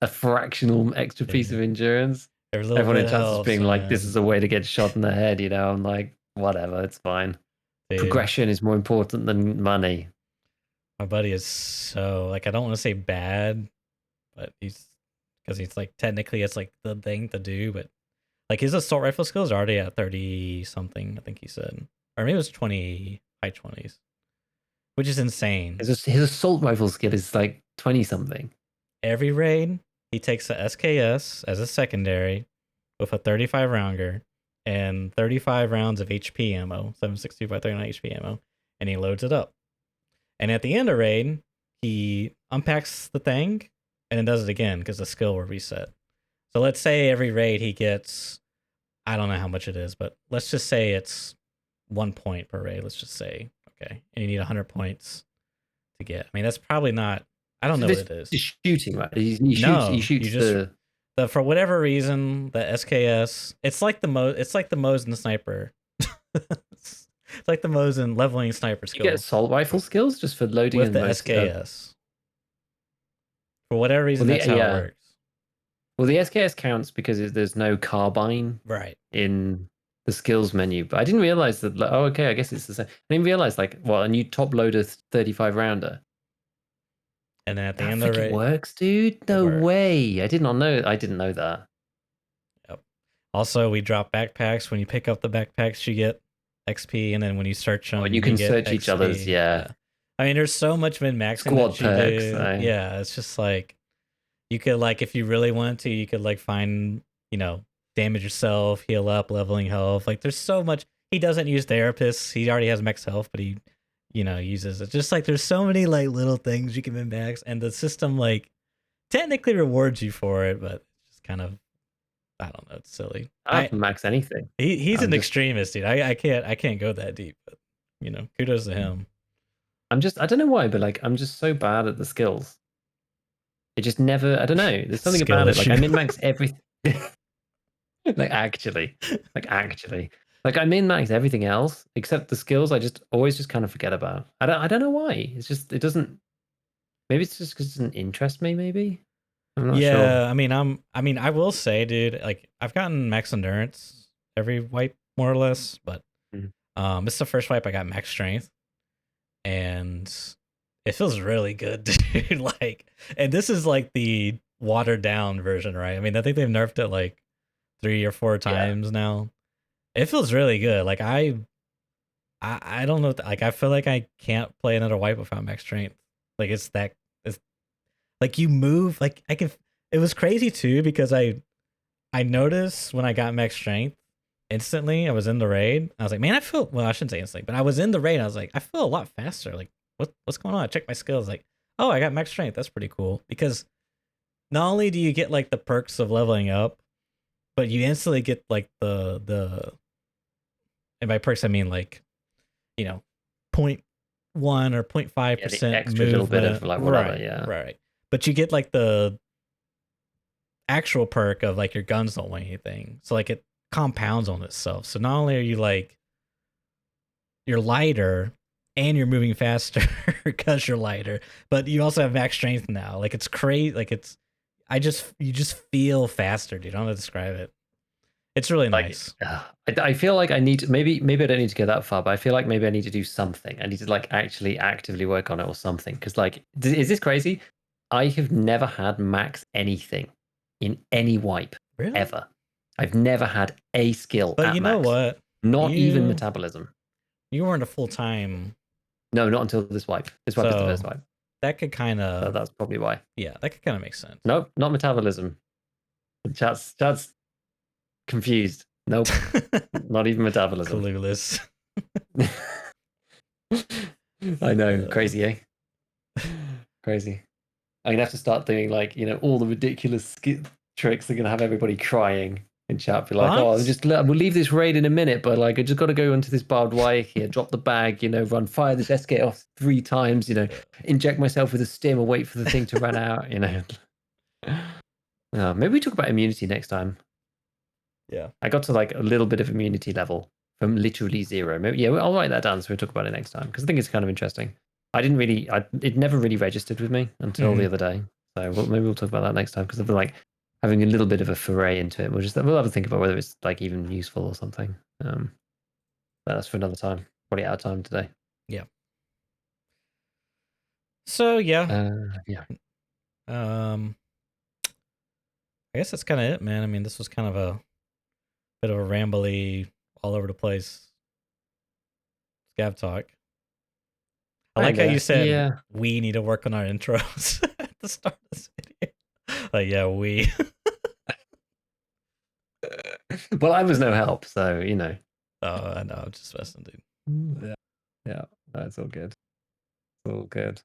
a fractional extra piece of endurance. Everyone in chat is being like, this is a way to get shot in the head. I'm like, whatever, it's fine. Dude. Progression is more important than money. My buddy is so like, I don't want to say bad, but he's like technically it's like the thing to do, but like his assault rifle skills are already at 30 something, I think he said, or maybe it was 20, high 20s, which is insane. His assault rifle skill is like 20 something. Every raid he takes a SKS as a secondary with a 35 rounder and 35 rounds of HP ammo, 7.62 by 39 HP ammo, and he loads it up. And at the end of raid, he unpacks the thing and then does it again because the skill will reset. So let's say every raid he gets, I don't know how much it is, but let's just say it's 1 point per raid. Let's just say, okay, and you need 100 points to get. I mean, that's probably not. I don't know what it is. He's shooting, right? He shoots for whatever reason, the SKS. It's like the Mosin sniper. It's like the Mosin leveling sniper skill. You get assault rifle skills just for loading with the SKS. For whatever reason, that's how it works. Well, the SKS counts because there's no carbine in the skills menu. But I didn't realize that. Oh, okay, I guess it's the same. I didn't realize and you top load a 35 rounder. And then at the end of it works, dude. No way. I didn't know that. Yep. Also, we drop backpacks. When you pick up the backpacks, you get XP, and then when you search them, you can search XP. Each other's. Yeah. I mean, there's so much min-maxing that you do. Yeah, it's just like you could if you really want to, you could find damage yourself, heal up, leveling health. There's so much. He doesn't use therapists. He already has max health, but he uses it. Just there's so many little things you can min-max, and the system technically rewards you for it, but it's just kind of, I don't know, it's silly. I can max anything. He's an extremist, dude. I can't go that deep, but kudos to him. I don't know why, but I'm just so bad at the skills. It just never, I don't know. There's something about it. I min-max everything. Actually. I min-max everything else except the skills. I always kind of forget about. I don't know why. It's just, it doesn't, maybe it's just because it doesn't interest me, maybe. I'm not sure. I will say, dude, I've gotten max endurance every wipe more or less, but it's the first wipe I got max strength. and it feels really good, dude. Like, and this is like the watered down version, right? I mean, I think they've nerfed it like 3 or 4 times now. It feels really good. Like I don't know. Like I feel like I can't play another wipe without max strength. Like it's like you move. Like I can. It was crazy too because I noticed when I got max strength instantly. I was in the raid. I was like, man, I feel well. I shouldn't say instantly, but I was in the raid. I was like, I feel a lot faster. Like what's going on? I checked my skills. Like, oh, I got max strength. That's pretty cool because not only do you get like the perks of leveling up, but you instantly get like the and by perks I mean like, you know, 0.1 or Yeah, the 0.5% extra little bit of movement. like whatever, Right, yeah. right. But you get like the actual perk of like your guns don't weigh anything. So like it compounds on itself. So not only are you like you're lighter and you're moving faster because you're lighter, but you also have max strength now. Like it's crazy. Like it's you just feel faster, dude. I don't know how to describe it. It's really Like, nice. I feel like I need to maybe I don't need to go that far, but I feel like maybe I need to do something. I need to like actually actively work on it or something. Because like, is this crazy? I have never had max anything in any wipe Really? ever. I've never had a skill But at you know max. what? Not even metabolism. You weren't a full time, No, not until this wipe. This wipe is the first so wipe. that could kind So of that's probably why. yeah, that could kind of make sense. Nope, not metabolism. Chat's confused. Nope, not even metabolism. Clueless. I know, crazy, eh? Crazy. I'm gonna have to start doing like all the ridiculous tricks that are gonna have everybody crying in chat. Be like, oh, we'll leave this raid in a minute, but like I just got to go into this barbed wire here, drop the bag, run fire this escape off 3 times, inject myself with a stim and wait for the thing to run out. Maybe we talk about immunity next time. Yeah. I got to like a little bit of immunity level from literally 0. Maybe, I'll write that down so we'll talk about it next time because I think it's kind of interesting. It never really registered with me until the other day. So maybe we'll talk about that next time because I feel like having a little bit of a foray into it. We'll have to think about whether it's like even useful or something. That's for another time. Probably out of time today. Yeah. So yeah. Yeah. I guess that's kind of it, man. I mean, this was kind of a bit of a rambly, all over the place scav talk. I like how you said we need to work on our intros at the start of this video. Like, yeah, we. Well, I was no help, so Oh, I know. I'm just messing, dude. Yeah. That's all good. It's all good.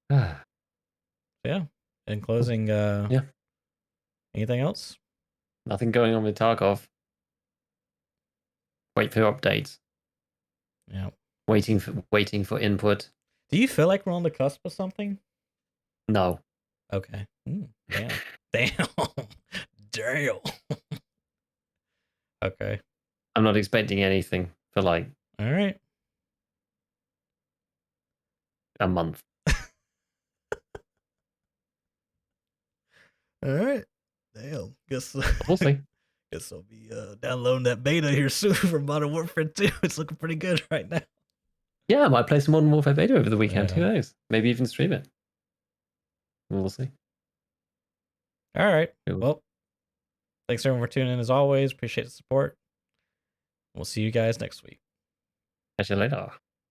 Yeah. In closing, yeah. Anything else? Nothing going on with Tarkov. Wait for updates. Yeah. Waiting for input. Do you feel like we're on the cusp of something? No. Okay. Damn. Damn. Damn. Okay. I'm not expecting anything for like. All right. A month. All right. Damn. Guess we'll see. Guess I'll be downloading that beta here soon for Modern Warfare 2. It's looking pretty good right now. Yeah, I might play some Modern Warfare beta over the weekend. Yeah. Who knows? Maybe even stream it. We'll see. All right. Well, thanks everyone for tuning in as always. Appreciate the support. We'll see you guys next week. Catch you later.